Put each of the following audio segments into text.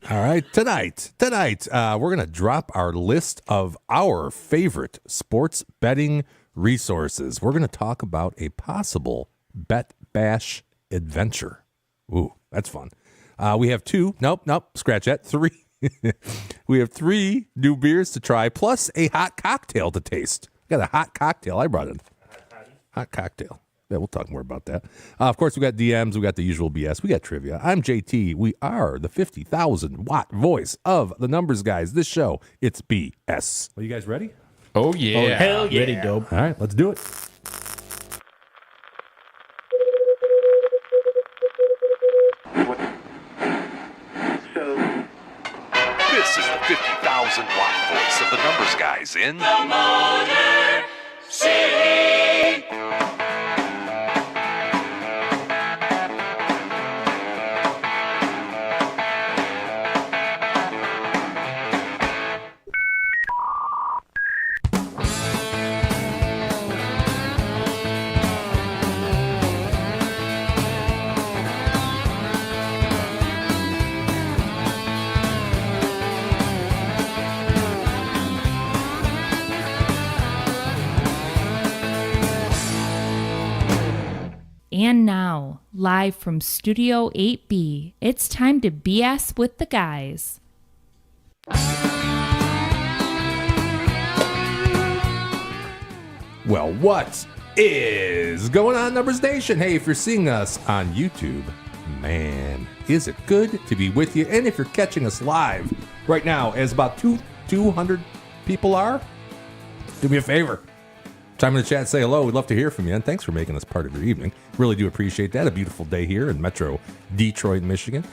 All right, tonight, we're going to drop our list of our favorite sports betting resources. We're going to talk about a possible BetBash adventure. Ooh, that's fun. We have scratch that, 3. We have 3 new beers to try, plus a hot cocktail to taste. Got a hot cocktail I brought in. Hot cocktail. Yeah, we'll talk more about that. Of course, we got DMs. We got the usual BS. We got trivia. I'm JT. We are the 50,000-watt voice of the numbers guys. This show, it's BS. Are you guys ready? Oh, yeah. Oh, yeah. Hell yeah. Ready, dope. All right, let's do it. This is the 50,000-watt voice of the numbers guys in The Motor City. And now, live from Studio 8B, it's time to BS with the guys. Well, what is going on, Numbers Nation? Hey, if you're seeing us on YouTube, man, is it good to be with you? And if you're catching us live right now, as about 200 people are, do me a favor. Chime in the chat, say hello. We'd love to hear from you, and thanks for making us part of your evening. Really do appreciate that. A beautiful day here in Metro Detroit, Michigan.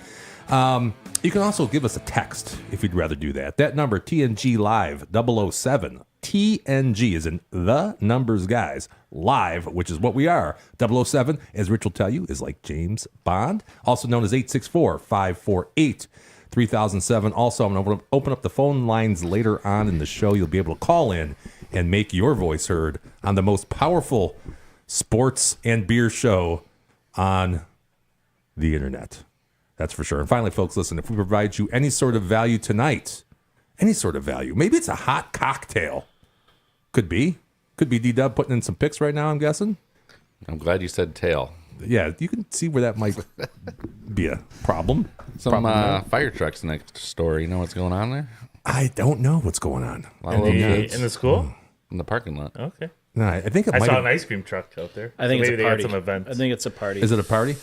You can also give us a text if you'd rather do that. That number, TNG Live 007. TNG is in the numbers guys live, which is what we are. 007, as Rich will tell you, is like James Bond, also known as 864-548-3007. Also, I'm going to open up the phone lines later on in the show. You'll be able to call in and make your voice heard on the most powerful sports and beer show on the internet. That's for sure. And finally, folks, listen, if we provide you any sort of value tonight, any sort of value, maybe it's a hot cocktail. Could be D-Dub putting in some picks right now, I'm guessing. I'm glad you said tail. Yeah, you can see where that might be a problem. Some fire trucks next door. You know what's going on there? I don't know what's going on. In the school? In the parking lot. Okay. No, I think it I might saw have... an ice cream truck out there. I think So it's maybe a they had party. some events. I think it's a party. Is it a party?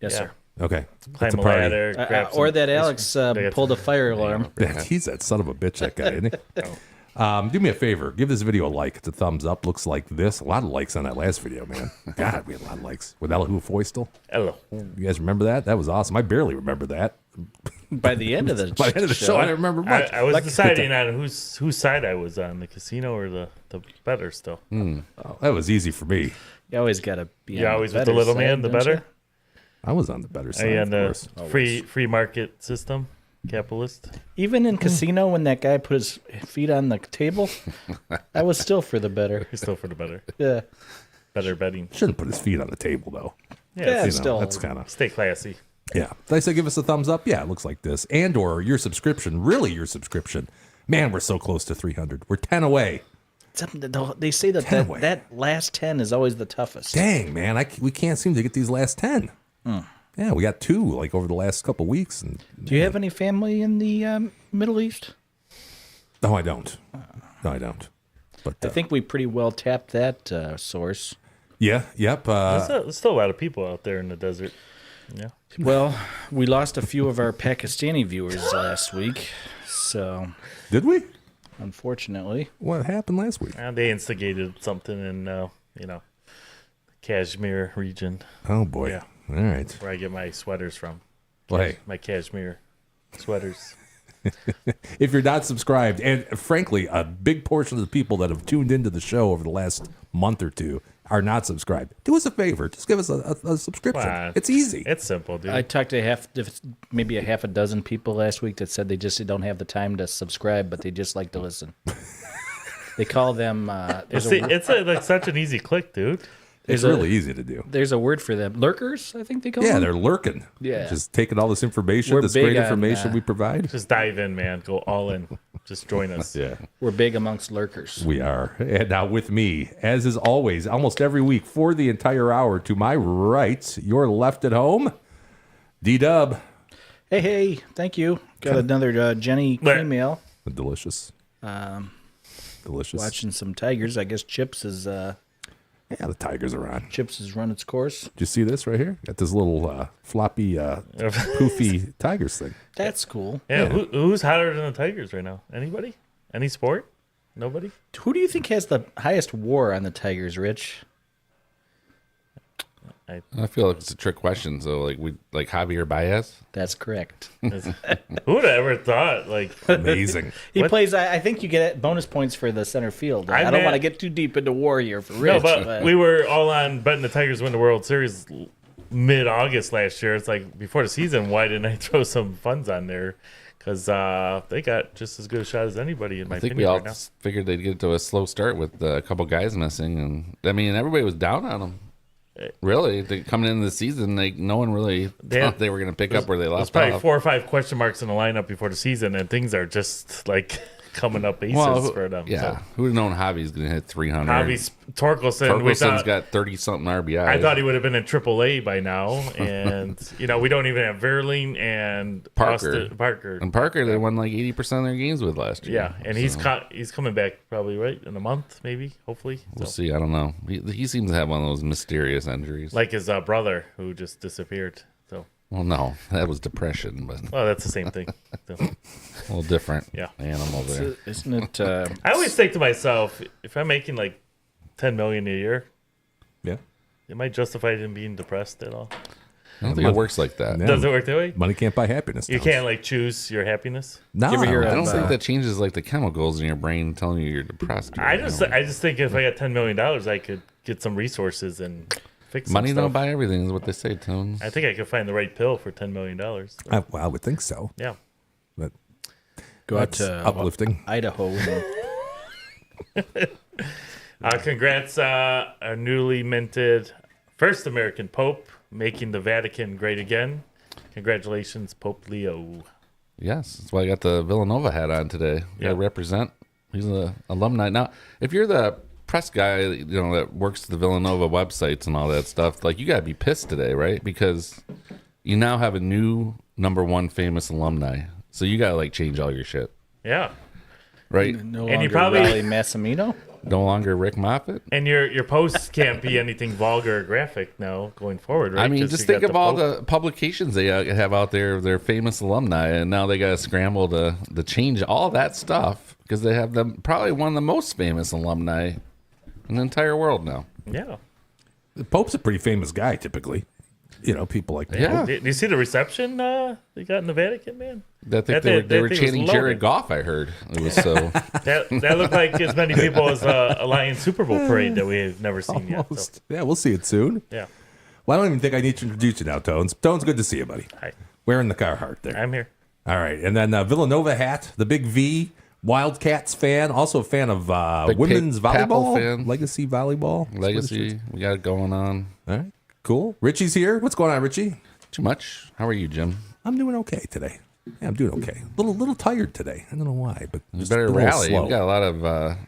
Yes, Yeah. sir. Okay. Climb It's a a party. ladder. grab some Or that ice Alex cream. pulled a fire alarm. He's that son of a bitch, that guy, isn't he? Do me a favor. Give this video a like. It's a thumbs up. Looks like this. A lot of likes on that last video, man. God, we had a lot of likes. With Elihu Foistel. Hello. You guys remember that? That was awesome. I barely remember that. By the end of the By the end of the show, I don't remember much. I was deciding on whose side I was on, the casino or the Bettor still. Oh, that was easy for me. You always got to be You on always the with the better little side, man, the don't better? you? I was on the better side, And of the course. free market system, capitalist. Even in casino, when that guy put his feet on the table, I was still for the better. You're still for the better. Yeah. Better betting. Shouldn't put his feet on the table, though. Yeah, You know, still. that's kind of... Stay classy. Yeah. Did I say give us a thumbs up? Yeah, it looks like this. And or your subscription. Really your subscription. Man, we're so close to 300. We're 10 away. They say that 10 away. that last 10 is always the toughest. Dang, man. We can't seem to get these last 10. Yeah, we got 2 like over the last couple weeks. And Do you have any family in the Middle East? No, I don't. No, I don't. But I think we pretty well tapped that source. yeah, yep. There's still a lot of people out there in the desert. Yeah. Well, we lost a few of our Pakistani viewers last week, so Did we? unfortunately. What happened last week? And they instigated something in, Kashmir region Oh boy. Yeah. All right. where I get my sweaters from. Well, hey, My Kashmir sweaters. if you're not subscribed, and frankly, a big portion of the people that have tuned into the show over the last month or two are not subscribed, do us a favor. Just give us a subscription. Wow. It's easy. It's simple, dude. I talked to maybe a half a dozen people last week that said they just don't have the time to subscribe, but they just like to listen. They call them. it's like such an easy click, dude. It's really easy to do. There's a word for them. Lurkers, I think they call Yeah, them. they're lurking. Yeah. Just taking all this information, We're this great big on, information we provide. Just dive in, man. Go all in. Just join us. Yeah, We're big amongst lurkers. we are. And now with me, as is always, almost every week for the entire hour, to my right, your left at home, D-Dub. Hey, thank you. Got another Jenny cream ale. Delicious. Delicious. Watching some Tigers. I guess Chips is Yeah, the Tigers are on. Chips has run its course. Did you see this right here? Got this little floppy, poofy Tigers thing. That's cool. Yeah, who's hotter than the Tigers right now? Anybody? Any sport? Nobody? Who do you think has the highest WAR on the Tigers, Rich? I feel like it's a trick question. So like Javier Baez. That's correct. Who would have ever thought? Like, Amazing. He What? plays. I think you get bonus points for the center field. I don't meant- want to get too deep into WAR here for no, Rich. but we were all on betting the Tigers win the World Series mid-August last year. It's like before the season. Why didn't I throw some funds on there? Because they got just as good a shot as anybody in my I think opinion we all right now. figured they'd get to a slow start with a couple guys missing, and I mean everybody was down on them. Really, coming into the season, no one really thought they were going to pick up where they There's left probably off. 4 or 5 question marks in the lineup before the season, and things are just like coming up aces for them. Yeah, So, who would have known Javi's going to hit 300? Javi Torkelson, we Torkelson's thought, got 30-something RBI. I thought he would have been in AAA by now, and we don't even have Verling and Parker. Parker. And Parker, they won like 80% of their games with last year. Yeah, and he's coming back probably right in a month, maybe, hopefully. We'll So, see. I don't know. He seems to have one of those mysterious injuries. like his brother who just disappeared. So, Well, no, that was depression, but well, that's the same thing. So, a little different Yeah. animal there. Isn't it? I always think to myself, if I'm making like $10 million a year, Yeah. am I justified in being depressed at all? I don't think it works like that. No. Does it work that way? Money can't buy happiness. You Towns. can't like choose your happiness. No, You ever hear I don't of, think that changes like the chemicals in your brain telling you you're depressed. I just think if I got $10 million, I could get some resources and fix some Money stuff. don't buy everything is what they say, Tones. I think I could find the right pill for $10 million. I would think so. Yeah. But go out that's to uplifting. Idaho. And, Congrats, our newly minted first American Pope, making the Vatican great again. Congratulations, Pope Leo. Yes, that's why I got the Villanova hat on today. You gotta represent. He's an alumni. Now, if you're the press guy, that works the Villanova websites and all that stuff, like you gotta be pissed today, right? Because you now have a new #1 famous alumni, so you gotta change all your shit, Yeah. right? no And you longer probably- Riley Massimino. No longer Rick Moffitt. And your posts can't be anything vulgar or graphic now going forward, right? I mean, 'Cause just you think got of all Pope. the publications they have out there of their famous alumni, and now they got to scramble to change all that stuff because they have them probably one of the most famous alumni in the entire world now. Yeah. The Pope's a pretty famous guy, typically. People like that. Yeah, Do you see the reception they got in the Vatican, man? I think That they thing were was chanting loaded. Jared Goff. I heard it was so. That looked like as many people as a Lions Super Bowl parade that we've never seen yet. So, Almost. Yeah, we'll see it soon. yeah. Well, I don't even think I need to introduce you now, Tones. Tones, good to see you, buddy. Hi. Wearing the Carhartt there. I'm here. All right. And then Villanova hat, the big V, Wildcats fan, also a fan of Big women's Papal volleyball, fan. Legacy volleyball. Legacy, we got it going on. All right. Cool. Richie's here. What's going on, Richie? Too much. How are you, Jim? I'm doing okay today. Yeah, I'm doing okay. Little tired today. I don't know why, but You just better a little rally. slow. We got a lot of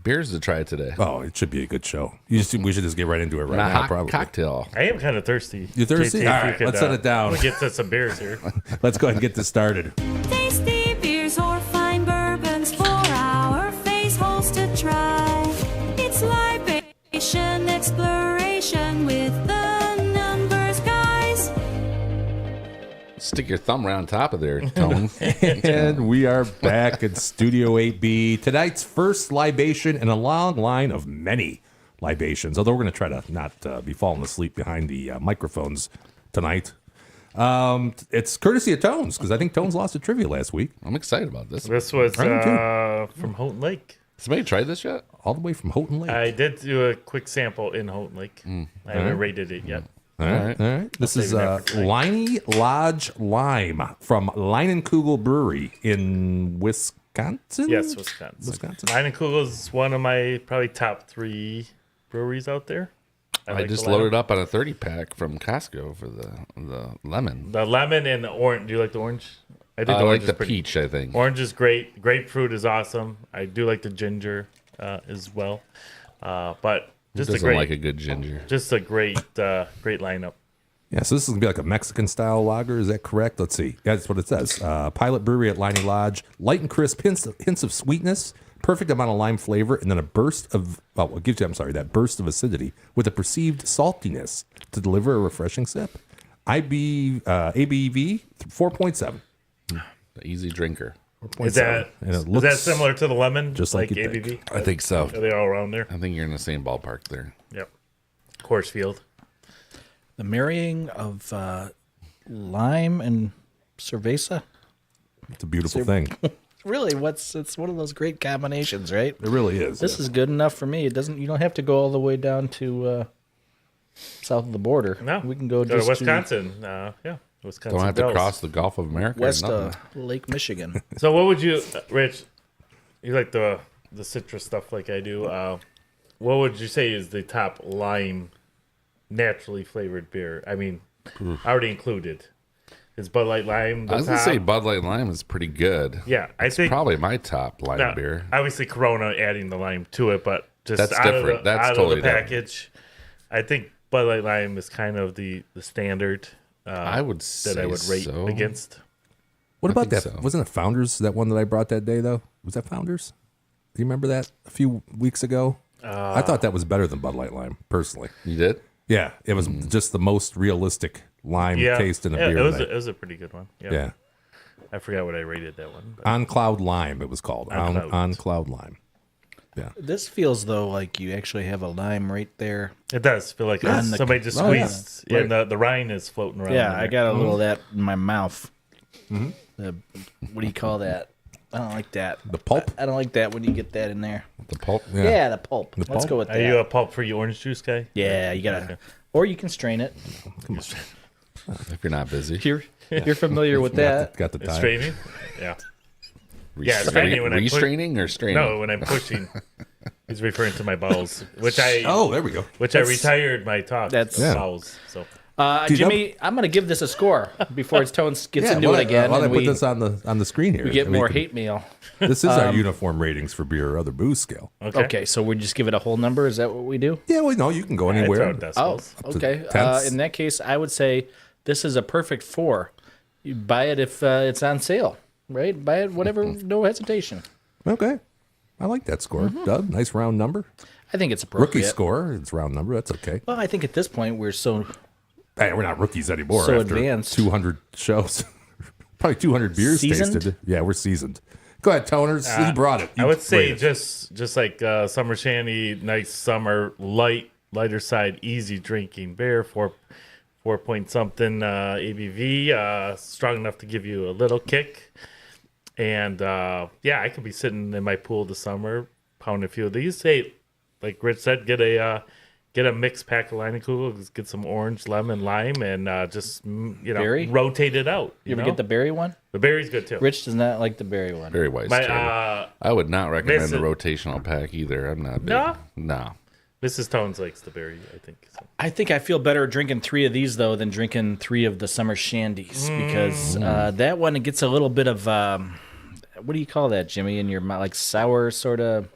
beers to try today. Oh, it should be a good show. We should just get right into it right And a now, hot probably. cocktail. I am kind of thirsty. You thirsty? JT, if All you right, let's set it down. I'm gonna get to some beers here. Let's go ahead and get this started. Tasty beers or fine bourbons for our face holes to try. It's libation exploration with the numbers guys. Stick your thumb around top of there, Tone. And we are back at Studio 8B. Tonight's first libation in a long line of many libations, although we're going to try to not be falling asleep behind the microphones tonight. It's courtesy of Tones, because I think Tones lost a trivia last week. I'm excited about this. This was I am from Houghton Lake. Somebody tried this yet? All the way from Houghton Lake. I did do a quick sample in Houghton Lake. I haven't rated it yet. All right. This is save that for tonight. Liney Lodge Lime from Leinenkugel Brewery in Wisconsin? Yes, Wisconsin. Leinenkugel is one of my probably top 3 breweries out there. I like just the loaded up on a 30-pack from Costco for the lemon. The lemon and the orange. Do you like the orange? I think I the like orange the is pretty. peach, I think. Orange is great. Grapefruit is awesome. I do like the ginger as well. But Who just a doesn't great, like a good ginger? just a great lineup. Yeah, so this is going to be like a Mexican-style lager. Is that correct? Let's see. Yeah, that's what it says. Pilot Brewery at Liney Lodge. Light and crisp, hints of sweetness, perfect amount of lime flavor, and then a burst of, well, it gives you, that burst of acidity with a perceived saltiness to deliver a refreshing sip. ABV 4.7. The easy drinker. Is that And it is that looks similar to the lemon? just like you'd ABV? think. I think so. Are they all around there? I think you're in the same ballpark there. Yep. Coors Field. The marrying of lime and cerveza. It's a beautiful thing. Really, it's one of those great combinations, right? It really is. This is good enough for me. You don't have to go all the way down to south of the border. No, we can go to just Wisconsin. Wisconsin. Don't have to Dells. cross the Gulf of America. west or of nothing. Lake Michigan. So what would you, Rich? You like the citrus stuff like I do. What would you say is the top lime, naturally flavored beer? I mean, already included. Is Bud Light Lime the I was going to top? say Bud Light Lime is pretty good. Yeah, I think Probably my top lime now, beer. obviously Corona adding the lime to it, but just That's out different. Of the, That's out totally of the package, I think Bud Light Lime is kind of the standard. I would say that I would rate so. against. What about think that? so. Wasn't it Founders, that one that I brought that day, though? Was that Founders? Do you remember that a few weeks ago? I thought that was better than Bud Light Lime, personally. You did? Yeah, it was just the most realistic lime Yeah, taste in a yeah, beer. it was a pretty good one. Yeah. Yeah. I forgot what I rated that one. But On Cloud Lime, it was called. On On Cloud Lime. This feels though like you actually have a lime right there. it does feel like On the- somebody just Oh, yeah. squeezed, and the rind is floating around. Yeah, in I there. got a little of that in my mouth. What do you call that? I don't like that. The pulp? I don't like that when you get that in there. The pulp? Yeah, the pulp. Let's pulp? go with Are that. you a pulp-free orange juice guy? Yeah, you gotta, or you can strain it. If you're not busy. You're familiar with that. Got the It's time. straining? Yeah. Yeah, it's straining when I put- Restraining or straining? No, when I'm pushing. He's referring to my bowels, which I Oh, there we go. I retired my talk. That's- of Yeah. bowels. So Dude, Jimmy, I'm gonna give this a score before Tones gets into why it again, Why and don't I we put this on the screen here? get I mean, more hate mail. This is our uniform ratings for beer or other booze scale. Okay, so we just give it a whole number. Is that what we do? Yeah, well, no, you can go I anywhere. throw Oh, decimals. to okay. tenths. In that case, I would say this is a perfect 4. You buy it if it's on sale, right? Buy it, whatever, no hesitation. Okay. I like that score. Doug, nice round number. I think it's appropriate. Rookie score, it's round number. That's okay. Well, I think at this point we're so Hey, we're not rookies anymore. So after advanced. 200 shows. Probably 200 beers Seasoned? tasted. Yeah, we're seasoned. Go ahead, Toners. He brought it. I You would say rate it. just like summer shandy, nice summer, lighter side, easy drinking beer, 4 point something ABV, strong enough to give you a little kick. And yeah, I could be sitting in my pool this summer, pounding a few of these. Hey, like Rich said, get a mixed pack of Leinenkugel, get some orange, lemon, lime, and just Berry? rotate it out. You ever get the berry one? the berry's good too. Rich does not like the berry one. Very wise. My Trevor. I would not recommend Miss the it. rotational pack either. I'm not big. No? No. Mrs. Tones likes the berry, I think. So. I think I feel better drinking 3 of these though than drinking 3 of the summer shandies because that one it gets a little bit of what do you call that, Jimmy? In your mouth, like sour sort of.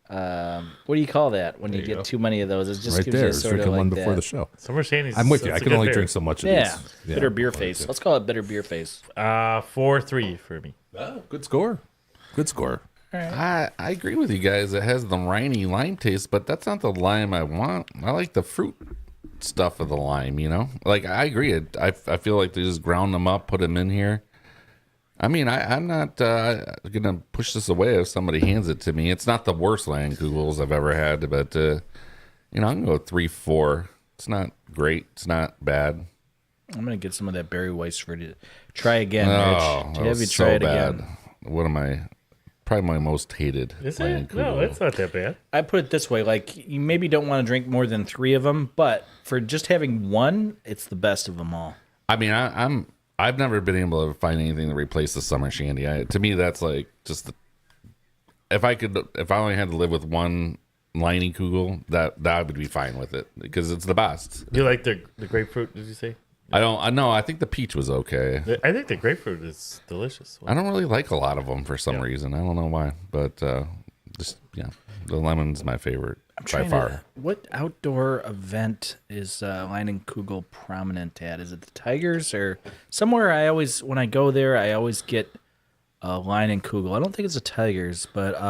What do you call that when you get too many of those? It just right gives there. you It's sort of drinking like one before that. the show. Summer shandy's. I'm with you. I that's a can good only beer. drink so much of Yeah, these. bitter beer face. Let's call it bitter beer face. 4-3 for me. Good score. Good score. I agree with you guys. It has the briny lime taste, but that's not the lime I want. I like the fruit stuff of the lime, you know? Like, I agree. I feel like they just ground them up, put them in here. I mean, I'm not going to push this away if somebody hands it to me. It's not the worst Leinenkugels I've ever had, but, you know, I'm going to go 3-4. It's not great. It's not bad. I'm gonna get some of that berry Weiss for you to try again, Oh, Rich. that Have was you try so it bad. again? What am I? Probably my most hated. Is it? Leinenkugel. No, it's not that bad. I put it this way: like you maybe don't want to drink more than 3 of them, but for just having one, it's the best of them all. I mean, I've never been able to find anything to replace the summer shandy. To me, that's like just if I only had to live with one Leinenkugel, that I would be fine with it because it's the best. You like the grapefruit? Did you say? I don't. I know. I think the peach was okay. I think the grapefruit is delicious. I don't really like a lot of them for some reason. I don't know why, but just the lemon's my favorite by far. What outdoor event is Leinenkugel prominent at? Is it the Tigers or somewhere? When I go there, I always get Leinenkugel. I don't think it's the Tigers, but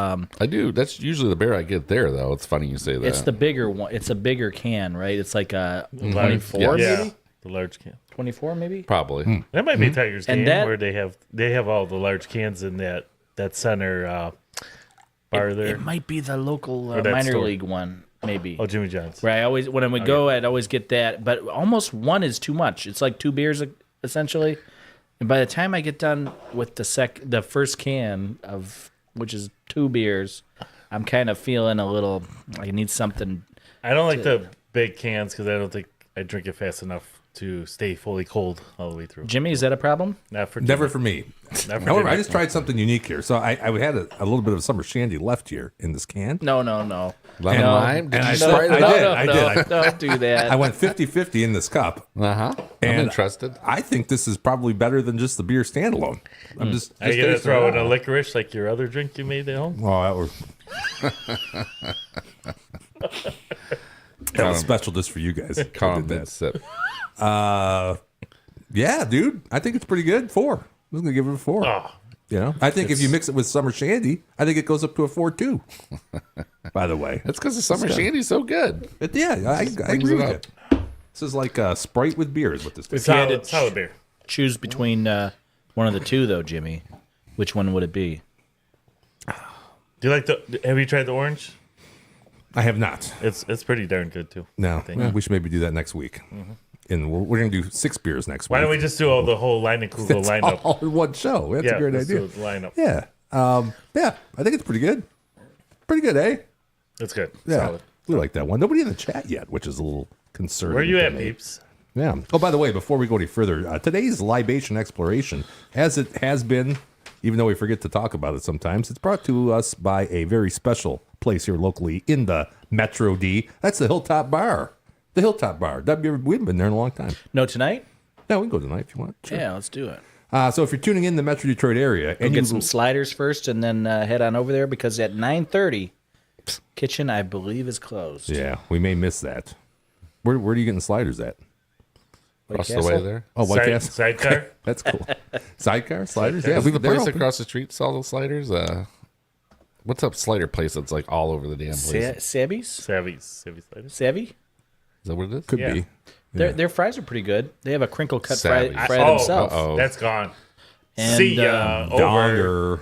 I do. That's usually the beer I get there, though. It's funny you say that. it's the bigger one. It's a bigger can, right? It's like a 24, Yes. maybe. The large can. 24, maybe. Probably. That might be Tigers And game that- where they have all the large cans in that center bar there. It might be the local that minor store. league one, maybe. Oh, Jimmy John's. Where I always, when I would go, I'd always get that. But almost one is too much. It's like 2 beers essentially. And by the time I get done with the first can of, which is 2 beers, I'm kind of feeling a little. I need something. I don't like the big cans because I don't think I drink it fast enough to stay fully cold all the way through. Jimmy, is that a problem? Not for Never Jimmy. for me. Not for However, Jimmy. I just tried something unique here. So I had a little bit of summer shandy left here in this can. No. Lemon No. lime? Did And you I try did. that? I did. Don't do that. I went 50-50 in this cup. I'm And interested. I think this is probably better than just the beer standalone. I'm just Are you gonna tasting throw it in a out. licorice like your other drink you made at home? Oh, that was special just for you guys. I Calm did that that. sip. Yeah, dude, I think it's pretty good. 4. I was gonna give it a 4. Oh, You know, I think if you mix it with summer shandy, I think it goes up to a 4 too. By the way, That's because the summer shandy's so good. I agree with it it. This is like Sprite with beer is what this is. solid beer. Choose between one of the two, though, Jimmy. Which one would it be? Do you like have you tried the orange? I have not. It's pretty darn good too. No, think. well, we should maybe do that next week. And we're going to do 6 beers next week. Why don't we just do all the whole Leinenkugel That's lineup? all in one show. That's a great let's idea. do the lineup. Yeah. Yeah, I think it's pretty good. Pretty good, eh? That's good. Yeah. Solid. We like that one. Nobody in the chat yet, which is a little concerning. Where you to at, me. peeps? Yeah. Oh, by the way, before we go any further, today's Libation Exploration, as it has been, even though we forget to talk about it sometimes, it's brought to us by a very special place here locally in the Metro D. That's the Hilltop Bar. The Hilltop Bar. We haven't been there in a long time. No, tonight? Yeah, we can go tonight if you want. Sure. Yeah, let's do it. So if you're tuning in the Metro Detroit area, Go and get you some sliders first and then head on over there because at 9:30, kitchen, I believe, is closed. yeah, we may miss that. Where are you getting sliders at? Across the Castle? way there. Oh, White Castle. Sidecar. That's cool. Sidecar sliders. Yeah, There's we the have a bar place open. across the street sell the sliders. What's up slider place that's like all over the damn place? Savvy's? Savvy sliders. Savvy? Is that what it is? Could Yeah. be. Their fries are pretty good. They have a crinkle cut fry, Savvy's. fry Oh, themselves. uh-oh. That's gone. And, See ya over. Donger.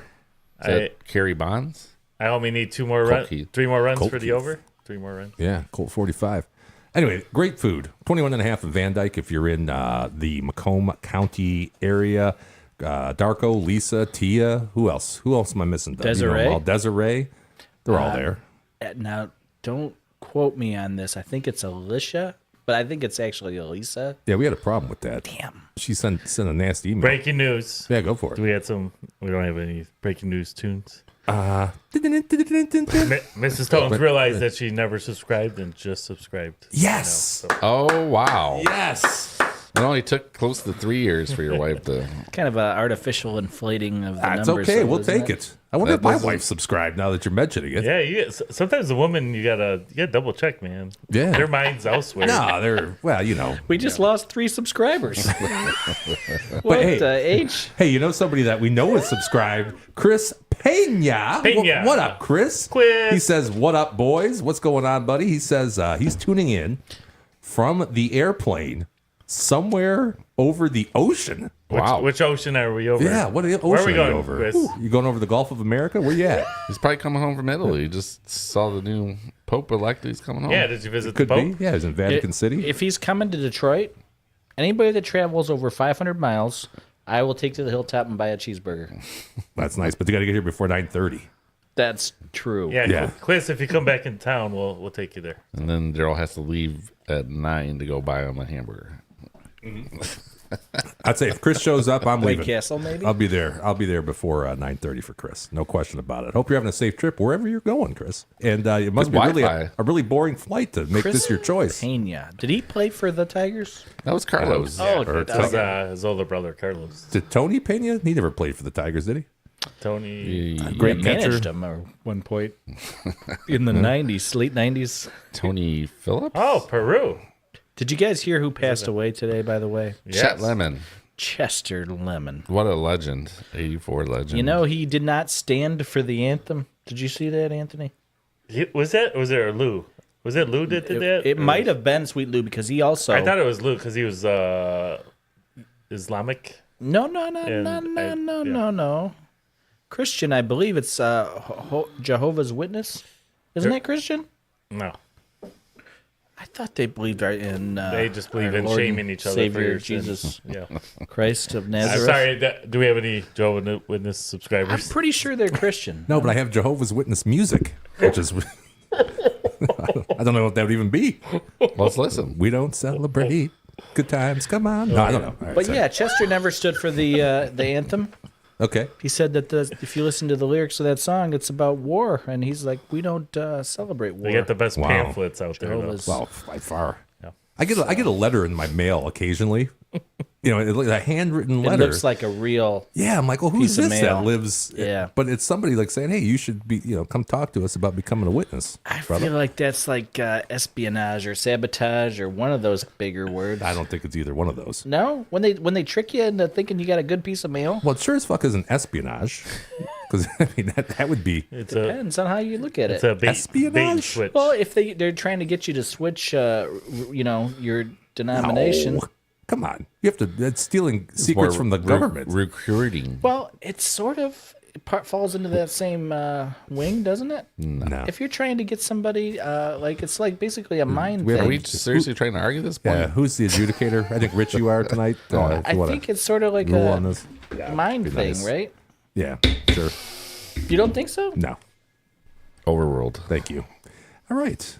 Is that Carrie Bonds? I only need 2 more Colt runs. Keith. 3 more runs Colt for the Keith. over. 3 more runs. Yeah, Colt 45. Anyway, great food. 21.5 in Van Dyke if you're in the Macomb County area. Darko, Lisa, Tia. Who else? Who else am I missing? Doug? You know them Desiree? all. Desiree. They're all there. Now, don't quote me on this. I think it's Alicia, but I think it's actually Elisa. Yeah, we had a problem with that. Damn. She sent a nasty email. Breaking news. Yeah, go for it. We don't have any breaking news tunes. Yeah. Mrs. Tones realized that she never subscribed and just subscribed. Yes. You know, so- Oh, wow. Yes. It only took close to 3 years for your wife to. Kind of an artificial inflating of the That's numbers. okay. so We'll isn't take it. I wonder That if my doesn't- wife subscribed now that you're mentioning it. yeah, sometimes the woman you gotta double check, man. Yeah. Their mind's elsewhere. No, they're, well, you know. We just lost 3 subscribers. What hey. the H? Hey, you know somebody that we know is subscribed? Chris Pena. Pena. What up, Chris? Chris. He says, what up, boys? What's going on, buddy? He says he's tuning in from the airplane somewhere over the ocean. Wow. Which ocean are we over? Yeah, what ocean Where are we you going, over? Chris? Ooh, you going over the Gulf of America? Where you at? He's probably coming home from Italy. He just saw the new Pope elect. He's coming home. Yeah, did you visit Could the be. Pope? Yeah, he's in Vatican City. If he's coming to Detroit, anybody that travels over 500 miles, I will take to the Hilltop and buy a cheeseburger. That's nice, but you got to get here before 9:30. That's true. Yeah, Yeah. Chris, if you come back in town, we'll take you there. And then Daryl has to leave at 9 to go buy him a hamburger. I'd say if Chris shows up, I'm White leaving. Castle, maybe? I'll be there. I'll be there before 9:30 for Chris. No question about it. Hope you're having a safe trip wherever you're going, Chris. And it must Good be really Wi-Fi. a really boring flight to make this your choice. Pena. Did he play for the Tigers? That was Carlos. Oh, Or okay. His older brother Carlos. Did Tony Pena? He never played for the Tigers, did he? Tony. Great He catcher. managed him at one point in the 90s, late 90s. Tony Phillips. Oh, Peru. Did you guys hear who passed away today, by the way? Chet Lemon. Chester Lemon. What a legend. 84 legend. You know, he did not stand for the anthem. Did you see that, Anthony? Was it Lou? Was it Lou that did that? It might have been Sweet Lou because he also. I thought it was Lou because he was Islamic. No. Christian, I believe it's Jehovah's Witness. Isn't that Christian? No. I thought they believed in. They just believe our in Lord shaming and each other for Savior your Jesus sins. Yeah. Christ of I'm Nazareth. sorry. Do we have any Jehovah's Witness I'm subscribers? pretty sure they're Christian. No, but I have Jehovah's Witness music, which is. I don't know what that would even be. Let's listen. We don't celebrate good times. Come on. No, I don't know. All right, But sorry. yeah, Chester never stood for the anthem. Okay. He said that if you listen to the lyrics of that song, it's about war, and he's like, we don't celebrate war. They get the best Wow. pamphlets out there. Though. Jehovah's- Well, by far. Yeah. I get a letter in my mail occasionally. A handwritten It letter. looks like a real. Yeah, I'm like, well, who's piece of this mail. that lives? Yeah. But it's somebody like saying, hey, you should be, come talk to us about becoming a witness. I brother. feel like that's like espionage or sabotage or one of those bigger words. I don't think it's either one of those. No, when they trick you into thinking you got a good piece of mail, Well, it sure as fuck isn't espionage. Because, I mean, that would be. It's a depends on how you look at it's it. a bait and Espionage? switch. Well, if they're trying to get you to switch, your denomination. No. Come on. You have to. That's stealing It's secrets more from the government. Recruiting. Well, it's sort of falls into that same wing, doesn't it? No. If you're trying to get somebody, it's like basically a mind we have Are thing. we seriously trying to argue this point? Yeah, who's the adjudicator? I think Rich, you are tonight. If I you wanna think it's sort of like rule on a this. mind be thing, nice. right? Yeah, sure. You don't think so? No, Overruled. thank you. All right.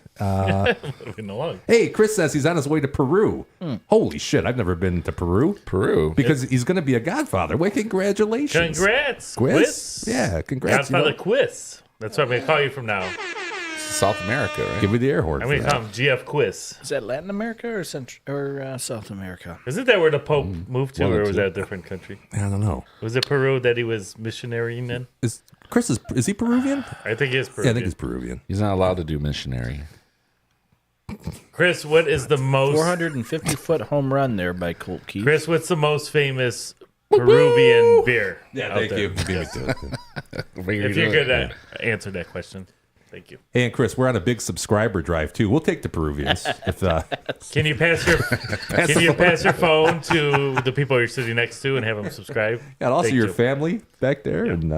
Moving along. Hey, Chris says he's on his way to Peru. Holy shit, I've never been to Peru. Peru. Because he's going to be a godfather. Well, congratulations. Congrats, Quiz? Yeah, congrats. Godfather Quiz. That's what I'm gonna call you from now. South America, right? Give me the air horn. I'm for gonna that. call him GF Quiz. Is that Latin America or South America? Isn't that where the Pope moved to, one or or was two. that a different country? I don't know. Was it Peru that he was missionarying in? Is he Peruvian? I think he is Yeah, I Peruvian. think he's Peruvian. He's not allowed to do missionary. Chris, what is the most? 450-foot home run there by Colt Keith. Chris, what's the most famous Peruvian beer? Yeah, out thank there? you. Beat me to it. If you could answer that question, thank you. Hey, and Chris, we're on a big subscriber drive too. We'll take the Peruvians. If Can you pass your pass your phone to the people you're sitting next to and have them subscribe? and also Thank your you. family back there, and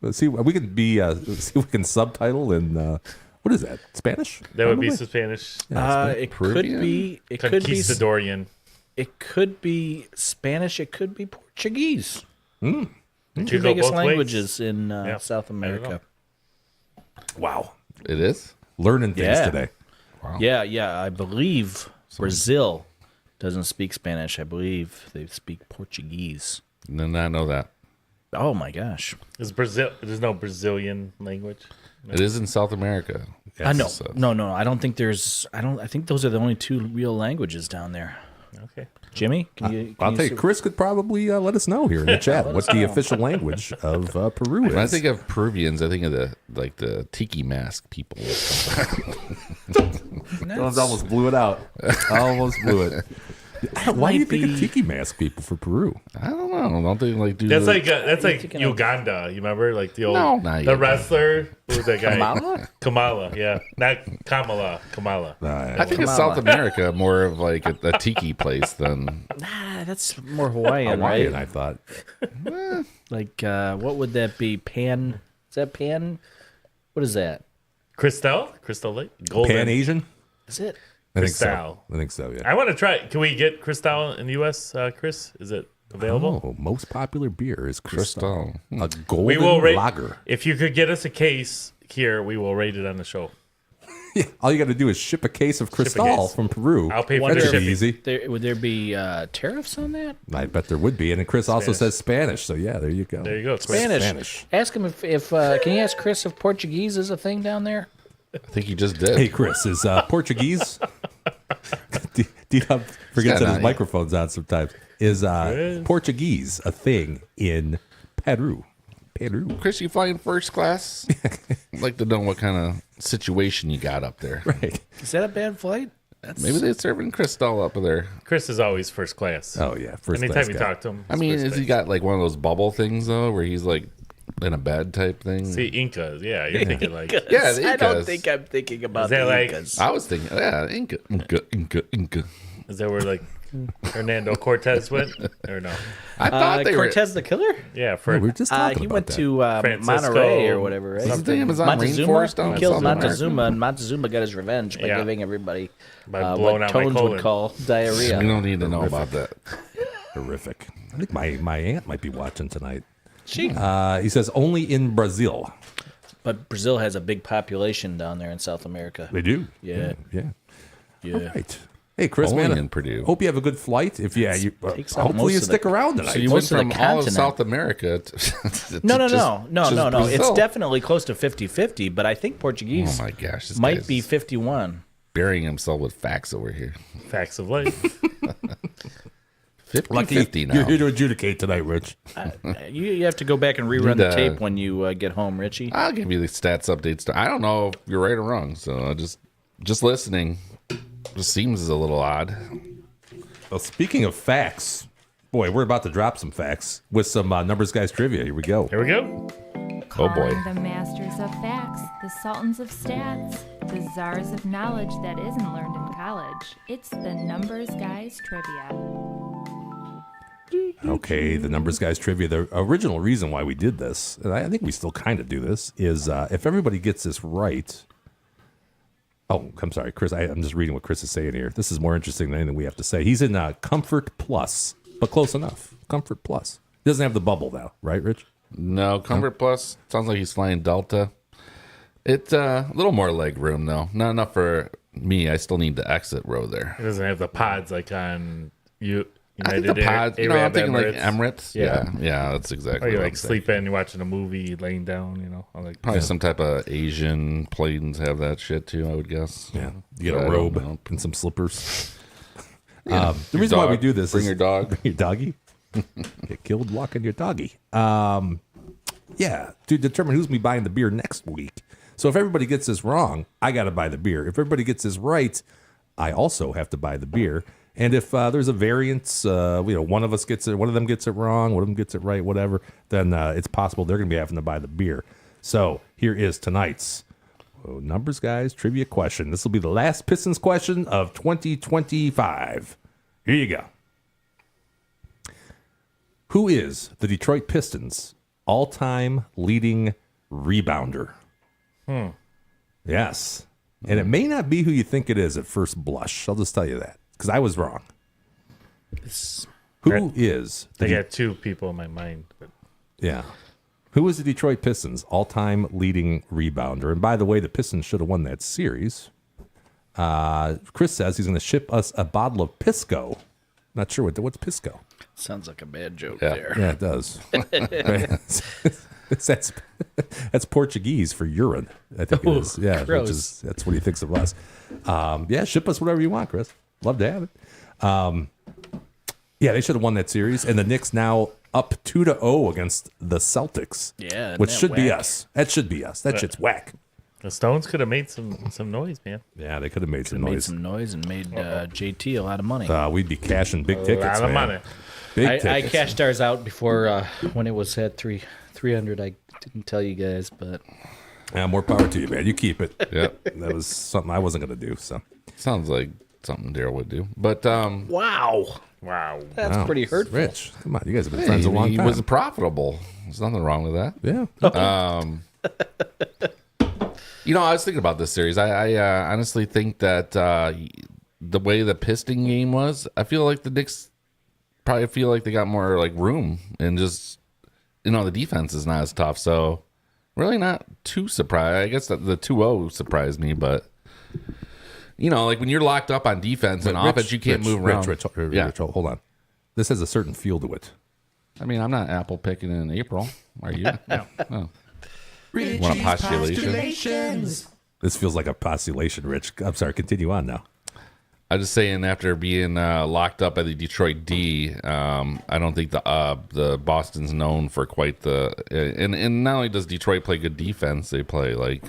let's see, we can be let's see if we can subtitle in what is that? Spanish? That would be Probably? some Spanish. It could Peruvian? be. It could be. Conquistadorian. It could be Spanish. It could be Portuguese. Could Two go biggest both ways. languages in Yeah, South America. Wow, It is? learning things Yeah. today. Yeah. I believe Brazil doesn't speak Spanish. I believe they speak Portuguese. Did not know that. Oh my gosh! Is Brazil? There's no Brazilian language. It is in South America. I know. So- No. I don't think there's. I think those are the only two real languages down there. Okay. Jimmy, can you? I'll tell you, Chris could probably let us know here in the chat what the official language of Peru is. When I think of Peruvians, I think of the tiki mask people. Almost blew it out. Almost blew it. Why do you might think of be- tiki mask people for Peru? I don't know. Don't they like do That's the- like thinking of- Uganda. You remember like the old No, not the Uganda. wrestler? Who was that guy? Kamala? Kamala. Yeah, not Kamala. Kamala. I think of South America more of like a tiki place than That's more Hawaiian, Hawaiian, right? I thought. Like, what would that be? Pan? Is that pan? What is that? Crystal Lake. Golden. Pan Asian? Is it? I think so. Cristal. I think so, yeah. I want to try. Can we get Cristal in the U.S., Chris? Is it available? Oh, most popular beer is Cristal. Crystal. A golden We will rate. lager. If you could get us a case here, we will rate it on the show. All you got to do is ship a case of Cristal case. from Peru. I'll pay for Wonder the That should if be shipping. easy. would there be tariffs on that? I bet there would be. And then Chris also Spanish. says Spanish. So, yeah, there you go. There you go. Spanish. Ask him if can you ask Chris if Portuguese is a thing down there? I think you just did. Hey, Chris, is Portuguese? D-Dub forgets that his not- microphone's on sometimes. Is Portuguese a thing in Peru? Peru. Chris, you flying first class? I'd like to know what kind of situation you got up there. Right. Is that a bad flight? Maybe they're serving Cristal up there. Chris is always first class. Oh, yeah. First Anytime class you guy. talk to him. I mean, it's has first he class. got like one of those bubble things though, where he's like in a bed type thing? See, Incas. Yeah, you're thinking like. Yeah, the I don't Incas. think I'm thinking about Is that the like- Incas. I was thinking, yeah, Inca. Is that where like Hernando Cortez went? Or no? I thought they Cortez the Killer? Yeah, for We were just talking He about went that. to Francisco Monterey or whatever, right? were. Isn't the Amazon Montezuma rainforest down in killed South America? Montezuma, and Montezuma got his revenge by Yeah. giving everybody By blowing what out my Tones colon. would call diarrhea. We don't need to know about that. Horrific. I think my aunt might be watching tonight. She, He says only in Brazil. but Brazil has a big population down there in South America. They do. Yeah. Yeah. Yeah. All right. Hey, Chris, Only man. in Purdue. Hope you have a good flight. If you Takes out hopefully most you of the- stick around tonight. So you went Most of the from all of continent. South America to No. just It's Brazil. definitely close to 50-50, but I think Portuguese Oh my gosh, this might guy's be 51. burying himself with facts over here. facts of life. 50-50 now. You're here to adjudicate tonight, Rich. You have to go back and rerun Need, the tape when you get home, Richie. I'll give you the stats updates. I don't know if you're right or wrong, so just listening just seems a little odd. Well, speaking of facts, boy, we're about to drop some facts with some Numbers Guys trivia. Here we go. Here we go. Oh, boy. Calling the masters of facts, the sultans of stats, the czars of knowledge that isn't learned in college. It's the Numbers Guys Trivia. Okay, the Numbers Guys trivia. The original reason why we did this, and I think we still kind of do this, is if everybody gets this right. Oh, I'm sorry, Chris. I'm just reading what Chris is saying here. This is more interesting than anything we have to say. He's in Comfort Plus, but close enough. Comfort Plus. He doesn't have the bubble though, right, Rich? No, Comfort Plus sounds like he's flying Delta. It's a little more leg room though. Not enough for me. I still need the exit row there. It doesn't have the pods like on you. I think United the pods. I'm Arab thinking like Emirates. Emirates. Yeah, that's exactly. Or you what like I'm saying. sleep in, you're watching a movie, laying down. I like Probably some type of Asian planes have that shit too. I would guess. Yeah. You get I a don't robe know. and some slippers. The Your reason why we dog. do this Bring is your dog. Bring your doggy. Get killed walking your doggy. Yeah, to determine who's going to be buying the beer next week. So if everybody gets this wrong, I got to buy the beer. If everybody gets this right, I also have to buy the beer. And if there's a variance, one of us gets it, one of them gets it wrong, one of them gets it right, whatever, then it's possible they're going to be having to buy the beer. So here is tonight's Numbers Guys trivia question. This will be the last Pistons question of 2025. Here you go. Who is the Detroit Pistons' all-time leading rebounder? Yes. And it may not be who you think it is at first blush. I'll just tell you that, because I was wrong. Who is I the got two people in my mind. But Yeah. Who is the Detroit Pistons' all-time leading rebounder? And by the way, the Pistons should have won that series. Chris says he's going to ship us a bottle of Pisco. Not sure what's Pisco. Sounds like a bad joke Yeah. there. Yeah, it does. that's Portuguese for urine, I think it is. Yeah, gross. that's what he thinks of us. Yeah, ship us whatever you want, Chris. Love to have it. Yeah, they should have won that series, and the Knicks now up 2-0 against the Celtics. Yeah, isn't which that should be whack? us. That should be us. That shit's whack. the Stones could have made some noise, man. Yeah, they could have made some Made noise. some noise and made JT a lot of money. We'd be cashing big A tickets, lot of man. money. Big I tickets. cashed ours out before when it was at 300. I didn't tell you guys, but Yeah, more power to you, man. You keep it. Yeah, That was something I wasn't going to do. So sounds like something Daryl would do. But wow, Wow. that's Wow. pretty hurtful. Rich, come on, you guys have been friends a long he time. was profitable. There's nothing wrong with that. Yeah. I was thinking about this series. I honestly think that the way the Piston game was, I feel like the Knicks probably feel like they got more like room and just the defense is not as tough. So really not too surprised. I guess that the 2-0 surprised me, but like when you're locked up on defense and offense, you can't move around. Rich, Yeah. hold on. This has a certain feel to it. I mean, I'm not apple picking in April. Are you? No. Oh. Want a postulation? This feels like a postulation, Rich. I'm sorry. Continue on now. I'm just saying, after being locked up at the Detroit D, I don't think the Boston's known for quite the. And not only does Detroit play good defense, they play like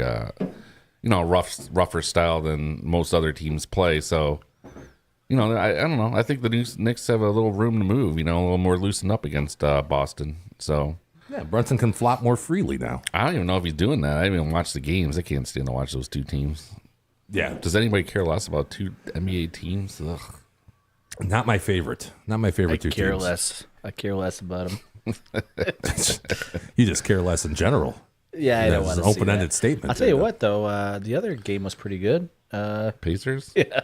rougher style than most other teams play. So, I don't know. I think the Knicks have a little room to move. A little more loosened up against Boston. So. Yeah, Brunson can flop more freely now. I don't even know if he's doing that. I haven't even watched the games. I can't stand to watch those two teams. Yeah. Does anybody care less about two NBA teams? Ugh. Not my favorite. Not my favorite two teams. I care less about them. You just care less in general. Yeah, I don't want to see open-ended that. statement. I'll tell you what, though. The other game was pretty good. Pacers? Yeah.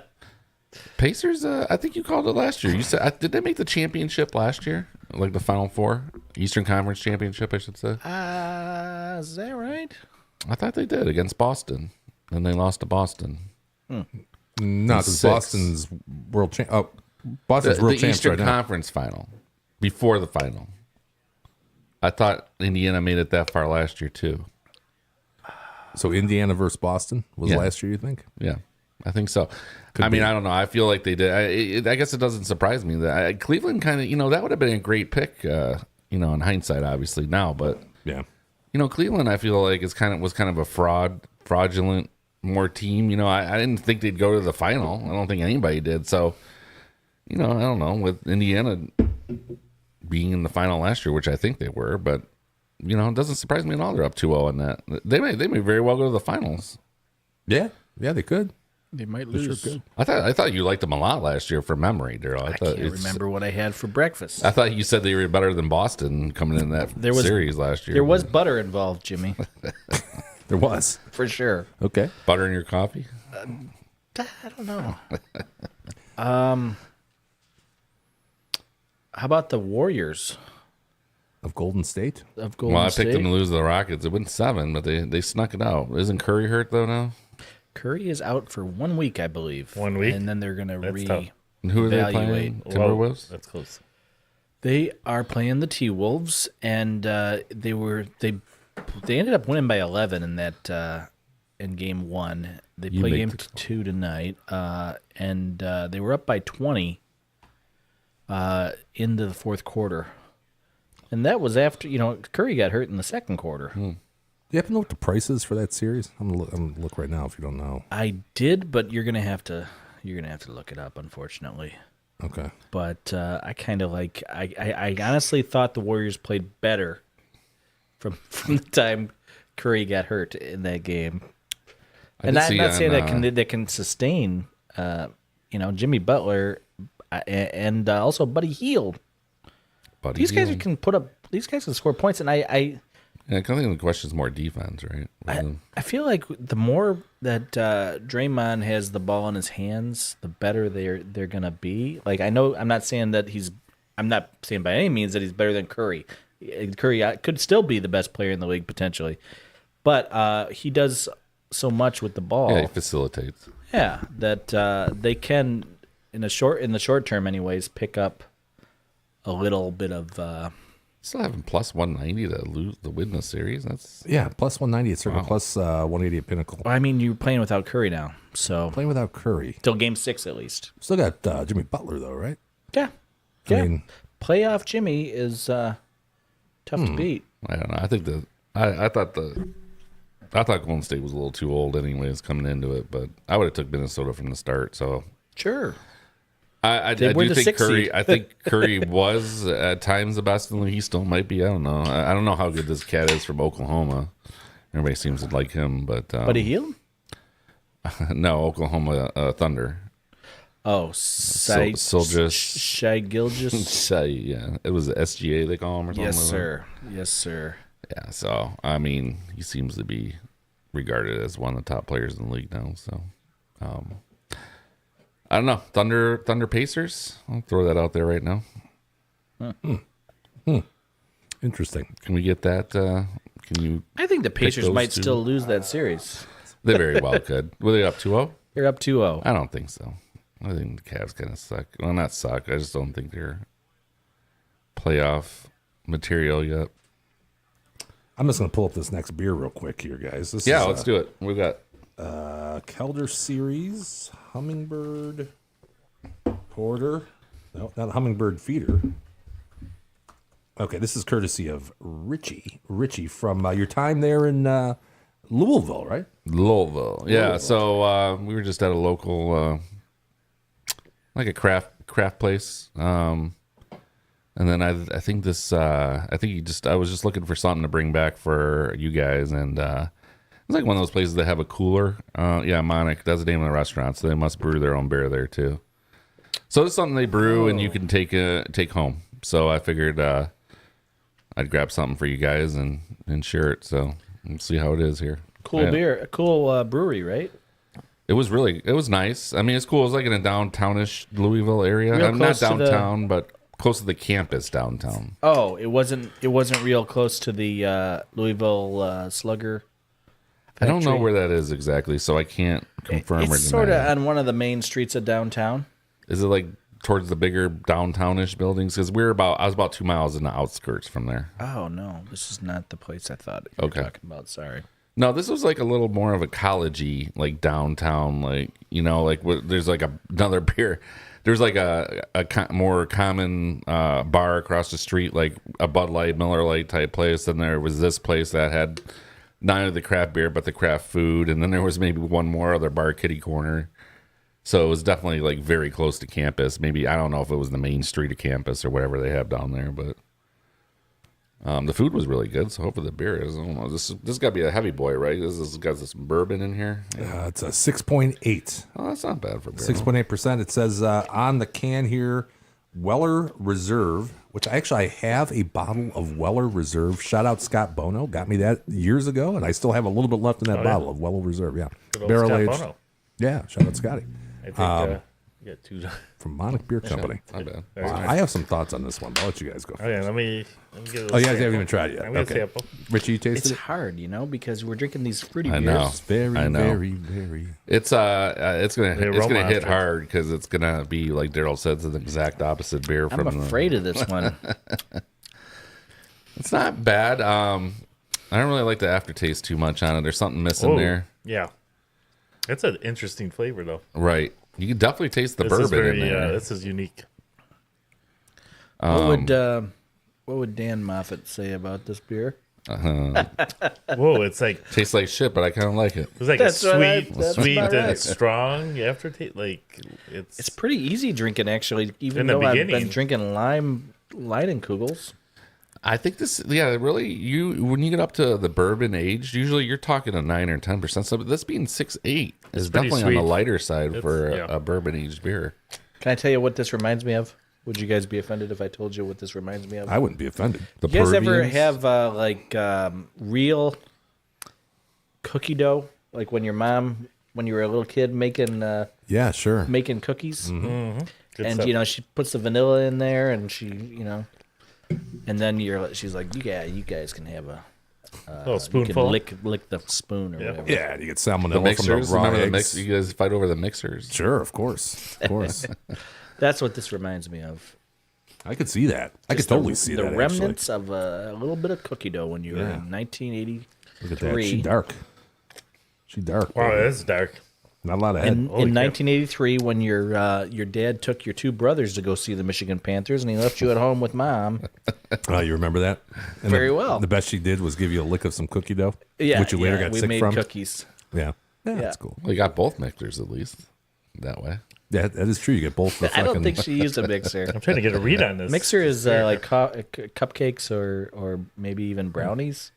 Pacers, I think you called it last year. You said, did they make the championship last year? Like the Final Four? Eastern Conference Championship, I should say. Is that right? I thought they did against Boston. And they lost to Boston. No, because Six. Boston's world champ. Oh, Boston's The world champs Eastern right now. Conference final. Before the final. I thought Indiana made it that far last year, too. So Indiana versus Boston was Yeah. last year, you think? Yeah, I think so. Could I mean, be. I don't know. I feel like they did. I guess it doesn't surprise me that Cleveland kind of, that would have been a great pick, in hindsight, obviously now. But Yeah. Cleveland, I feel like was kind of a fraudulent more team. I didn't think they'd go to the final. I don't think anybody did. So, I don't know, with Indiana being in the final last year, which I think they were, but it doesn't surprise me at all. They're up 2-0 on that. They may very well go to the finals. Yeah. Yeah, they could. They might They lose. sure could. I thought you liked them a lot last year from memory, Daryl. I can't remember what I had for breakfast. I thought you said they were better than Boston coming in that series last year. There was butter involved, Jimmy, There was. for sure. Okay. butter in your coffee. I don't know. How about the Warriors Of Golden State? of Golden Well, I State? picked them to lose to the Rockets. It went 7, but they snuck it out. Isn't Curry hurt though now? Curry is out for 1 week, I believe. 1 week? And then they're going to That's tough. And who are they Evaluate. playing? Timberwolves. That's close. They are playing the T-Wolves, and they ended up winning by 11 in that in game 1. They play make game the 2 tonight, and they were up by 20 into the fourth quarter. And that was after, Curry got hurt in the second quarter. Do you happen to know what the price is for that series? I'm gonna look right now if you don't know. I did, but you're gonna have to look it up, unfortunately. Okay. But I kind of like. I honestly thought the Warriors played better from the time Curry got hurt in that game. And I'm not saying that can sustain, Jimmy Butler and also Buddy Hield. These guys can put up. These guys can score points, and I think the question is more defense, right? I feel like the more that Draymond has the ball in his hands, the better they're gonna be. Like I'm not saying by any means that he's better than Curry. Curry could still be the best player in the league potentially, but he does so much with the ball. Yeah, he facilitates. Yeah, that they can in the short term, anyways, pick up a little bit of. Still having plus 190 to win the series. That's Yeah, plus 190 at Circle, plus 180 at Pinnacle. I mean, you're playing without Curry now, so Playing without Curry. till game 6 at least. Still got Jimmy Butler, though, right? Yeah, I yeah. mean, Playoff Jimmy is tough to beat. I don't know. I think I thought Golden State was a little too old, anyways, coming into it. But I would have took Minnesota from the start. So Sure. I They were do the think 6th Curry. seed. I think Curry was at times the best in the league. He still might be. I don't know. I don't know how good this cat is from Oklahoma. Everybody seems to like him, but Buddy Hield? no, Oklahoma Thunder. Oh, Soldier. Shai Gilgis. Yeah, it was the SGA they call him or something. Yes, like that. sir. Yes, sir. Yeah, so I mean, he seems to be regarded as one of the top players in the league now. So, I don't know. Thunder Pacers. I'll throw that out there right now. interesting. Can we get that? Can you? I think the Pacers those might two. still lose that series. They very well could. Were they up 2-0? You're up 2-0. I don't think so. I think the Cavs kind of suck. Well, not suck. I just don't think they're playoff material yet. I'm just going to pull up this next beer real quick here, guys. This is, Let's do it. We've got Kelder Series, Hummingbird, Porter. No, not Hummingbird Feeder. Okay, this is courtesy of Richie. Richie from your time there in Louisville, right? Louisville. Yeah, so we were just at a local, like a craft place. And then I think this, I was just looking for something to bring back for you guys. And it's like one of those places that have a cooler. Monnik, that's the name of the restaurant. So they must brew their own beer there too. So it's something they brew and you can take home. So I figured I'd grab something for you guys and share it. So we'll see how it is here. Cool beer. A cool brewery, right? It was nice. I mean, it's cool. It was like in a downtownish Louisville area. Real I'm not close to downtown, but close to the campus downtown. Oh, it wasn't real close to the Louisville Slugger I don't know factory. where that is exactly, so I can't confirm or deny. It's sort of on one of the main streets of downtown. Is it like towards the bigger downtownish buildings? Because I was about 2 miles in the outskirts from there. Oh no, this is not the place I thought you were talking about. Sorry. No, this was like a little more of a college-y, like downtown, like, there's like another beer. There's like a more common bar across the street, like a Bud Light, Miller Lite type place. And there was this place that had not only the craft beer, but the craft food. And then there was maybe one more other bar, kitty corner. So it was definitely like very close to campus. Maybe, I don't know if it was the main street of campus or whatever they have down there, but the food was really good. So hopefully the beer is, I don't know, this got to be a heavy boy, right? This has got this bourbon in here. It's a 6.8. Oh, that's not bad for beer. 6.8%. It says on the can here, Weller Reserve, which I have a bottle of Weller Reserve. Shout out Scott Bono. Got me that years ago, and I still have a little bit left in that bottle of Weller Reserve. Yeah. Barrel aged. Bono. Yeah. Shout out Scotty. I think you got two. From Monnik Beer Company. Not bad. Well, I have some thoughts on this one, but I'll let you guys go. Okay, let me get a Oh, you guys haven't even tried it yet. I'm gonna Okay. sample. Richie, you tasted It's it? hard, because we're drinking these fruity I beers. know. It's very, I know. very, very. It's gonna aroma hit after. hard because it's gonna be like Daryl said, it's the exact opposite beer I'm from. afraid of this one. It's not bad. I don't really like the aftertaste too much on it. There's something missing Oh, there. yeah. It's an interesting flavor, though. Right. You can definitely taste the This bourbon is very, in there. this is unique. What would Dan Moffat say about this beer? Whoa, it's like Tastes like shit, but I kind of like it. it's like That's a right, sweet, that's sweet about and right. strong aftertaste. Like It's pretty easy drinking, actually, even In the though I've been beginning. drinking lime Leidenkugels. I think really, when you get up to the bourbon aged, usually you're talking a 9 or 10%. So this being 6.8 is pretty definitely on the sweet. lighter side for yeah. a bourbon aged beer. Can I tell you what this reminds me of? Would you guys be offended if I told you what this reminds me of? I wouldn't be offended. The You guys ever Peruvians? have real cookie dough, like when your mom, when you were a little kid, making Yeah, sure. making cookies, good and stuff. she puts the vanilla in there, and and then she's like, you guys can have a little you spoonful. can lick the spoon or whatever. Yeah, you get The salmonella from mixers. the raw Remember the eggs. mix? You guys fight over the mixers. Sure, of course. Of course. That's what this reminds me of. I could see that. I could Just totally see the that, remnants of a little bit of cookie dough when you were Yeah. in 1983. actually. Look at that. She dark. She dark. Wow, baby. that's dark. Not a lot of head. In 1983, when your dad took your two brothers to go see the Michigan Panthers, and he left you at home with mom. Oh, you remember that? And Very well. The best she did was give you a lick of some cookie dough, Yeah, which you later got we sick made from. cookies. Yeah. That's cool. Well, you got both mixers at least that way. Yeah, that is true. You get both the I don't fucking- think she used a mixer. I'm trying to get a read on this. Mixer is like cupcakes or maybe even brownies.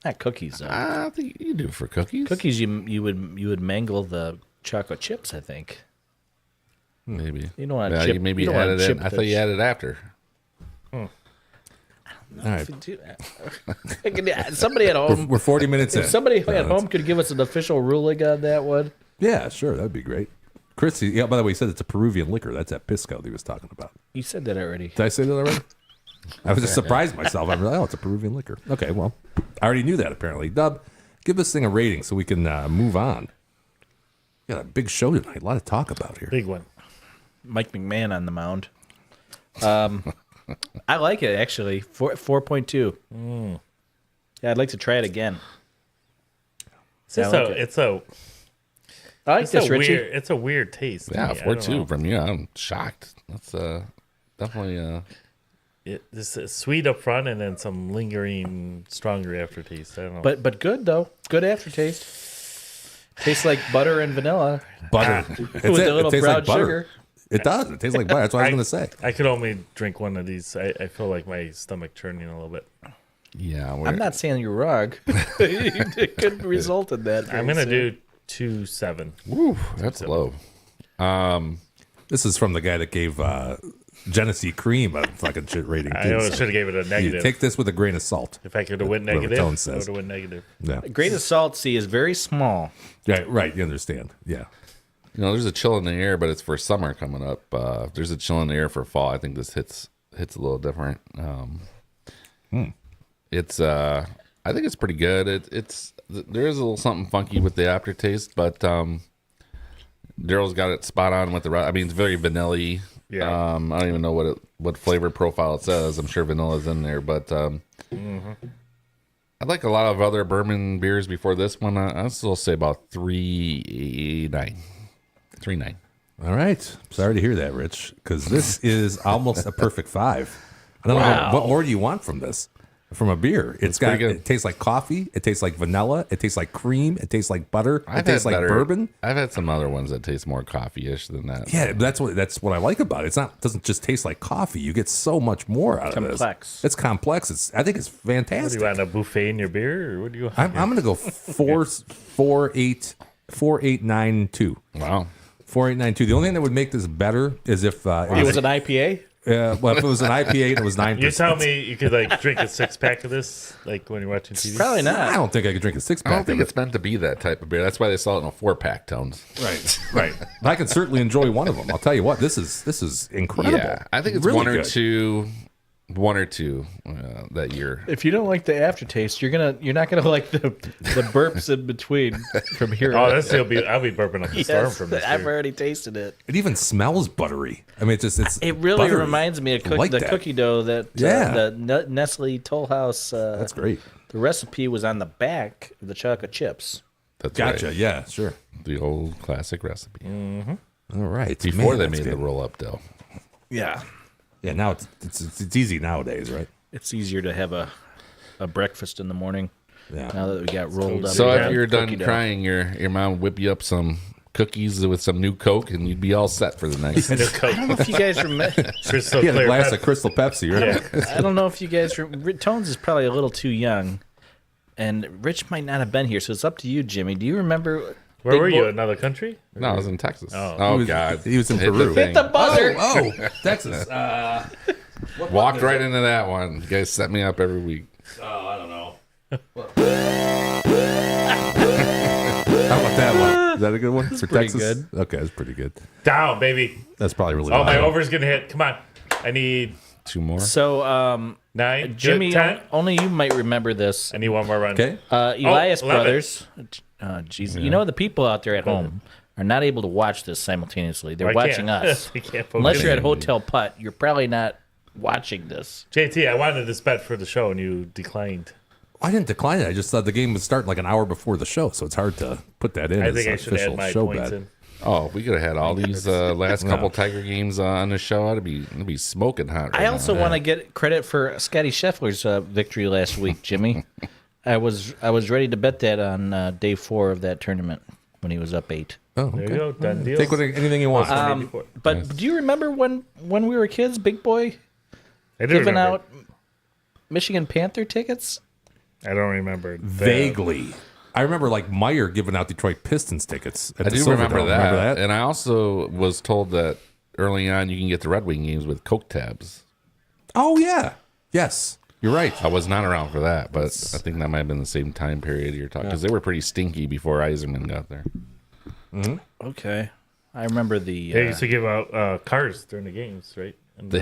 Not cookies though. I think you do for cookies. Cookies you would mangle the chocolate chips. I think Maybe. you don't want Yeah, chip. you maybe you don't want added it. chip I thought you the- added after. All right. Somebody at home. We're 40 minutes in. If somebody So at home could give us an official ruling on that one. Yeah, sure. That would be great. Chris, yeah, by the way, he said it's a Peruvian liquor. That's that Pisco that he was talking about. You said that already. Did I say that already? I was just surprised myself. I'm like, oh, it's a Peruvian liquor. Okay, well, I already knew that apparently. Dub, give this thing a rating so we can move on. Got a big show tonight. A lot to talk about here. Big one. Mike McMahon on the mound. I like it actually. 4.2. Yeah, I'd like to try it again. It's a I like this, Richie. it's a weird taste. to Yeah, me. I don't 4.2 know. from you. I'm shocked. That's definitely. This is sweet up front and then some lingering, stronger aftertaste. I don't know. But good though. Good aftertaste. Tastes like butter and vanilla Butter. with a little tastes brown like butter. sugar. It does. It tastes like butter. That's what I was going to say. I could only drink one of these. I feel like my stomach churning a little bit. Yeah, I'm not saying you're wrong. It could result in that. I'm gonna do 2.7. Woo, that's low. This is from the guy that gave Genesee Cream a fucking shit rating. I too, always so should have gave it a you negative. take this with a grain of salt. If I could have went Whatever negative, Tone I would says. have went negative. Yeah. A grain of salt, see, is very small. Yeah, right. You understand. Yeah. There's a chill in the air, but it's for summer coming up. If there's a chill in the air for fall, I think this hits a little different. It's I think it's pretty good. It's there is a little something funky with the aftertaste, but Daryl's got it spot on with the. I mean, it's very vanilla-y. Yeah. I don't even know what flavor profile it says. I'm sure vanilla's in there, but I like a lot of other bourbon beers before this one. I'll still say about 3.9. 3.9. All right. Sorry to hear that, Rich, because this is almost a perfect 5. I don't know what more do you want from this. From a beer, pretty good. it tastes like coffee. It tastes like vanilla. It tastes like cream. It tastes like butter. I've it tastes had like better- bourbon. I've had some other ones that taste more coffee-ish than that. Yeah, that's what I like about it. It doesn't just taste like coffee. You get so much more out of this. Complex. It's complex. I think it's Do you fantastic. want a buffet in your beer, or what do you want? I'm going to go 4892. Wow. 4892. The only thing that would make this better is if It was an IPA. well, if it was an IPA and it was 9%. You tell me you could like drink a 6-pack of this, like when you're watching TV. Probably I not. don't think I could drink a 6-pack. I don't think it's meant to be that type of beer. That's why they sell it in a 4-pack, Tones. Right. But I can certainly enjoy one of them. I'll tell you what, this is incredible. Yeah, I think it's Really one or good. two that year. If you don't like the aftertaste, you're not gonna like the burps in between from here. Oh, on. I'll be burping up the storm Yes, from this. I've beer. already tasted it. It even smells buttery. I mean, it's It really buttery. reminds me of I like the that. cookie dough that Yeah. the Nestle Toll House. That's great. The recipe was on the back of the chocolate chips. That's Gotcha. right. Yeah, sure. The old classic recipe. All right. Before Man, they that's made the good. roll-up dough. Yeah, Yeah, now it's easy nowadays, right? it's easier to have a breakfast in the morning Yeah. now that we got rolled up. So in if you're cookie done dough. crying, your mom would whip you up some cookies with some new Coke, and you'd be all set for the next. I don't know if you guys remember. Crystal He had a clear glass Pep- of Crystal Pepsi, right? Yeah. I don't know if you guys. Tones is probably a little too young, and Rich might not have been here, so it's up to you, Jimmy. Do you remember? Where Big were you? Boy- Another country? No, I was in Texas. Oh. Oh, He was- God. he was in Hit Peru. the Hit the thing. buzzer. Oh, Texas. Walked right into that one. You guys set me up every week. I don't know. How about that one? Is that a good one for pretty Texas? good. Okay, that's pretty good. Down, baby. That's probably really Oh, my loud. over's gonna hit. Come on. I need Two more. So, 9. Jimmy, 10. only you might remember this. I need one more run. Okay. Elias 11. Brothers. Jeez, you know the people out there at home are not able to watch this simultaneously. They're I watching can't. us. I can't Unless focus. you're at Hotel Putt, you're probably not watching this. JT, I wanted this bet for the show and you declined. I didn't decline it. I just thought the game would start like an hour before the show, so it's hard to put that in I as think an I should official add my show points bet. in. Oh, we could have had all these last couple Tiger games on the show. It'd be smoking hot. Right I also now. want to get credit for Scotty Scheffler's victory last week, Jimmy. I was ready to bet that on day 4 of that tournament when he was up 8. Oh, There okay. you go. Done deal. Take anything you want. But do you remember when we were kids, Big Boy, I do giving remember. out Michigan Panther tickets? I don't remember. Vaguely. I remember like Meyer giving out Detroit Pistons tickets. At I the do Silverdome. remember that. Remember that? And I also was told that early on you can get the Red Wing games with Coke tabs. Oh yeah. Yes. You're right. I was not around for that, but I think that might have been the same time period you're talking because they were pretty stinky before Eiserman got there. Okay. I remember the. They used to give out cars during the games, right? And,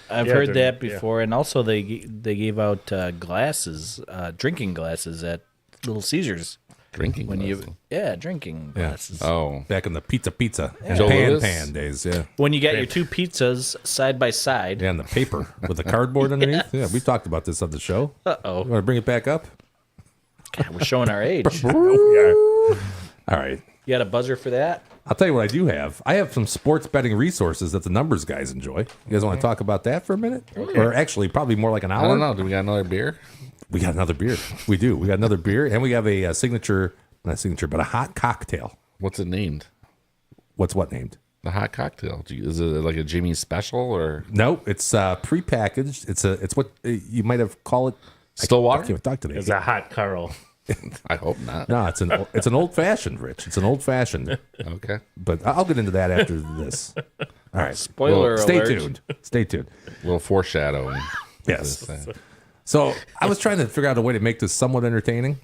I've Yeah, heard they're- that before, and also they gave out glasses, drinking glasses at Little Caesars. Drinking when glasses. drinking Yeah. glasses. Oh. Back in the pizza and Joe Louis? pan days, yeah. When you got your two pizzas side by side. Yeah, and the paper with the cardboard underneath. Yeah, we talked about this on the show. Uh-oh. You want to bring it back up? God, we're showing our age. All right. You got a buzzer for that? I'll tell you what I do have. I have some sports betting resources that the numbers guys enjoy. You guys want to talk about that for a minute? Or actually, probably more like an hour? I don't know. Do we got another beer? We got another beer. We do. We got another beer, and we have a not signature, but a hot cocktail. What's it named? What's what named? The hot cocktail. Is it like a Jimmy's special or No, it's prepackaged. It's what you might have called it. I Stillwater? can't even talk today. It's a hot Carl. I hope not. No, it's an old fashioned, Rich. It's an old fashioned. Okay. But I'll get into that after this. All right. Spoiler Stay alert. tuned. Stay tuned. A little foreshadowing. Yes. So I was trying to figure out a way to make this somewhat entertaining,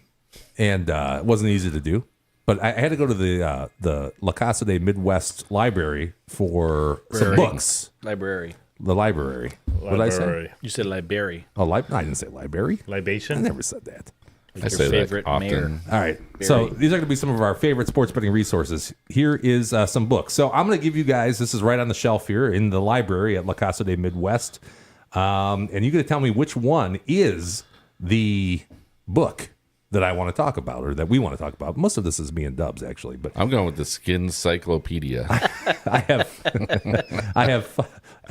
and it wasn't easy to do. But I had to go to the La Casa de Midwest Library for some books. Library. The library. What did I say? Library. You said library. Oh, no, I didn't say library. I Libation. never said that. I Your say favorite that often. mayor. All right. So these are going to be some of our favorite sports betting resources. Here is some books. So I'm going to give you guys, this is right on the shelf here in the library at La Casa de Midwest. And you're going to tell me which one is the book that I want to talk about or that we want to talk about. Most of this is me and Dubs, actually. But I'm going with the Skin Cyclopedia. I have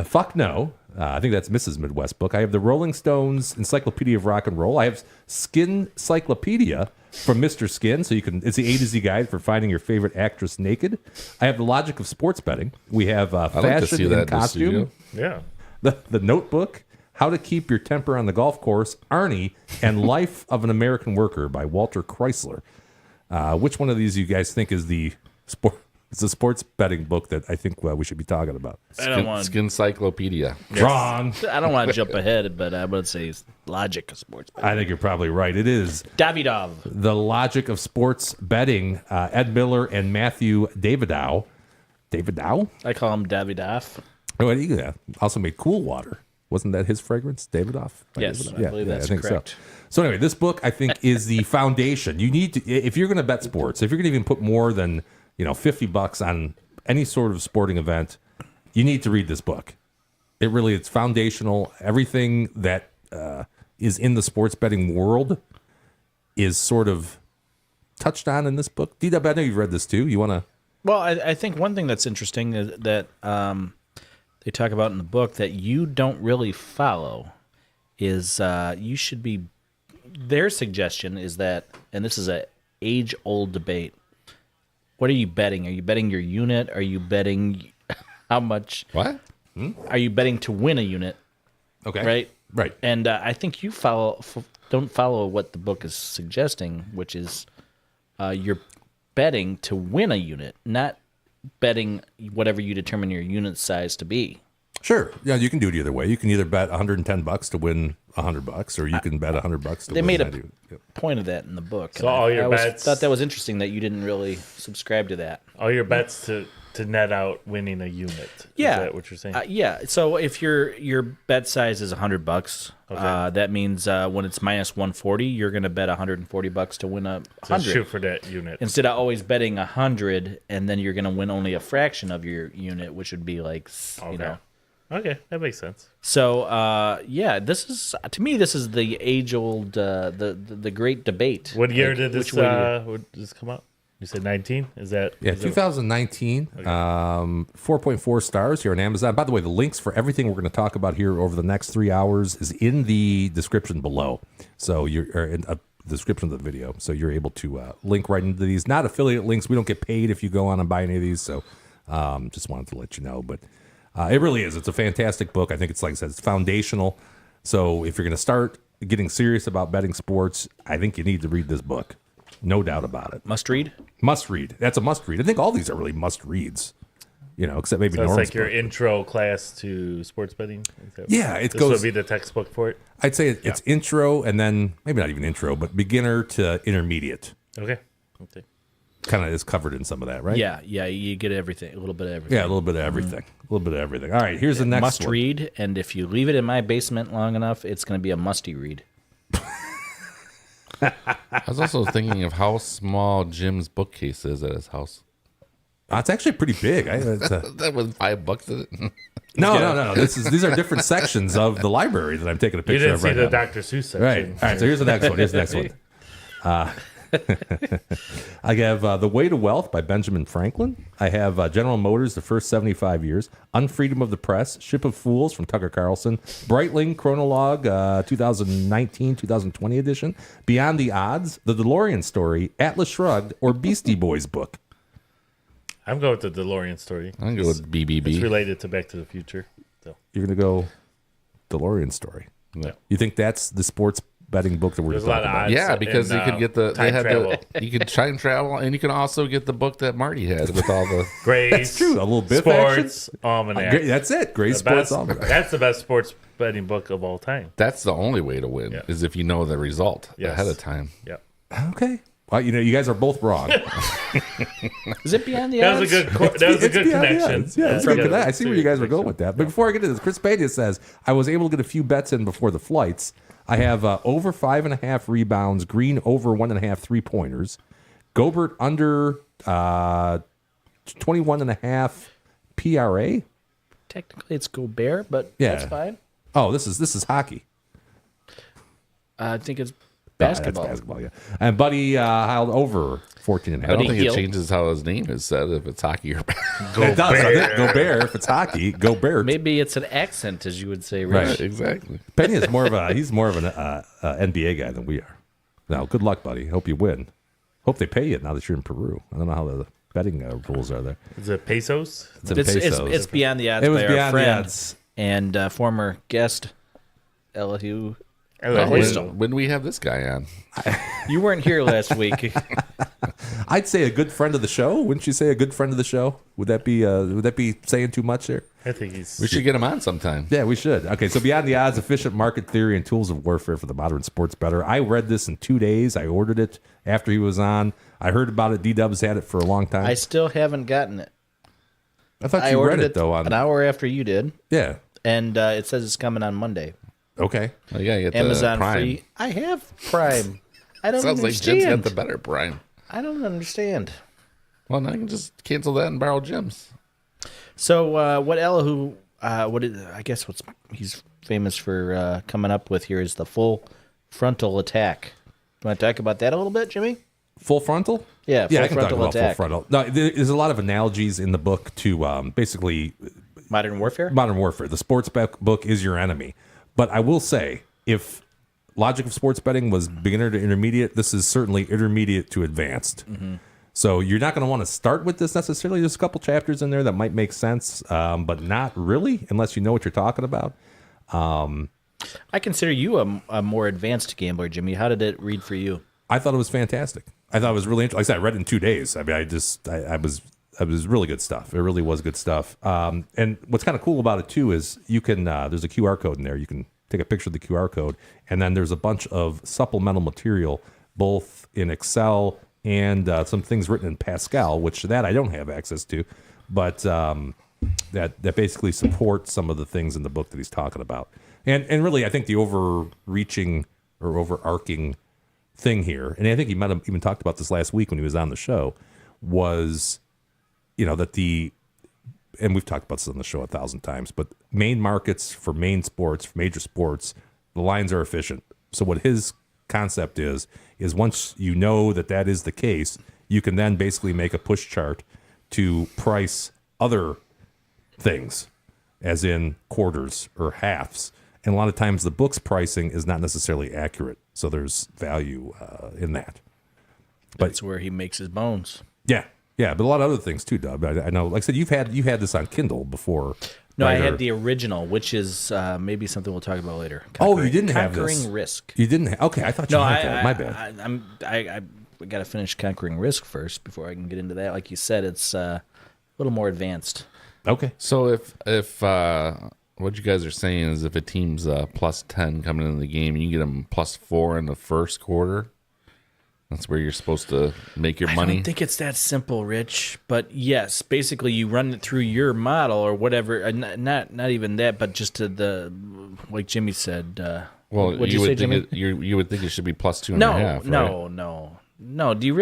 Fuck No. I think that's Mrs. Midwest book. I have the Rolling Stones Encyclopedia of Rock and Roll. I have Skin Cyclopedia from Mr. Skin, so it's the A to Z guide for finding your favorite actress naked. I have the Logic of Sports Betting. We have I'd like to Fashion see that and in the Costume. studio. Yeah. The Notebook, How to Keep Your Temper on the Golf Course, Arnie, and Life of an American Worker by Walter Chrysler. Which one of these you guys think is the sports betting book that I think we should be talking about? Skin Cyclopedia. Wrong. I don't want to jump ahead, but I would say it's Logic of Sports Betting. I think you're probably right. It is Davidov. The Logic of Sports Betting, Ed Miller and Matthew Davidow. Davidow? I call him Davidoff. Oh, he also made Cool Water. Wasn't that his fragrance, Davidoff? Yes, Davidoff? I believe that's think correct. So anyway, this book I think is the foundation. You need to, if you're going to bet sports, if you're going to even put more than $50 on any sort of sporting event, you need to read this book. It's foundational. Everything that is in the sports betting world is sort of touched on in this book. D-Dub, I know you've read this too. You want to? Well, I think one thing that's interesting is that they talk about in the book that you don't really follow is you should be. Their suggestion is that, and this is a age-old debate. What are you betting? Are you betting your unit? Are you betting how much? What? Are you betting to win a unit? Okay. Right. And I think you don't follow what the book is suggesting, which is you're betting to win a unit, not betting whatever you determine your unit size to be. Sure. Yeah, you can do it either way. You can either bet $110 to win $100, or you can bet $100 to They win made a 90. Yep. point of that in the book. So and all your I always bets- thought that was interesting that you didn't really subscribe to that. All your bets to net out winning a unit. Yeah. Is that what you're saying? Yeah. So if your bet size is $100, that means when it's minus 140, you're going to bet $140 to win a So 100. shoot for that unit. Instead of always betting 100, and then you're going to win only a fraction of your unit, which would be like, Okay, that makes sense. So this is to me this is the age old the great debate. What year Like, did this which way to go. would this come out? You said 19? Is that Yeah, is that- 2019, 4.4 stars here on Amazon. By the way, the links for everything we're going to talk about here over the next 3 hours is in the description below. So you're in a description of the video. So you're able to link right into these. Not affiliate links. We don't get paid if you go on and buy any of these. So just wanted to let you know. But it really is. It's a fantastic book. I think it's, like I said, it's foundational. So if you're going to start getting serious about betting sports, I think you need to read this book. No doubt about it. Must read? Must read. That's a must read. I think all these are really must reads. Except maybe So it's Norm's like your book. intro class to sports betting? Yeah, it this goes- would be the textbook for it? I'd say it's intro and then maybe not even intro, but beginner to intermediate. Okay. Kind of is covered in some of that, right? Yeah, you get everything, a little bit of everything. Yeah, a little bit of everything. A little bit of everything. All right, here's the next Must one. read, and if you leave it in my basement long enough, it's going to be a musty read. I was also thinking of how small Jim's bookcase is at his house. It's actually pretty big. That was $5 in it. No. These are different sections of the library that I'm taking a You picture didn't of see right the now. Dr. Seuss section. Right. All right. So here's the next one. I have The Way to Wealth by Benjamin Franklin. I have General Motors, The First 75 Years. Unfreedom of the Press, Ship of Fools from Tucker Carlson. Breitling Chronologue, 2019-2020 edition. Beyond the Odds, The DeLorean Story, Atlas Shrugged, or Beastie Boys book. I'm going with the DeLorean story. I'm going to go with BBB. It's related to Back to the Future. So You're going to go DeLorean Story. Yeah. You think that's the sports betting book that we're There's a talking lot of about? odds. Yeah, because in, you could get the time travel. you could time travel, and you can also get the book that Marty had with all the. Grays. That's true. A little bit Sports Almanac. Great, that's it. Great The sports best- almanac. That's the best sports betting book of all time. That's the only way to win Yeah. is if you know the result Yes. ahead of time. Yep. Okay. Well, you guys are both wrong. Is it Beyond the That Odds? was a good. That was a It's good beyond the connection. odds. Yeah, it's a good connection. I see where you guys were going Connection. with that. But before I get into this, Chris Pena says, I was able to get a few bets in before the flights. I have over 5.5 rebounds, Green over 1.5 3-pointers, Gobert under 21.5 PRA. Technically, it's Gobert, but Yeah. that's fine. Oh, this is hockey. I think it's That's basketball. basketball, yeah. And Buddy Hild over 14.5. I don't think Heel. it changes how his name is said if it's hockey or. It does. I think Gobert, if it's hockey, Gobert. Maybe it's an accent, as you would say, Rich. Right. Exactly. Penny is more of an NBA guy than we are. Now, good luck, buddy. Hope you win. Hope they pay you now that you're in Peru. I don't know how the betting rules are there. Is it pesos? It's in It's pesos. Beyond the Odds It was by our Beyond the friend Odds. and former guest, Elihu. When we have this guy on, You weren't here last week. I'd say a good friend of the show. Wouldn't you say a good friend of the show? Would that be saying too much there? I think he's. we should get him on sometime. Yeah, we should. Okay, so Beyond the Odds, Efficient Market Theory and Tools of Warfare for the Modern Sports Bettor. I read this in 2 days. I ordered it after he was on. I heard about it. D-Dubs had it for a long time. I still haven't gotten it. I thought I you read ordered it, though. an hour after you did, Yeah. and it says it's coming on Monday. Okay. Well, you gotta get Amazon the Prime. free. I have Prime. I don't Sounds like Jim's understand. got the better Prime. I don't understand. Well, now you can just cancel that and borrow Jim's. So what Elihu? I guess what's he's famous for coming up with here is the full frontal attack. You want to talk about that a little bit, Jimmy? Full frontal? Yeah, Yeah, full I can talk frontal about attack. full frontal. No, there's a lot of analogies in the book to basically Modern Warfare. Modern Warfare. The sports book is your enemy. But I will say, if Logic of Sports Betting was beginner to intermediate, this is certainly intermediate to advanced. So you're not going to want to start with this necessarily. There's a couple chapters in there that might make sense, but not really unless you know what you're talking about. I consider you a more advanced gambler, Jimmy. How did it read for you? I thought it was fantastic. I thought it was really interesting. Like I said, I read it in 2 days. I mean, it was really good stuff. It really was good stuff. And what's kind of cool about it too is you can there's a QR code in there. You can take a picture of the QR code, and then there's a bunch of supplemental material, both in Excel and some things written in Pascal, which that I don't have access to, but that basically support some of the things in the book that he's talking about. And really, I think the overreaching or overarching thing here, and I think he might have even talked about this last week when he was on the show, was, that and we've talked about this on the show 1,000 times, but main markets for main sports, for major sports, the lines are efficient. So what his concept is once you know that is the case, you can then basically make a push chart to price other things, as in quarters or halves. And a lot of times the book's pricing is not necessarily accurate. So there's value in that. That's where he makes his bones. Yeah. Yeah, but a lot of other things too, Dub. I know, like I said, you had this on Kindle before. No, right? I had the original, which is maybe something we'll talk about later. Oh, you didn't have this. Conquering Risk. You didn't. Okay, I thought you No, had that. My bad. I got to finish Conquering Risk first before I can get into that. Like you said, it's a little more advanced. Okay. So if what you guys are saying is if a team's plus 10 coming into the game, you get them plus 4 in the first quarter. That's where you're supposed to make your money. I don't think it's that simple, Rich. But yes, basically you run it through your model or whatever. Not even that, but just to the, like Jimmy said, Well, What'd you you say, would think Jimmy? you would think it should be plus 2.5. No, right? no. Do you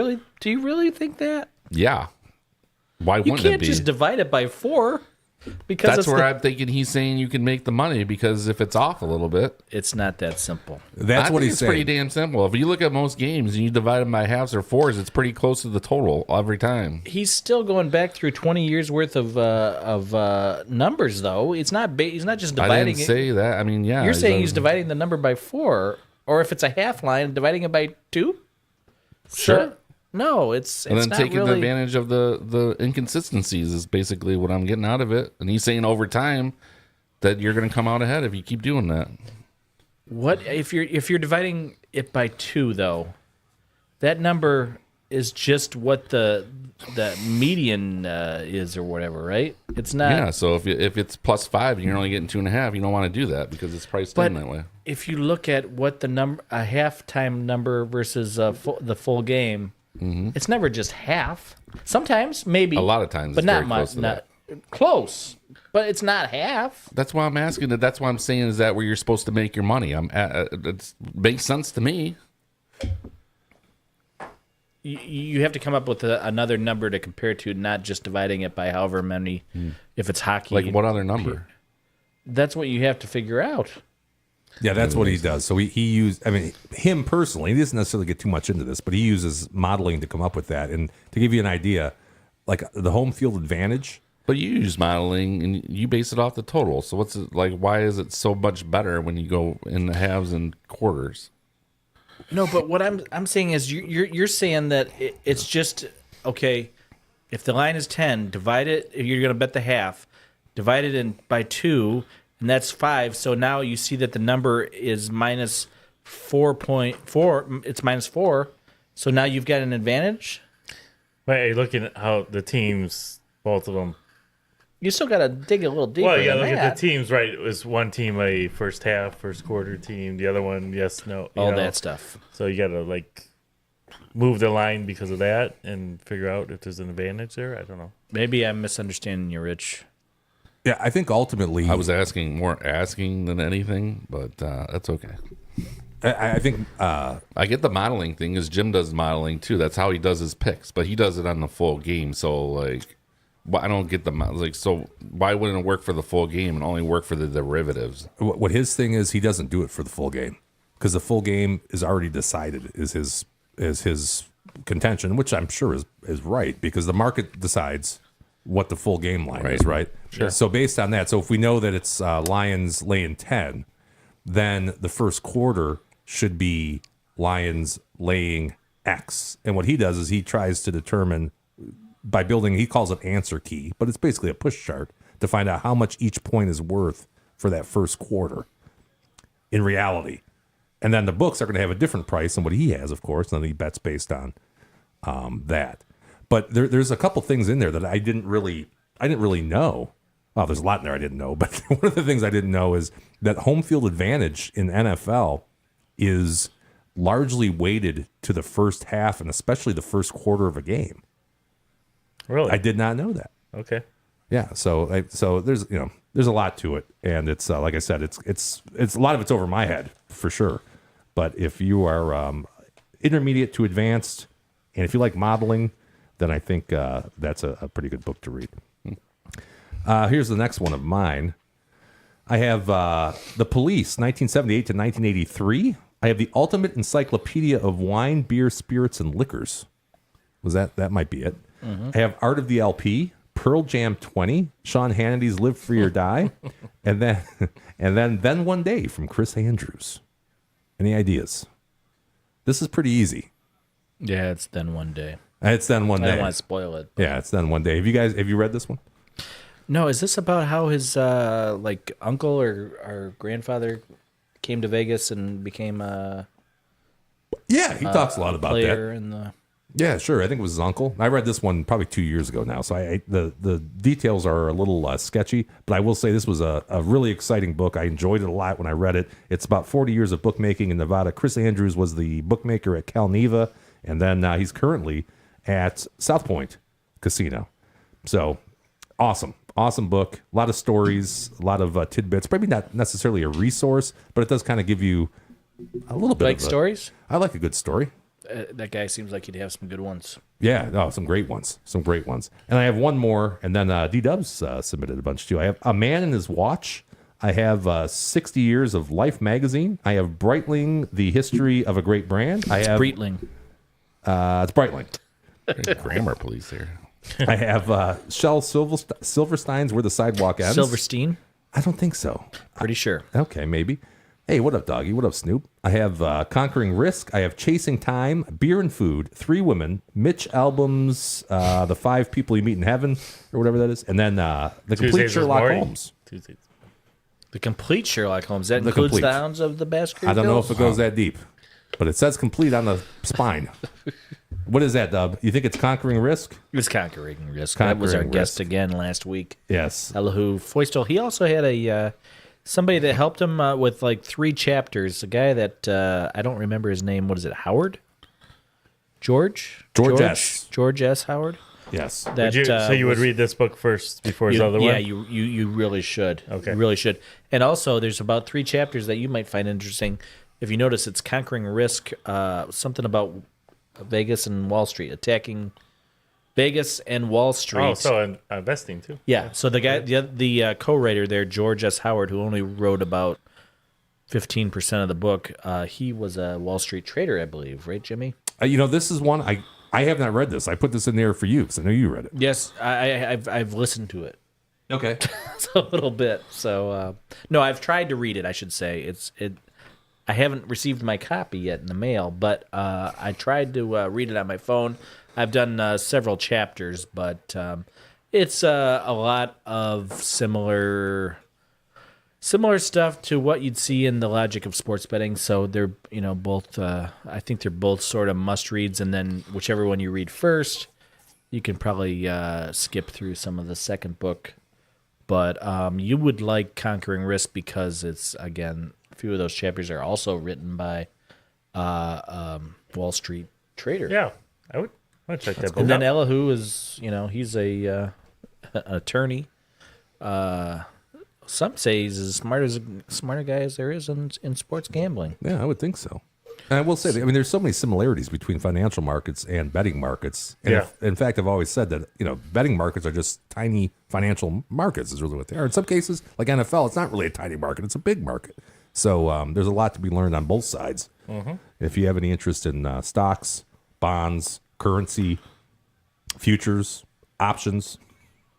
really think that? Yeah. Why You wouldn't it can't be? just divide it by 4 because That's it's where I'm thinking he's saying you can make the money because if it's off a little bit, it's not that simple. That's I what think he's it's saying. pretty damn simple. If you look at most games and you divide them by halves or fours, it's pretty close to the total every time. He's still going back through 20 years worth of numbers, though. He's not just I dividing didn't it. say that. I mean, yeah. You're saying he's dividing the number by 4, or if it's a half line, dividing it by 2. Sure. No, it's And then not taking really. advantage of the inconsistencies is basically what I'm getting out of it. And he's saying over time that you're going to come out ahead if you keep doing that. What if you're dividing it by 2 though? That number is just what the median is or whatever, right? It's not. Yeah, so if it's plus 5 and you're only getting 2.5, you don't want to do that because it's priced in that way. If you look at what a halftime number versus the full game, it's never just half. Sometimes, maybe A lot of times, but it's not very much. close to Not that. close, but it's not half. That's why I'm asking that. That's why I'm saying is that where you're supposed to make your money. It makes sense to me. You have to come up with another number to compare to, not just dividing it by however many. If it's hockey, Like what other number? that's what you have to figure out. Yeah, that's what he does. So he used, I mean, him personally, he doesn't necessarily get too much into this, but he uses modeling to come up with that. And to give you an idea, like the home field advantage, But you use modeling and you base it off the total. So what's it like? Why is it so much better when you go in the halves and quarters? No, but what I'm saying is you're saying that it's just okay. If the line is 10, divide it. If you're going to bet the half, divide it by 2, and that's 5. So now you see that the number is minus 4.4. It's minus 4. So now you've got an advantage. Right, looking at how the teams, both of them. You still got to dig a little deeper. Well, yeah, than look that. at the teams, right? It was one team a first half, first quarter team. The other one, yes, no. All that stuff. So you got to, like, move the line because of that and figure out if there's an advantage there. I don't know. Maybe I'm misunderstanding you, Rich. yeah, I think ultimately, I was asking than anything, but that's okay. I think, I get the modeling thing because Jim does modeling too. That's how he does his picks, but he does it on the full game. So like, I don't get so why wouldn't it work for the full game and only work for the derivatives? what his thing is, he doesn't do it for the full game because the full game is already decided is his contention, which I'm sure is right because the market decides what the full game line is, right? Sure. So based on that, so if we know that it's Lions laying 10, then the first quarter should be Lions laying X. And what he does is he tries to determine by building, he calls it answer key, but it's basically a push chart to find out how much each point is worth for that first quarter in reality. And then the books are going to have a different price than what he has, of course, and then he bets based on that. But there's a couple things in there that I didn't really know. Well, there's a lot in there I didn't know, but one of the things I didn't know is that home field advantage in NFL is largely weighted to the first half and especially the first quarter of a game. Really? I did not know that. Okay. Yeah, so there's there's a lot to it, and it's like I said, it's a lot of it's over my head for sure. But if you are intermediate to advanced, and if you like modeling, then I think that's a pretty good book to read. Here's the next one of mine. I have The Police, 1978 to 1983. I have The Ultimate Encyclopedia of Wine, Beer, Spirits, and Liquors. That might be it. Mm-hmm. I have Art of the LP, Pearl Jam 20, Sean Hannity's Live Free or Die, and then One Day from Chris Andrews. Any ideas? This is pretty easy. Yeah, it's Then One Day. It's Then One Day. I don't want to spoil it. Yeah, it's Then One Day. Have you read this one? No, is this about how his uncle or grandfather came to Vegas and became a Yeah, he talks a lot about player that. in the? Yeah, sure. I think it was his uncle. I read this one probably 2 years ago now, so the details are a little sketchy, but I will say this was a really exciting book. I enjoyed it a lot when I read it. It's about 40 years of bookmaking in Nevada. Chris Andrews was the bookmaker at Calneva, and then he's currently at South Point Casino. So awesome Awesome book. A lot of stories, a lot of tidbits. Probably not necessarily a resource, but it does kind of give you a little bit Like of stories? I like a good story. That guy seems like he'd have some good ones. Yeah, no, some great ones. Some great ones. And I have one more, and then D-Dubs submitted a bunch too. I have A Man and His Watch. I have 60 Years of Life magazine. I have Breitling, The History of a Great Brand. I have Breitling. It's Breitling. Grammar police here. I have Shel Silverstein's Where the Sidewalk Ends. Silverstein? I don't think so. Pretty sure. Okay, maybe. Hey, what up, Doggy? What up, Snoop? I have Conquering Risk. I have Chasing Time, Beer and Food, Three Women, Mitch Albom's The Five People You Meet in Heaven, or whatever that is, and then The Complete Tuesdays with Sherlock Morty. Holmes. Tuesdays. The complete Sherlock Holmes. That The includes complete. the Hounds of the Baskervilles? I don't know if it goes that deep, but it says complete on the spine. What is that, Dub? You think it's Conquering Risk? It was Conquering Risk. That was our Conquering guest Risk. again last week. Yes. Elihu Foistel. He also had a somebody that helped him with like 3 chapters. A guy that I don't remember his name. What is it? Howard? George S. George S. Howard. Yes. That, So you would was- read this book first before his you- other yeah, one? you really should. Okay. You really should. And also, there's about 3 chapters that you might find interesting. If you notice, it's Conquering Risk, something about Vegas and Wall Street, attacking Vegas and Wall Street. Oh, so investing too. Yeah. So the guy, the co-writer there, George S. Howard, who only wrote about 15% of the book, he was a Wall Street trader, I believe, right, Jimmy? This is one I have not read this. I put this in there for you because I know you read it. Yes, I've listened to it. Okay. A little bit. So no, I've tried to read it. I should say I haven't received my copy yet in the mail, but I tried to read it on my phone. I've done several chapters, but it's a lot of similar stuff to what you'd see in The Logic of Sports Betting. So they're both. I think they're both sort of must reads, and then whichever one you read first, you can probably skip through some of the second book. But you would like Conquering Risk because it's, again, a few of those chapters are also written by Wall Street trader. Yeah, I would check that book And then out. Elihu is, he's a an attorney. Some say he's as smart a guy as there is in sports gambling. Yeah, I would think so. And I will say, there's so many similarities between financial markets and betting markets. And Yeah. in fact, I've always said that, betting markets are just tiny financial markets is really what they are. In some cases, like NFL, it's not really a tiny market. It's a big market. So there's a lot to be learned on both sides. Mm-hmm. If you have any interest in stocks, bonds, currency, futures, options,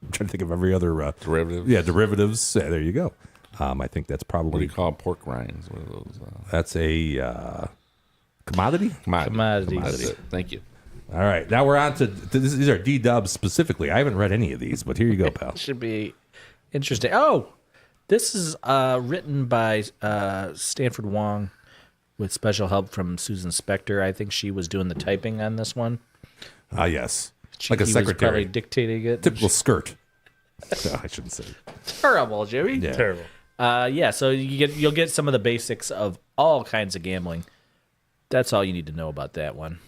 I'm trying to think of every other Derivative. Yeah, derivatives. Yeah, there you go. I think that's What do probably you call pork rinds? What are those? that's a commodity. Commodities. That's it. Thank you. All right, now we're on to these are D-Dubs specifically. I haven't read any of these, but here you go, pal. Should be interesting. Oh, this is written by Stanford Wong with special help from Susan Spector. I think she was doing the typing on this one. Yes, He like a was probably secretary, dictating it. typical skirt. No, I shouldn't say. Terrible, Jimmy. Yeah. Terrible. Yeah. So you'll get some of the basics of all kinds of gambling. That's all you need to know about that one.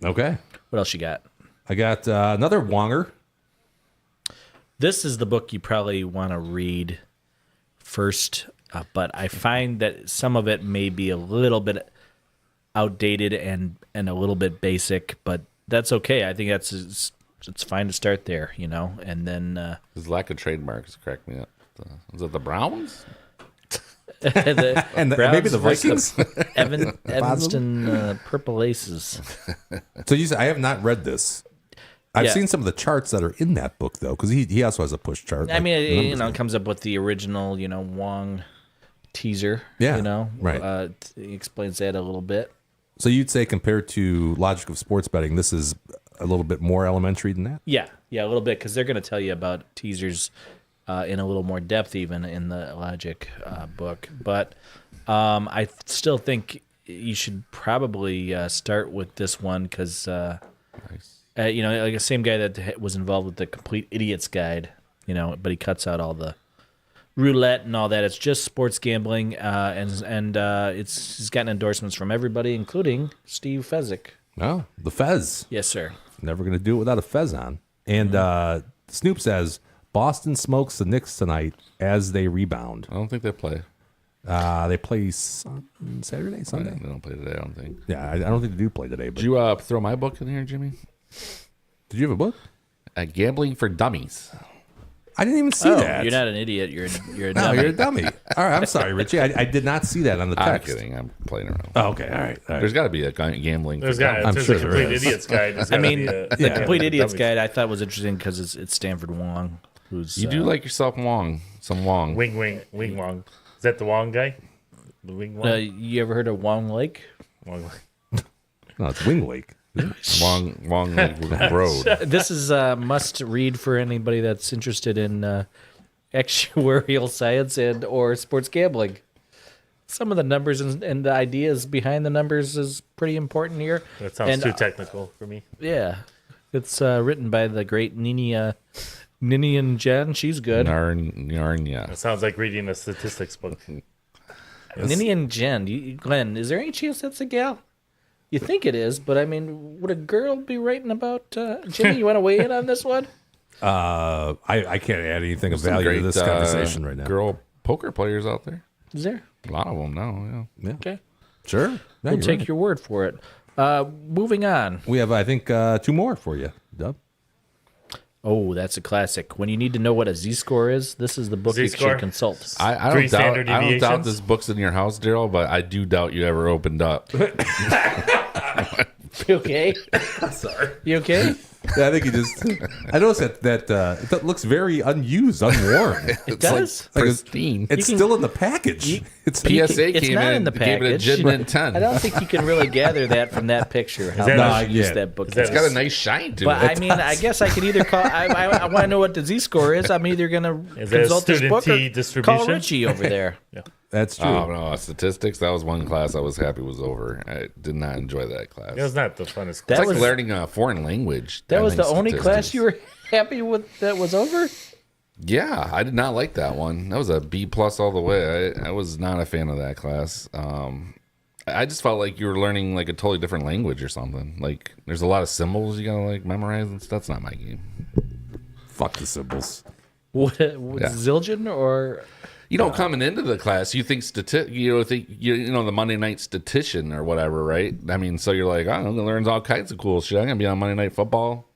Okay, What else you got? I got another Wonger. This is the book you probably want to read first, but I find that some of it may be a little bit outdated and a little bit basic, but that's okay. I think it's fine to start there, and then His lack of trademarks cracked me up. Is it the Browns? the And Browns maybe the versus Vikings. Evanston Purple Aces. So you said I have not read this. I've Yeah. seen some of the charts that are in that book though, because he also has a push chart. I like mean, numbers it comes up with the original, Wong teaser. Yeah, right. He explains that a little bit. So you'd say compared to Logic of Sports Betting, this is a little bit more elementary than that? Yeah, a little bit, because they're going to tell you about teasers in a little more depth, even in the Logic book. But I still think you should probably start with this one because, like the same guy that was involved with the Complete Idiot's Guide, but he cuts out all the roulette and all that. It's just sports gambling, and he's gotten endorsements from everybody, including Steve Fezzik. Oh, the Fez. Yes, sir. Never going to do it without a Fez on. And Snoop says, Boston smokes the Knicks tonight as they rebound. I don't think they play. They play Saturday, Sunday. They don't play today, I don't think. Yeah, I don't think they do play today. But Did you throw my book in here, Jimmy? did you have a book? Gambling for Dummies. I didn't even see that. You're not an idiot. You're a No, dummy. you're a dummy. All right, I'm sorry, Richie. I did not see that on the I'm text. kidding. I'm playing around. Oh, okay, all right. There's got to be a gambling. There's for got dummies. I'm there's sure a there complete is. idiot's guide. There's I gotta mean, be a- the Complete yeah, Idiot's dummies. Guide I thought was interesting because it's Stanford Wong, who's You do like yourself Wong. Some Wong. Wing Wong. Is that the Wong guy? The Wing Wong. you ever heard of Wong Lake? Wong. No, it's Wing Lake. Wong Lake Road. This is a must read for anybody that's interested in actuarial science and or sports gambling. Some of the numbers and the ideas behind the numbers is pretty important here. That sounds And, too technical for me. Yeah, it's written by the great Ninian Jen. She's good. Narnia. It sounds like reading a statistics book. Ninian Jen. Glenn, is there any chance that's a gal? You think it is, but I mean, would a girl be writing about Jimmy? You want to weigh in on this one? I can't add anything of Some value to great, this conversation right now. Girl poker players out there. Is there? A lot of them now. Yeah. Okay. Sure. Yeah, We'll you're take right. your word for it. Moving on. We have, I think, 2 more for you, Dub. Oh, that's a classic. When you need to know what a Z-score is, this is the book you Z-score? should consult. I Three don't doubt. standard I don't doubt deviations? this book's in your house, Daryl, but I do doubt you ever opened up. You okay? Sorry. You okay? Yeah, I think you just. I noticed that it looks very unused, unworn. It does. Like it's- Pristine. It's can- still in the package. It's PSA It's came not in, in the gave it a package. Judgment 10. I don't think you can really gather that from that picture. How that much a- use yeah. that book Is that is. It's got a nice shine to But it. I mean, I guess I could either call. I want to know what the Z-score is. I'm either going to Is that a consult this student book tea or call distribution? Richie over there. That's true. Oh no, statistics. That was one class I was happy was over. I did not enjoy that class. It was not the funnest It's That like was- learning a foreign language. That I was the think, only class statistics. you were happy with that was over? Yeah, I did not like that one. That was a B plus all the way. I was not a fan of that class. I just felt like you were learning like a totally different language or something. Like there's a lot of symbols you gotta like memorize and stuff. That's not my game. Fuck the symbols. What, Zildjian or You know, coming into the class, you think you know the Monday night statistician or whatever, right? I mean, so you're like, I'm gonna learn all kinds of cool shit. I'm gonna be on Monday Night Football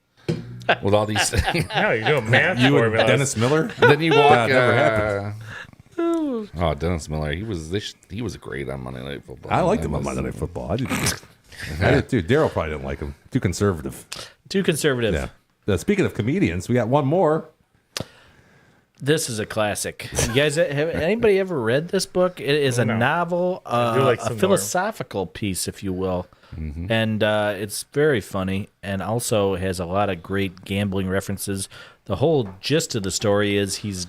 with all these. No, you're doing math You and formulas. Dennis Miller? Then you walk. never happened. Oh, Dennis Miller, he was great on Monday Night Football. I liked him on Monday Night Football. I did too. Daryl probably didn't like him. Too conservative. too conservative? Yeah. Speaking of comedians, we got one more. This is a classic. You guys, have anybody ever read this book? It is a No. novel, do like a some philosophical piece, if you will. And it's very funny and also has a lot of great gambling references. The whole gist of the story is he's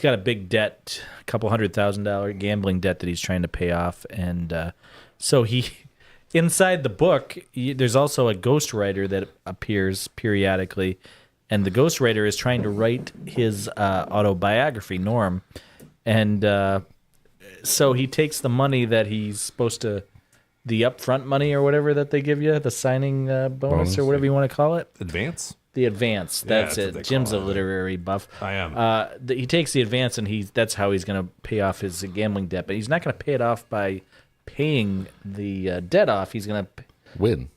got a big debt, a couple $100,000 gambling debt that he's trying to pay off. And so inside the book, there's also a ghostwriter that appears periodically. And the ghostwriter is trying to write his autobiography, Norm. And so he takes the money that he's supposed to, the upfront money or whatever that they give you, the signing bonus or whatever you want to call it. Advance? The advance. That's that's what they it. Jim's a call it. literary buff. I am. He takes the advance and that's how he's going to pay off his gambling debt. But he's not going to pay it off by paying the debt off. He's going to Win.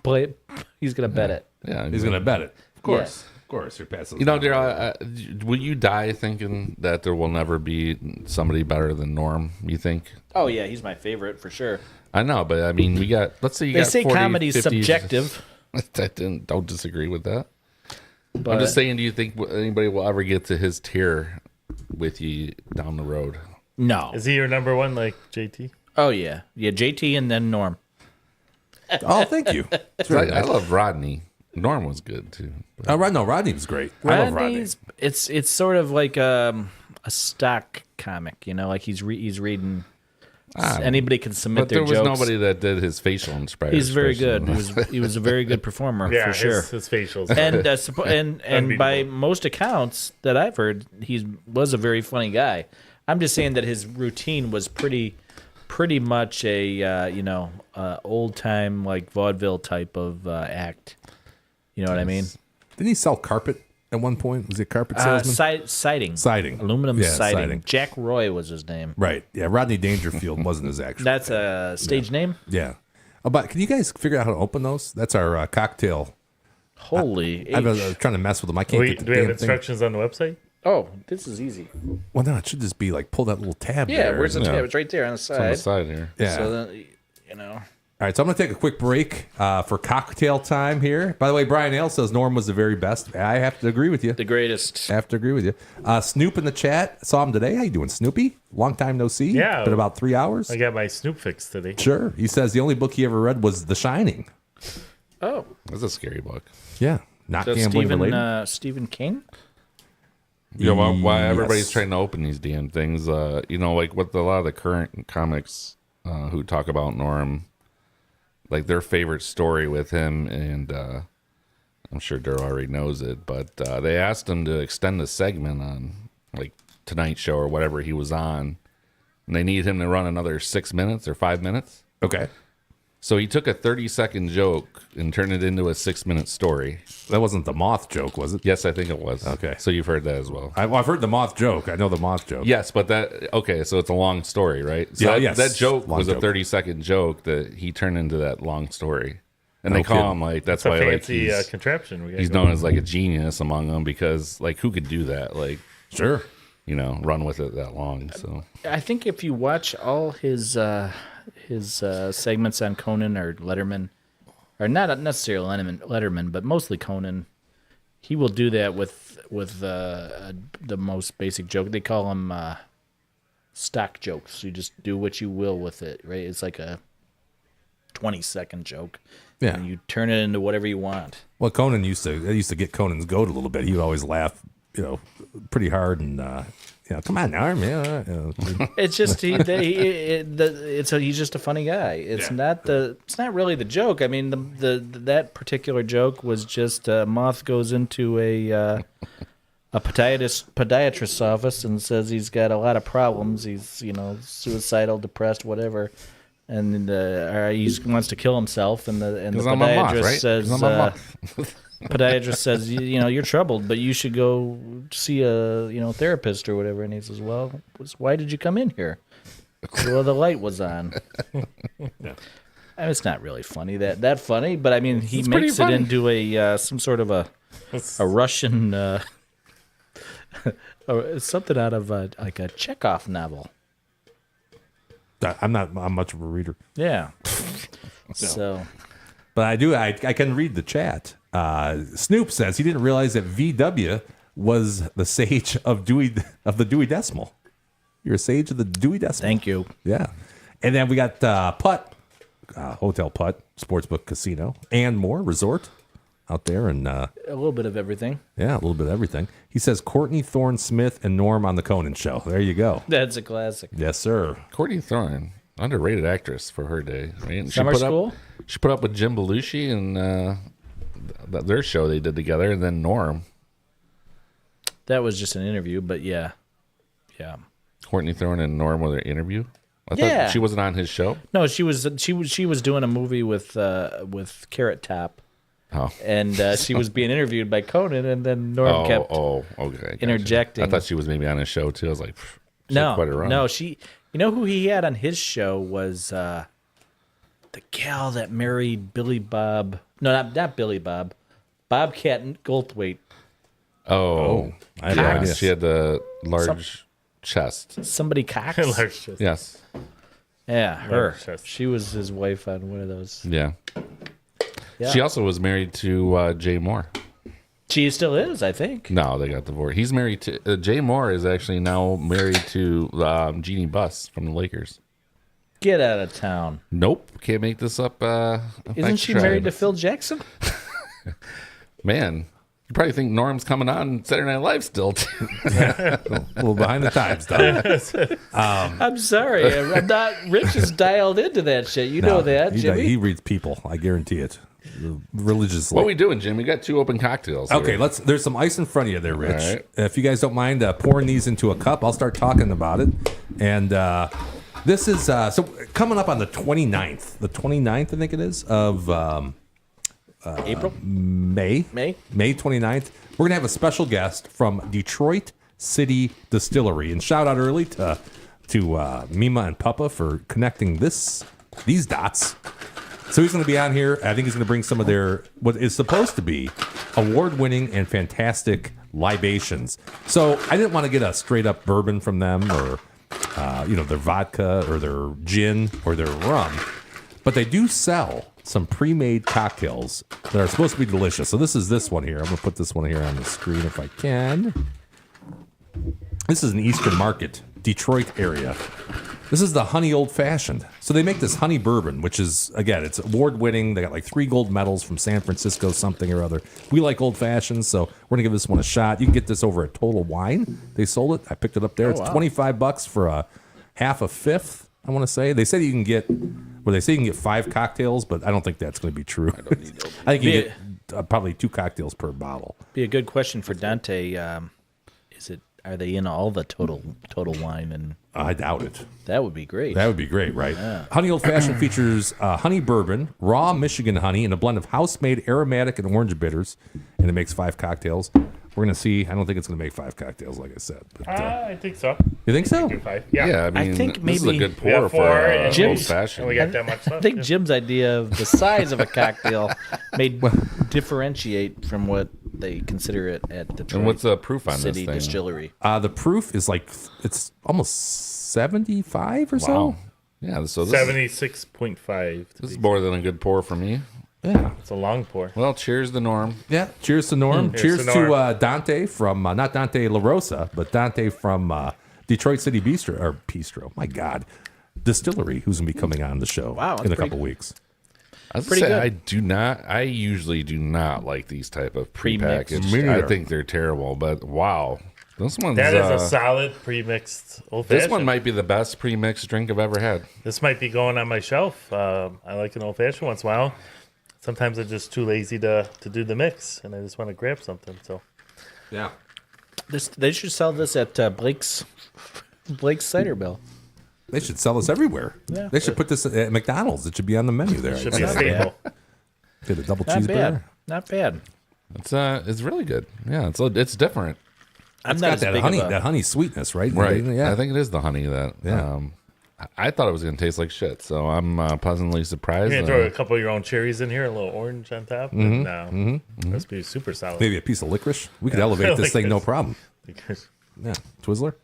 play. He's going to bet it. Yeah, He's going to bet it. Of course. Of course. You're passing. You know, Daryl, will you die thinking that there will never be somebody better than Norm? You think? Oh yeah, he's my favorite for sure. I know, but I mean, we got. Let's say you They got. say 40, comedy's 50 subjective. don't disagree with that. But I'm just saying, do you think anybody will ever get to his tier with you down the road? no. Is he your number one, like JT? Oh yeah, JT and then Norm. Oh, thank you. I love Rodney. Norm was good too. No, Rodney was great. I love Rodney. Rodney's it's sort of like a stock comic, you know, like he's reading. Anybody can submit But their there was jokes. nobody that did his facial expression. He's very good. He was a very good performer Yeah, for sure. his facials. And by most accounts that I've heard, he was a very funny guy. I'm just saying that his routine was pretty much a old time like vaudeville type of act. You know what I mean? Didn't he sell carpet at one point? Was he a carpet salesman? Siding. Siding. Aluminum Yeah, siding. siding. Jack Roy was his name. Right. Yeah, Rodney Dangerfield wasn't his actual. That's a stage name? Yeah. Oh, but can you guys figure out how to open those? That's our cocktail. Holy I was H. trying to mess with them. I can't get the Do we have damn thing. instructions on the website? Oh, this is easy. Well, no, it should just be like pull that little tab Yeah, there. where's the Yeah. tab? It's right there on the It's on the side. side here. Yeah. So then, All right, so I'm going to take a quick break for cocktail time here. By the way, Brian Hale says Norm was the very best. I have to agree with you. the greatest. I have to agree with you. Snoop in the chat. Saw him today. How you doing, Snoopy? Long time no see. Yeah. Been about 3 hours. I got my Snoop fix today. Sure. He says the only book he ever read was The Shining. Oh, That's a scary book. Yeah. Not so gambling related. Stephen King? You know why Yes. everybody's trying to open these damn things? You know, like with a lot of the current comics who talk about Norm, like their favorite story with him, and I'm sure Daryl already knows it, but they asked him to extend the segment on like Tonight Show or whatever he was on, and they need him to run another 6 minutes or 5 minutes. Okay. So he took a 30-second joke and turned it into a 6-minute story. That wasn't the moth joke, was it? Yes, I think it was. Okay. So you've heard that as well. I've heard the moth joke. I know the moth joke. Yes, but so it's a long story, right? So Yeah, yes. that joke Long was joke. a 30-second joke that he turned into that long story. And No they call kidding. him like, that's It's a why like fancy he's contraption. We got he's going. known as like a genius among them, because like who could do that? Like, Sure. you know, run with it that long. So I think if you watch all his segments on Conan or Letterman, or not necessarily Letterman, but mostly Conan, he will do that with the most basic joke. They call them stock jokes. You just do what you will with it, right? It's like a 20-second joke. Yeah. And you turn it into whatever you want. Well, Conan used to get Conan's goat a little bit. He would always laugh, pretty hard and, come on, Norm. Yeah. It's just he's just a funny guy. It's not really the joke. I mean, that particular joke was just Moth goes into a podiatrist's office and says he's got a lot of problems. He's suicidal, depressed, whatever, and he wants to kill himself. And the I'm a moth, podiatrist right? says. 'Cause I'm a moth. Podiatrist says, you're troubled, but you should go see a therapist or whatever. And he says, well, why did you come in here? Well, the light was on. Yeah. I mean, it's not really funny that funny, but I mean, he It's makes it pretty into a some sort of a Russian something out of like a Chekhov novel. I'm not much of a reader. Yeah. So. But I can read the chat. Snoop says he didn't realize that VW was the sage of the Dewey Decimal. You're a sage of the Dewey Decimal. Thank you. Yeah. And then we got Putt, Hotel Putt, Sportsbook Casino, and more, resort out there. And A little bit of everything. yeah, a little bit of everything. He says Courtney Thorne Smith and Norm on the Conan Show. There you go. That's a classic. Yes, sir. Courtney Thorne, underrated actress for her day. Right? And Summer School? She put up with Jim Belushi and their show they did together, and then Norm. That was just an interview, but yeah. Courtney Thorne and Norm were their interview. I Yeah. thought she wasn't on his show. No, she was doing a movie with Carrot Top, Oh, and she was being interviewed by Conan, and then Norm kept okay. Gotcha. interjecting. I thought she was maybe on his show too. I was like, she had quite a run. no, she. You know who he had on his show was the gal that married Billy Bob. No, not Billy Bob. Bobcat Goldthwait. Oh, I had no yeah, idea. she had the large chest. Somebody Cox. Large chest. Yes. Yeah, her. Large chest. She was his wife on one of those. Yeah. Yeah. She also was married to Jay Moore. She still is, I think. No, they got divorced. He's married to Jay Moore is actually now married to Jeannie Buss from the Lakers. Get out of town. Nope, can't make this up. Isn't she married to Phil Jackson? Man, you probably think Norm's coming on Saturday Night Live still. Too. A little behind the times, though. I'm sorry. I'm not. Rich is dialed into that shit. You know that, Jimmy. He reads people. I guarantee it. Religiously. What are we doing, Jim? We got 2 open cocktails. Okay, here. there's some ice in front of you there, Rich. All right. If you guys don't mind pouring these into a cup, I'll start talking about it. And this is so coming up on the 29th. The 29th, I think it is, of April? May 29th. We're going to have a special guest from Detroit City Distillery. And shout out early to Mima and Papa for connecting these dots. So he's going to be on here. I think he's going to bring some of their, what is supposed to be award-winning and fantastic libations. So I didn't want to get a straight-up bourbon from them or, their vodka or their gin or their rum. But they do sell some pre-made cocktails that are supposed to be delicious. So this one here. I'm going to put this one here on the screen if I can. This is an Eastern Market, Detroit area. This is the honey old fashioned. So they make this honey bourbon, which is, again, it's award winning. They got like 3 gold medals from San Francisco, something or other. We like old fashions, so we're gonna give this one a shot. You can get this over at Total Wine. They sold it. I picked it up there. It's $25 for a half a fifth. I want to say they said you can get. Well, they say you can get 5 cocktails, but I don't think that's going to be true. I think you get probably 2 cocktails per bottle. Be a good question for Dante. Are they in all the Total Wine? And I doubt it. That would be great. That would be great, right? Yeah. Honey Old Fashioned features honey bourbon, raw Michigan honey, and a blend of house-made aromatic and orange bitters, and it makes 5 cocktails. We're going to see. I don't think it's going to make 5 cocktails, like I said. But, I think so. You think so? Do 5. Yeah. Yeah, I mean, I think this is a maybe good we have pour 4 for and old fashioned. we got that much left. I think Jim's idea of the size of a cocktail may differentiate from what they consider it at Detroit And what's the proof on City this thing? Distillery. The proof is like it's almost 75 or so. Wow. Yeah, so this 76.5. this is more than a good pour for me. Yeah. It's a long pour. Well, cheers to Norm. Yeah. Cheers to Norm. Cheers to to Norm. Dante from not Dante La Rosa, but Dante from Detroit City Bistro. My God, Distillery, who's gonna be coming on the show in a couple weeks. I was Pretty say good. I usually do not like these type of Pre-mixed. prepackaged. Me I neither. think they're terrible, but wow. This one's That is a solid pre-mixed old this fashioned. one might be the best pre-mixed drink I've ever had. This might be going on my shelf. I like an old fashioned once in a while. Sometimes I'm just too lazy to do the mix, and I just want to grab something. So Yeah. They should sell this at Blake's Cider Bill. They should sell this everywhere. Yeah. They should put this at McDonald's. It should be on the menu there. should be a staple. Get a double Not cheeseburger. bad. Not bad. It's really good. Yeah, it's different. I'm It's not got as that big honey, of a, that honey sweetness, right? Right. Yeah. I think it is the honey that. Yeah. I thought it was going to taste like shit, so I'm pleasantly surprised. You're gonna throw a couple of your own cherries in here, a little orange on top. That's be super solid. Maybe a piece of licorice. We could elevate this thing, no Licorice. problem. Yeah. Twizzler.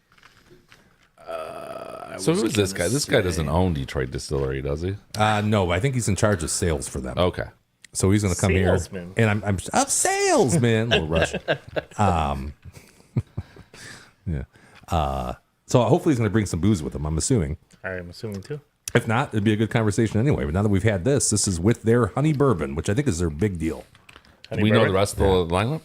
So who is this guy? This guy doesn't own Detroit Distillery, does he? No, I think he's in charge of sales for them. Okay. So he's going to come Salesman. here, and I'm salesman. Little rush. Yeah. So hopefully he's going to bring some booze with him. I'm assuming. I'm assuming too. If not, it'd be a good conversation anyway. But now that we've had this is with their honey bourbon, which I think is their big deal. Do we know the rest of the lineup?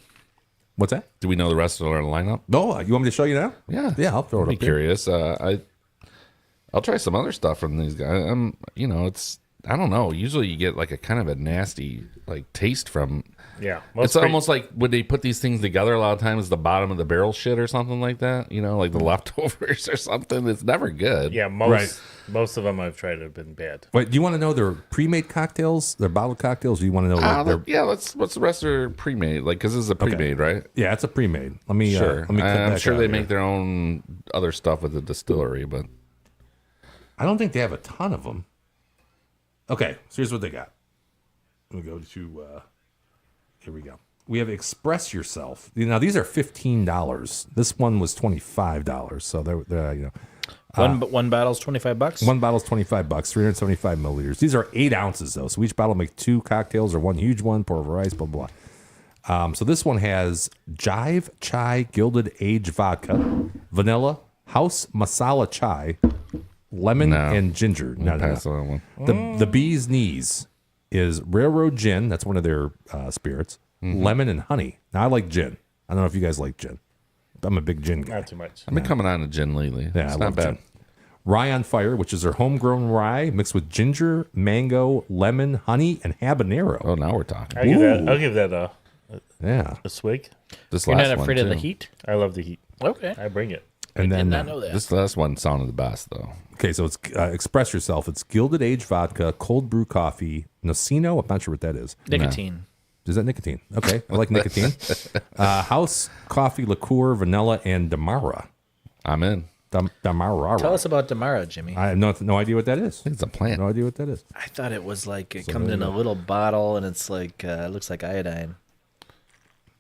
What's that? Do we know the rest of our lineup? No, you want me to show you now? Yeah. I'll throw it I'd be up there. curious. I'll try some other stuff from these guys. It's I don't know. Usually you get like a kind of a nasty like taste from. Yeah, It's almost like when they put these things together. A lot of times, the bottom of the barrel shit or something like that. Like the leftovers or something. It's never good. Yeah, most of them I've tried have been bad. Wait, do you want to know their pre-made cocktails, their bottled cocktails? Or do you want to know their? What's the rest of their pre-made? Like, because this is a pre-made, right? Yeah, it's a pre-made. Let me. Sure. Let me. I'm sure they make their own other stuff with the distillery, but I don't think they have a ton of them. Okay, so here's what they got. Let me go to. Here we go. We have Express Yourself. Now these are $15. This one was $25. So they're one bottle's $25. one bottle's $25, 375 milliliters. These are 8 ounces though. So each bottle make 2 cocktails or one huge one. Pour over ice. Blah blah. So this one has Jive Chai Gilded Age Vodka, vanilla, house masala chai, lemon, and ginger. No. pass on that one. The Bee's Knees is Railroad Gin. That's one of their spirits. Lemon and honey. Now, I like gin. I don't know if you guys like gin. I'm a big gin guy. Not too much. I've been coming on to gin lately. Yeah, It's I not love bad. gin. Rye on Fire, which is their homegrown rye mixed with ginger, mango, lemon, honey, and habanero. Oh, now we're talking. I'll give that Yeah. a swig. This You're last not one, afraid of the too. heat? I love the heat. Okay. I bring it. And Did then, not know that. This last one sounded the best, though. okay, so it's Express Yourself. It's Gilded Age Vodka, cold brew coffee, Nocino. I'm not sure what that is. Nicotine. Is that nicotine? Okay, I like nicotine. House coffee liqueur, vanilla, and Damara. I'm in. Damara. Tell us about Damara, Jimmy. I have no idea what that is. I think it's a plant. No idea what that is. I thought it was like it comes in a little bottle and it's like it looks like iodine,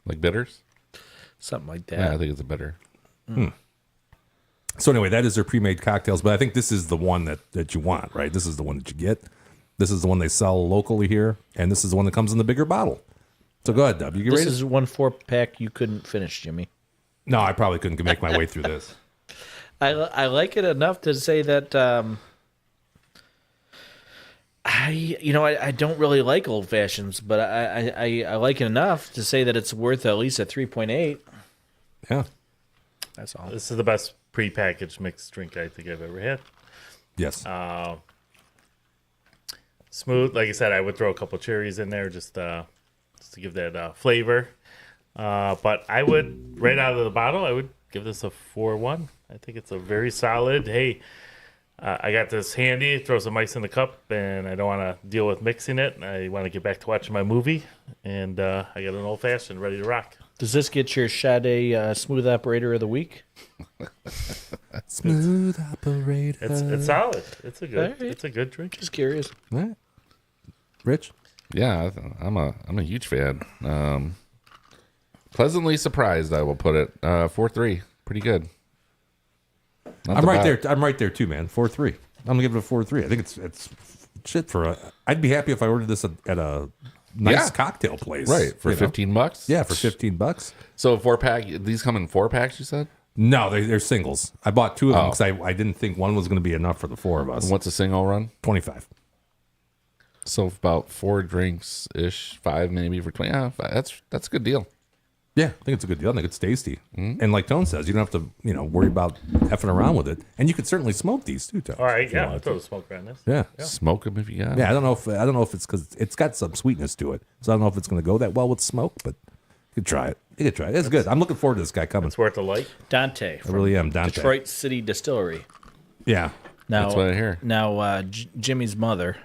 Like bitters? something like Yeah, I that. think it's a bitter. So anyway, that is their pre-made cocktails, but I think this is the one that you want, right? This is the one that you get. This is the one they sell locally here, and this is the one that comes in the bigger bottle. So go ahead, Dub. You get This ready? is 1 4-pack you couldn't finish, Jimmy. No, I probably couldn't make my way through this. I like it enough to say that I don't really like old fashions, but I like it enough to say that it's worth at least a 3.8. Yeah. That's all. This is the best prepackaged mixed drink I think I've ever had. Yes. Smooth. Like I said, I would throw a couple cherries in there just to give that flavor. But I would, right out of the bottle, I would give this a 4-1. I think it's a very solid. Hey, I got this handy. Throw some ice in the cup, and I don't want to deal with mixing it. I want to get back to watching my movie, and I got an old fashioned ready to rock. Does this get your Sade Smooth Operator of the Week? Smooth operator. It's solid. It's a good. Alright. It's a good drink. Just curious. All right. Rich? Yeah, I'm a huge fan. Pleasantly surprised, I will put it. 4-3. Pretty good. Not I'm the right bad. there. I'm right there too, man. 4-3. I'm gonna give it a 4-3. I think it's shit for. I'd be happy if I ordered this at a nice Yeah. cocktail place. Right, for you know? $15? Yeah, for $15. So a 4-pack, these come in 4-packs, you said? No, they're singles. I bought 2 of them Oh. because I didn't think one was going to be enough for the 4 of us. And what's a single run? 25. So about 4 drinks-ish, 5 maybe for 20. Yeah, that's a good deal. Yeah, I think it's a good deal. I think it's tasty. And like Tone says, you don't have to, worry about effing around with it. And you could certainly smoke these too, Tone. All right, if you yeah, wanted throw to. the smoke around this. Yeah. Smoke them if you got Yeah, I don't know if it's because it's got some sweetness to it. So I don't know if it's going to go that well with smoke, but you could try it. You could try it. It's good. I'm looking forward to this guy coming. It's worth a light. Dante I from really am. Dante. Detroit City Distillery. Yeah. Now, That's what I hear. Now, Jimmy's mother,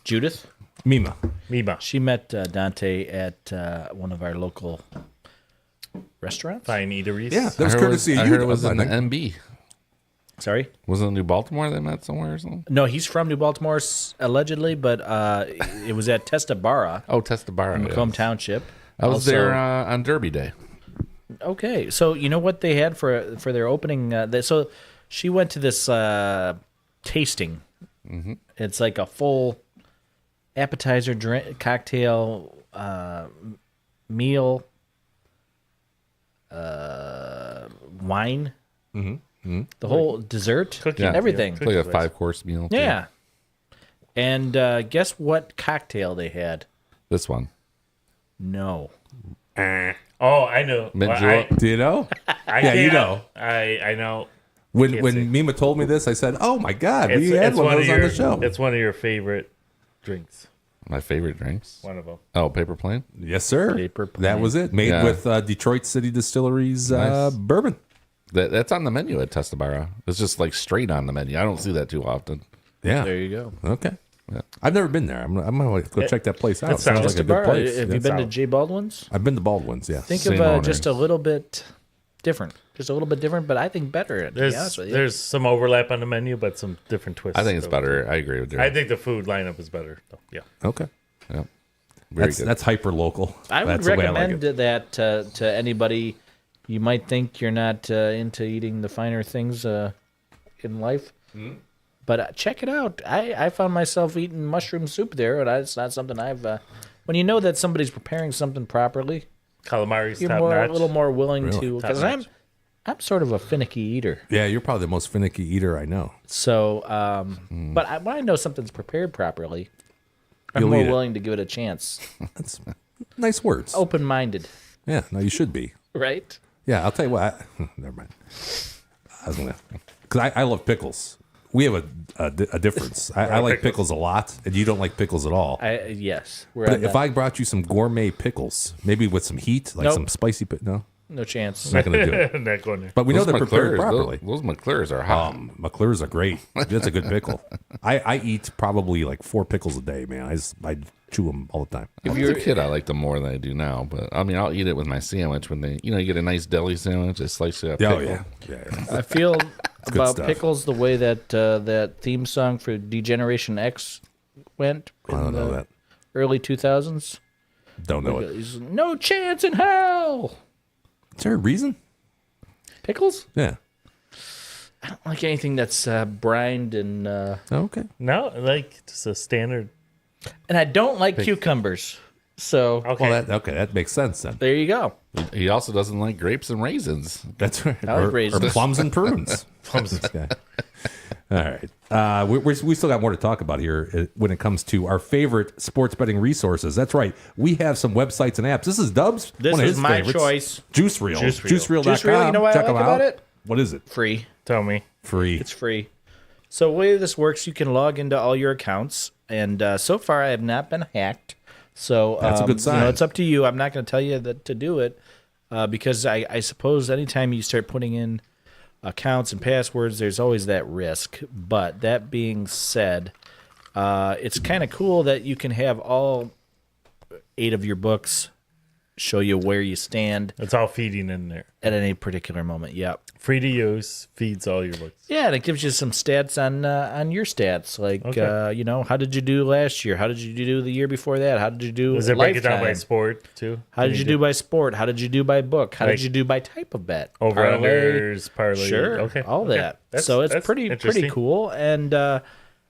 Judith, Mima. Mima. she met Dante at one of our local restaurants. Fine eateries. Yeah, that was I heard courtesy I of you. heard it was I in the think. MB. Sorry? Was it in New Baltimore they met somewhere or something? No, he's from New Baltimore, allegedly, but it was at Testabara, Oh, Testabara. Macomb Yeah. Township. I was Also- there on Derby Day. Okay, so you know what they had for their opening? So she went to this tasting. Mm-hmm. It's like a full appetizer, drink, cocktail, meal, wine, the whole dessert, Cookie. Yeah. everything. It's like a 5-course meal. too. Yeah. And guess what cocktail they had? This one. No. Oh, I know. Mint Well, julep. Do you know? I Yeah, you can't- know. I know. When Can't say. Mima told me this, I said, "Oh my God, we had one of those on the show." It's one of your favorite drinks. My favorite drinks. One of them. Oh, paper plane? Yes, sir. Paper That plane. was it. Made Yeah. with Detroit City Distillery's Nice. bourbon. That's on the menu at Testabara. It's just like straight on the menu. I don't see that too often. Yeah. There you go. Okay. Yeah. I've never been there. I'm gonna go check that place out. It sounds Sounds like a good Bar, place. have Yeah. you been to solid. J. Baldwin's? I've been to Baldwin's. Yeah. Think Same of owners. just a little bit different. Just a little bit different, but I think better, to be honest There's with you. there's some overlap on the menu, but some different twists. I think it's So- better. I agree with you. I think the food lineup is better. So, yeah. Okay. Yeah. Very That's good. that's hyper local. I would That's the way recommend like it. that to anybody. You might think you're not into eating the finer things in life, but check it out. I found myself eating mushroom soup there, and it's not something I've. When you know that somebody's preparing something properly, Calamari's you're top a notch. little more willing Really? to. Top Because notch. I'm sort of a finicky eater. Yeah, you're probably the most finicky eater I know. So, but when I know something's prepared properly, I'm You'll more eat it. willing to give it a chance. That's nice words. Open-minded, Yeah. No, you should be. right? Yeah, I'll tell you what. Never mind. I was gonna, because I love pickles. We have a difference. I like pickles a lot, and you don't like pickles at all. Yes. We're But on if that. I brought you some gourmet pickles, maybe with some heat, like Nope. some spicy, no, No chance. Not going to do it. Not going there. But we know Those they're prepared McClures, properly. Those McClures are hot. McClure's are great. That's a good pickle. I eat probably like 4 pickles a day, man. I chew them all the time. If you're a kid, I liked them more than I do now. But I mean, I'll eat it with my sandwich when they, you get a nice deli sandwich, just slice it up. Oh, yeah. Yeah. I feel about stuff. pickles the way that that theme song for Degeneration X went in I don't know the that. early 2000s. Don't know it. It's no chance in hell. Is there a reason? Pickles? Yeah. I don't like anything that's brined and Okay. No, like just a standard. I don't like cucumbers. So Okay. Well, that makes sense then. there you go. He also doesn't like grapes and raisins. That's right. I like Or raisins. plums and prunes. Plums. Okay. All right. We still got more to talk about here when it comes to our favorite sports betting resources. That's right. We have some websites and apps. This is Dubs. This one of is his my favorites. choice. Juice Reel. Juice Reel. JuiceReel.com. Juice Reel, you know what I Check like them about out. it? What is it? Free. Tell me. Free. It's free. So the way this works, you can log into all your accounts, and so far I have not been hacked. So That's a good sign. It's up to you. I'm not going to tell you that to do it because I suppose anytime you start putting in accounts and passwords, there's always that risk. But that being said, it's kind of cool that you can have all 8 of your books show you where you stand It's all feeding in there. at any particular moment. Yep. Free to use, feeds all your books. Yeah, and it gives you some stats on your stats, like Okay. how did you do last year? How did you do the year before that? How did you do? Does it break it down by lifetime? sport too? How did you do by sport? How did you do by book? How Like- did you do by type of bet? Over Parlay? unders, parlay. Sure, Okay. all okay. that. So it's that's pretty interesting. cool. And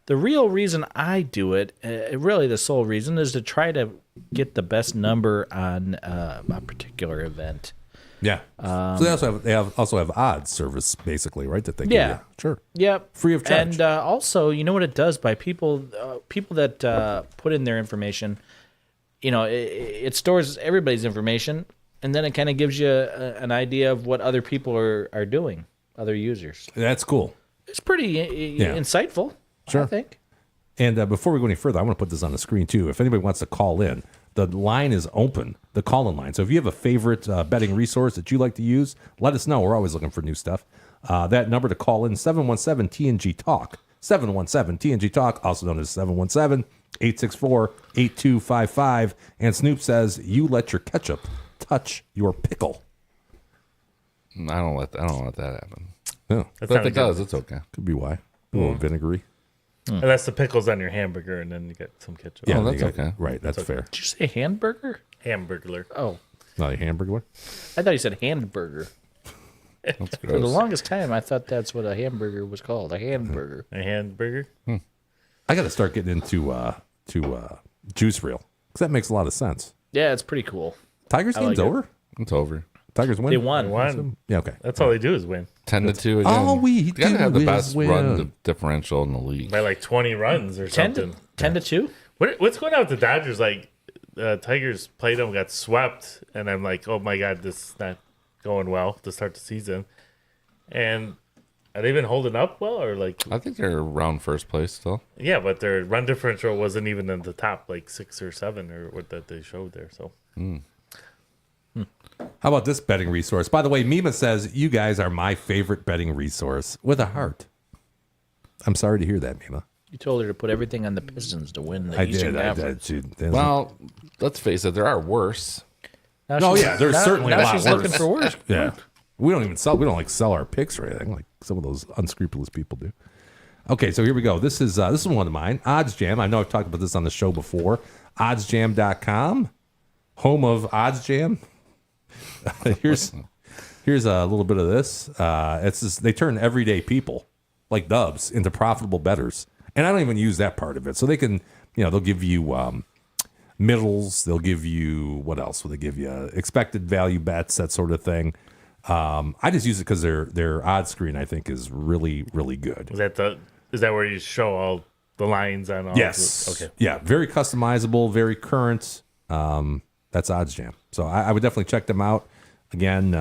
the real reason I do it, really the sole reason, is to try to get the best number on a particular event. Yeah. So they also have odds service basically, right? That they give Yeah. you. Sure. Yep. Free of charge. And also, you know what it does by people that put in their information, it stores everybody's information, and then it kind of gives you an idea of what other people are doing, other users. That's cool. It's pretty insightful, Sure. I think. And before we go any further, I want to put this on the screen too. If anybody wants to call in, the line is open, the call-in line. So if you have a favorite betting resource that you like to use, let us know. We're always looking for new stuff. That number to call in, 717-TNG-TALK. 717-TNG-TALK, also known as 717-864-8255. And Snoop says, you let your ketchup touch your pickle. I don't let that happen. No, But not if a it does, it's okay. could be why. A little vinegary. And that's the pickles on your hamburger, and then you get some ketchup. Yeah, Oh, that's you got- okay. Right, that's fair. Did you say hamburger? Hamburglar. Oh, Not a hamburger one? I thought you said hamburger. That's For the gross. longest time, I thought that's what a hamburger was called, a hamburger. A hamburger. I got to start getting into Juice Reel because that makes a lot of sense. Yeah, it's pretty cool. Tigers game's like it. over. It's over. Tigers win. They won. One. Yeah. Okay. That's all they do is win 10-2 again. All we You gotta do have the is best win. run differential in the league. by like 20 runs or 10 something. to 2? What's going on with the Dodgers? Like, Tigers played them, got swept, and I'm like, oh my god, this is not going well to start the season. And have they been holding up well, or like, I think they're around first place still. yeah, but their run differential wasn't even in the top like 6 or 7 or what that they showed there. So How about this betting resource? By the way, Mima says you guys are my favorite betting resource with a heart. I'm sorry to hear that, Mima. You told her to put everything on the Pistons to win the I Eastern did. Conference. Well, let's face it, there are worse. Now Oh, she's- yeah, there's now- certainly a now lot she's worse. looking for worse. Yeah. We don't sell our picks or anything like some of those unscrupulous people do. Okay, so here we go. This is one of mine. OddsJam. I know I've talked about this on the show before. OddsJam.com, home of OddsJam. here's a little bit of this. It's just, they turn everyday people like Dubs into profitable bettors, and I don't even use that part of it. So they can, they'll give you middles. They'll give you what else will they give you? Expected value bets, that sort of thing. I just use it because their odds screen I think is really, really good. is that where you show all the lines on all? Yes. Okay. Yeah. Very customizable. Very current. That's OddsJam. So I would definitely check them out. Again,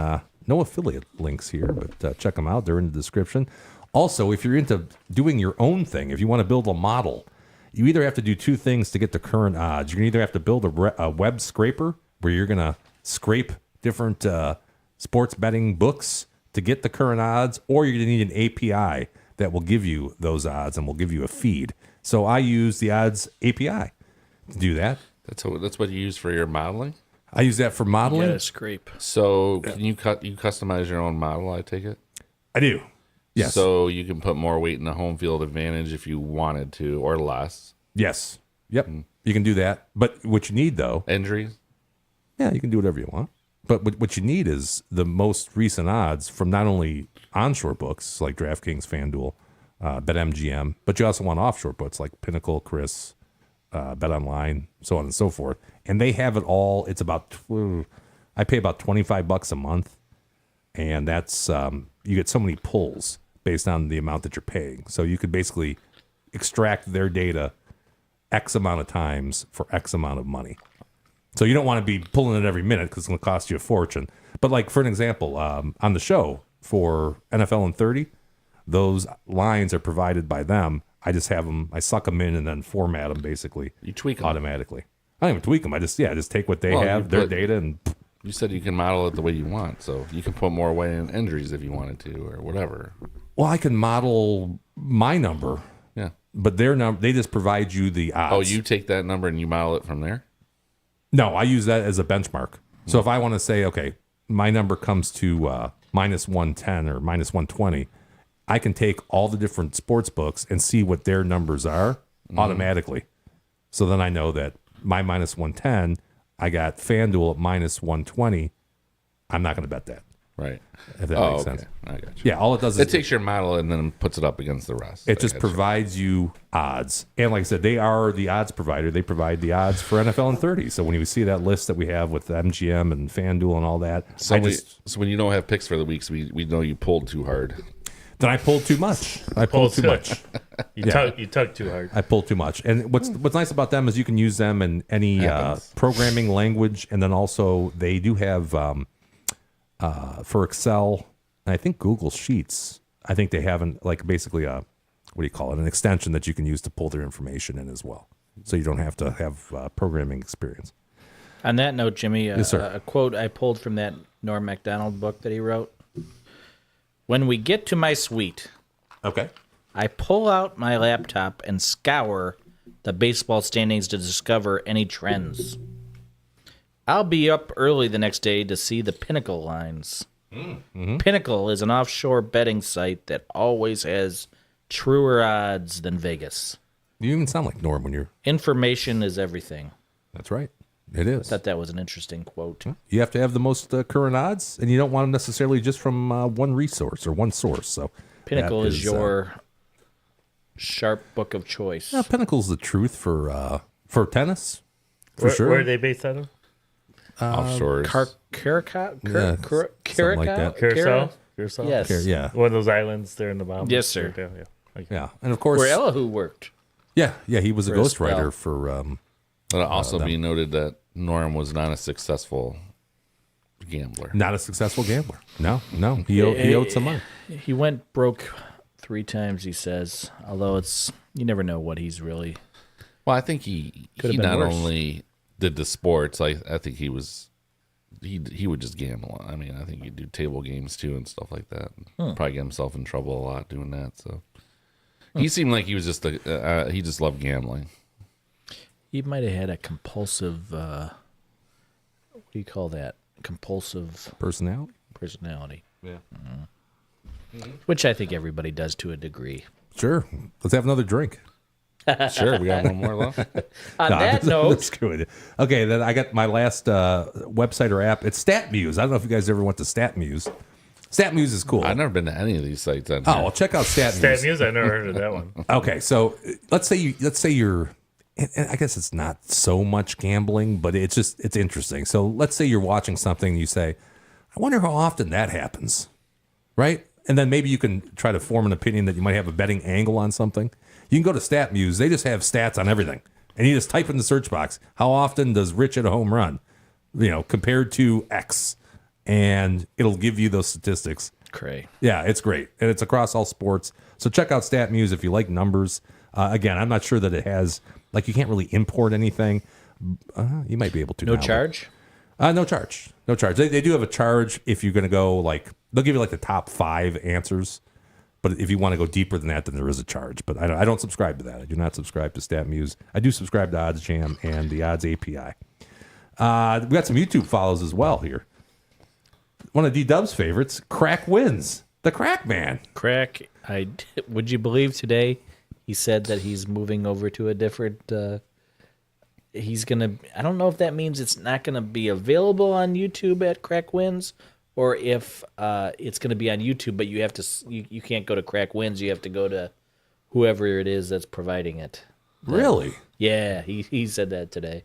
no affiliate links here, but check them out. They're in the description. Also, if you're into doing your own thing, if you want to build a model, you either have to do two things to get the current odds. You can either have to build a web scraper where you're going to scrape different sports betting books to get the current odds, or you're going to need an API that will give you those odds and will give you a feed. So I use the odds API to do that. That's what you use for your modeling? I use that for modeling. Yeah, scrape. So can you customize your own model, I take it? I do. Yes. So you can put more weight in the home field advantage if you wanted to, or less. Yes. Yep. You can do that. But what you need, though, Injuries? yeah, you can do whatever you want. But what you need is the most recent odds from not only onshore books like DraftKings, FanDuel, BetMGM, but you also want offshore books like Pinnacle, Chris, BetOnline, so on and so forth. And they have it all. It's about, I pay about $25 a month, and that's you get so many pulls based on the amount that you're paying. So you could basically extract their data X amount of times for X amount of money. So you don't want to be pulling it every minute because it's going to cost you a fortune. But like for an example, on the show for NFL in 30, those lines are provided by them. I just have them, I suck them in and then format them basically. You tweak them automatically. I don't even tweak them. I just take what they have, their data, and you said you can model it the way you want, so you can put more weight in injuries if you wanted to, or whatever. well, I can model my number, Yeah. but their number, they just provide you the odds. Oh, you take that number and you model it from there? No, I use that as a benchmark. So if I want to say, okay, my number comes to minus 110 or minus 120, I can take all the different sports books and see what their numbers are automatically. So then I know that my minus 110, I got FanDuel at minus 120. I'm not going to bet that. Right. If that makes sense. I got you. Yeah, all it does is It takes your model and then puts it up against the rest. it just provides you odds. And like I said, they are the odds provider. They provide the odds for NFL in 30. So when you see that list that we have with MGM and FanDuel and all that, So, so when you don't have picks for the weeks, we know you pulled too hard. then I pulled too much. I pulled too much. You tug too hard. I pulled too much. And what's nice about them is you can use them in any programming language, and then also they do have for Excel, and I think Google Sheets. I think they have basically a an extension that you can use to pull their information in as well. So you don't have to have programming experience. On that note, Jimmy, Yes, sir. a quote I pulled from that Norm Macdonald book that he wrote. When we get to my suite, Okay. I pull out my laptop and scour the baseball standings to discover any trends. I'll be up early the next day to see the Pinnacle lines. Mm-hmm. Pinnacle is an offshore betting site that always has truer odds than Vegas. You even sound like Norm when you're... Information is everything. That's right. It is. I thought that was an interesting quote. You have to have the most current odds, and you don't want them necessarily just from one resource or one source. So Pinnacle that is your sharp book of choice. Pinnacle's the truth for tennis, for Where, sure. where are they based out of? Offshore. Curacao? Yeah, something like that. Curacao? Curacao? Yes. Yeah, One of those islands there in the Bahamas. Yes, sir. Yeah. Okay. yeah, and of course, Where Elihu worked. yeah, he was a For a ghostwriter spell. for. It'll also be noted that Norm was not a successful gambler. Not a successful gambler. No, he owed some money. He went broke 3 times, he says. Although you never know what he's really. Well, I think he Could've been not worse. only did the sports. I think he would just gamble. I mean, I think he'd do table games too and stuff like that. Probably get himself in trouble a lot doing that. So he seemed like he was just he just loved gambling. He might have had a compulsive. What do you call that? Compulsive Personality. Yeah. Which I think everybody does to a degree. Sure. Let's have another drink. Sure, we got one more left. On that note, screw it. Okay, then I got my last website or app. It's Statmuse. I don't know if you guys ever went to Statmuse. Statmuse is cool. I've never been to any of these sites. Oh, well, check out Statmuse. Statmuse, I never heard of that one. Okay, so let's say you're. And I guess it's not so much gambling, but it's interesting. So let's say you're watching something and you say, I wonder how often that happens, right? And then maybe you can try to form an opinion that you might have a betting angle on something. You can go to Statmuse. They just have stats on everything. And you just type in the search box, how often does Rich hit a home run, compared to X? And it'll give you those statistics. Cray. Yeah, it's great. And it's across all sports. So check out Statmuse if you like numbers. Again, I'm not sure that it has, you can't really import anything. You might be able to. No now, charge? No charge. No charge. They do have a charge if you're going to go, like, they'll give you, like, the top 5 answers. But if you want to go deeper than that, then there is a charge. But I don't subscribe to that. I do not subscribe to Statmuse. I do subscribe to OddsJam and the Odds API. We got some YouTube follows as well here. One of D-Dub's favorites, Krack Wins. The Krack Man. Krack, would you believe today he said that he's moving over to a different... he's going to... I don't know if that means it's not going to be available on YouTube at Krack Wins, or if it's going to be on YouTube, but you have to you can't go to Krack Wins. You have to go to whoever it is that's providing it. Really? Yeah, he said that today.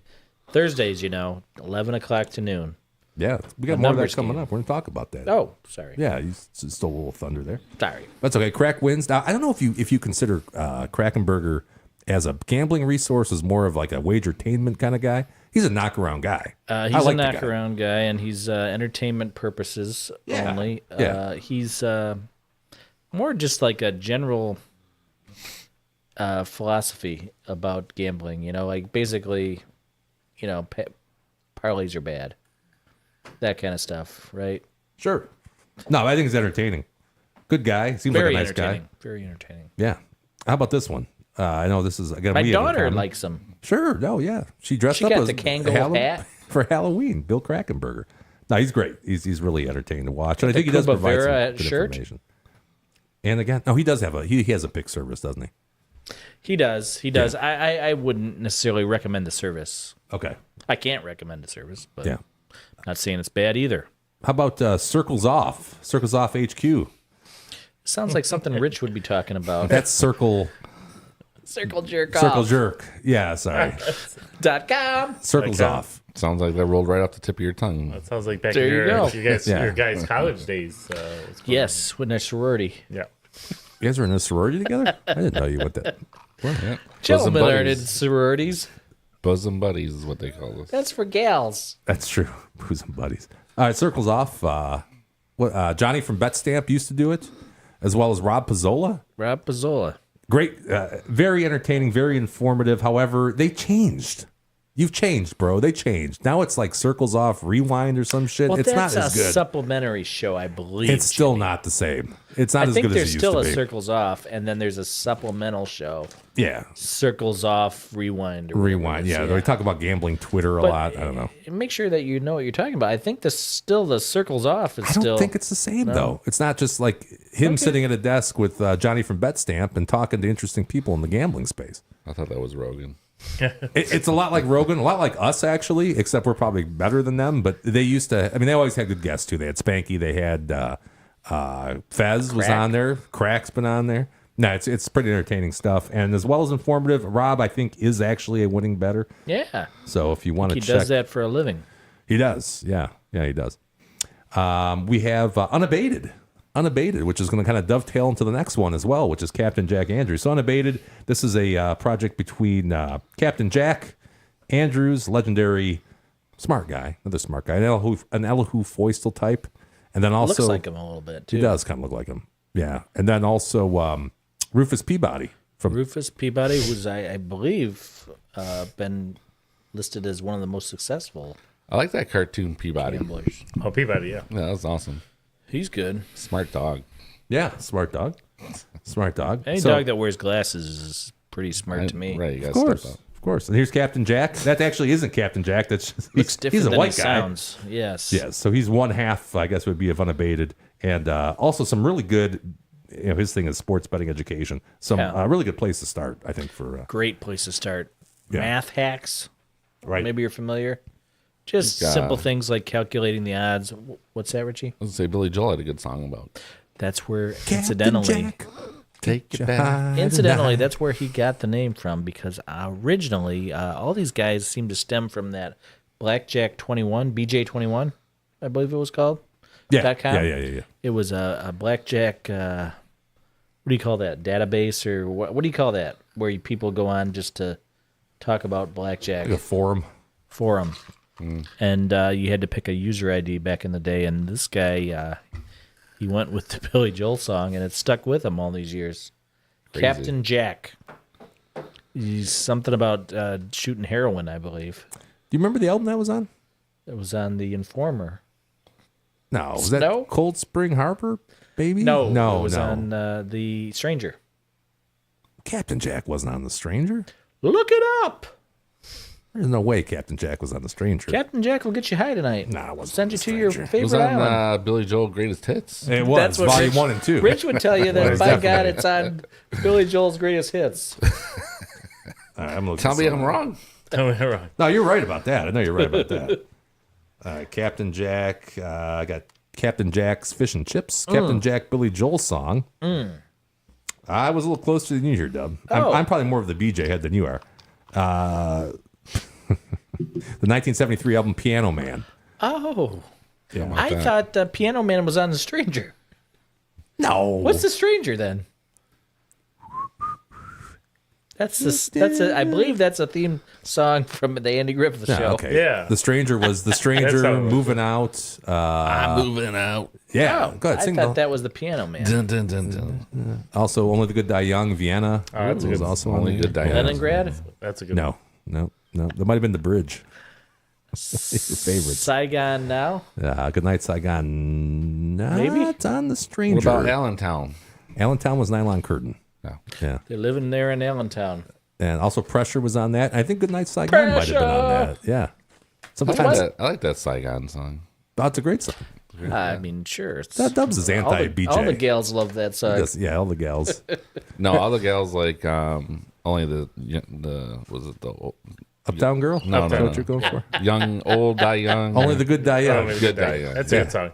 Thursdays, 11 o'clock to noon. Yeah, we got more of that coming up. We're going to talk about that. Oh, sorry. Yeah, you stole a little thunder there. Sorry. That's okay. Krack Wins. Now, I don't know if you consider Krackenberger as a gambling resource, as more of like a wagertainment kind of guy. He's a knock-around guy. He's a knock-around guy, and he's entertainment purposes only. Yeah. He's more just like a general philosophy about gambling. Like basically, parlays are bad. That kind of stuff, right? Sure. No, I think he's entertaining. Good guy. Seems Very like a nice guy. Very entertaining. Yeah. How about this one? I know this is again. My daughter likes him. Sure. No. Yeah. She dressed She up got as the Kangol hat for Halloween. Bill Krackenberger. No, he's great. He's really entertaining to watch, and I think he does provide some good information. And again, no, he does have he has a pick service, doesn't he? He does. He does. I wouldn't necessarily recommend the service. Okay. I can't recommend the service, but Yeah. not saying it's bad either. How about Circles Off? Circles Off HQ. Sounds like something Rich would be talking about. That's Circle Circle Jerk. Yeah, sorry. .com. Circles Off. Sounds like that rolled right off the tip of your tongue. That sounds like back There in you go. your guys' college days. Yes, with their sorority. Yeah. You guys were in a sorority together? I didn't know you went that. Yeah. Gentlemen Bosom are in buddies. sororities. Bosom buddies is what they call us. That's for gals. That's true. Bosom buddies. All right, Circles Off. Johnny from BetStamp used to do it, as well as Rob Pizzola. Rob Pizzola. Great, very entertaining, very informative. However, they changed. You've changed, bro. They changed. Now it's like Circles Off Rewind or some shit. Well, it's that's not as a good. supplementary show, I believe. It's still not the same. It's not I as think good as it there's used still to a be. Circles Off, and then there's a supplemental show. Yeah. Circles Off Rewind. Or Rewind. whatever it Yeah. is, They talk about gambling Twitter a But, lot. I don't know. Make sure that you know what you're talking about. I think the Circles Off is I don't still. think it's the same, though. It's not just like him sitting at a desk with Johnny from BetStamp and talking to interesting people in the gambling space. I thought that was Rogan. It's a lot like Rogan, a lot like us, actually, except we're probably better than them. But they used to, they always had good guests, too. They had Spanky, they had Fez was Krack. on there, Crack's been on there. No, it's pretty entertaining stuff. And as well as informative, Rob, I think, is actually a winning bettor. Yeah. So if you want to He check. does that for a living. He does. Yeah. Yeah, he does. We have Unabated, which is going to kind of dovetail into the next one as well, which is Captain Jack Andrews. So Unabated, this is a project between Captain Jack Andrews, legendary smart guy, another smart guy, an Elihu Foistel type. And then also... Looks like him a little bit, too. He does kind of look like him. Yeah. And then also Rufus Peabody. Rufus Peabody, who's, I believe, been listed as one of the most successful I like that cartoon Peabody. gamblers. Oh, Peabody, yeah. Yeah, that's awesome. He's good. Smart dog. Yeah, smart dog. Smart dog. Any So- dog that wears glasses is pretty smart to me. Right, you Of got to course. step up. Of course. And here's Captain Jack. That actually isn't Captain Jack. That's just, Looks different he's a than white he guy. sounds. Yes. Yes, so he's one half, I guess, would be of Unabated, and also some really good. His thing is sports betting education. Some really good place to start, I think, for Great place to start. Yeah. Math hacks. right. Maybe you're familiar. Just simple things like calculating the odds. What's that, Richie? I was say Billy Joel had a good song about. That's where, Captain incidentally, Jack, Take it you back. high Incidentally, tonight. that's where he got the name from because originally all these guys seem to stem from that Blackjack 21, BJ 21, I believe it was called. yeah, .com. yeah. It was a Blackjack, what do you call that, database or what do you call that, where people go on just to talk about Blackjack Like a forum. forum. And you had to pick a user ID back in the day, and this guy, he went with the Billy Joel song, and it stuck with him all these years. Crazy. Captain Jack. He's something about shooting heroin, I believe. Do you remember the album that was on? It was on The Informer. No, was Snow? that Cold Spring Harbor, baby? No, no, it was no. on The Stranger. Captain Jack wasn't on The Stranger. Look it up. There's no way Captain Jack was on The Stranger. Captain Jack will get you high tonight. Nah, it wasn't Send on you The to your Stranger. It was favorite on island. Billy Joel Greatest Hits. It was That's what volume Rich- 1 and 2. Rich would tell you that, Was by God, definitely. it's on Billy Joel's Greatest Hits. I'm looking Tell me this I'm up. wrong. Tell me wrong. No, you're right about that. I know you're right about that. Captain Jack. I got Captain Jack's Fish and Chips. Captain Jack Billy Joel song. I was a little closer than you here, Dub. Oh. I'm probably more of the BJ head than you are. The 1973 album Piano Man. Oh. Yeah. I thought Piano Man was on The Stranger. No. What's The Stranger then? I believe that's a theme song from the Andy Griffith Yeah, show. okay. Yeah. The Stranger was The That's Stranger, how it was. Moving Out. I'm moving out. Yeah, go ahead, I sing thought the- that was the Piano Man. Dun, dun, dun, dun. Also, Only the Good Die Young, Vienna. that's a was good- also Only on Good there. Die Young. Leningrad, That's a good No. That might have been The Bridge. Your favorites. Saigon Now. Good Night, Saigon. Maybe. It's on The What Stranger. about Allentown? Allentown was Nylon Curtain. No. Yeah. They're living there in Allentown. And also Pressure was on that. I think Good Night, Saigon might have been on that. Yeah. I Sometimes. like that Saigon song. That's a great song. I mean, sure. it's- That Dubs is all the- anti-BJ. All the gals love that song. Yes, yeah, all the gals. No, all the gals like only the was it the Uptown Girl? No, Is that no, what you're going for? young old die young? Only the Good Die Young. Only the Good Good Die Die. Young. That's a Yeah. good song.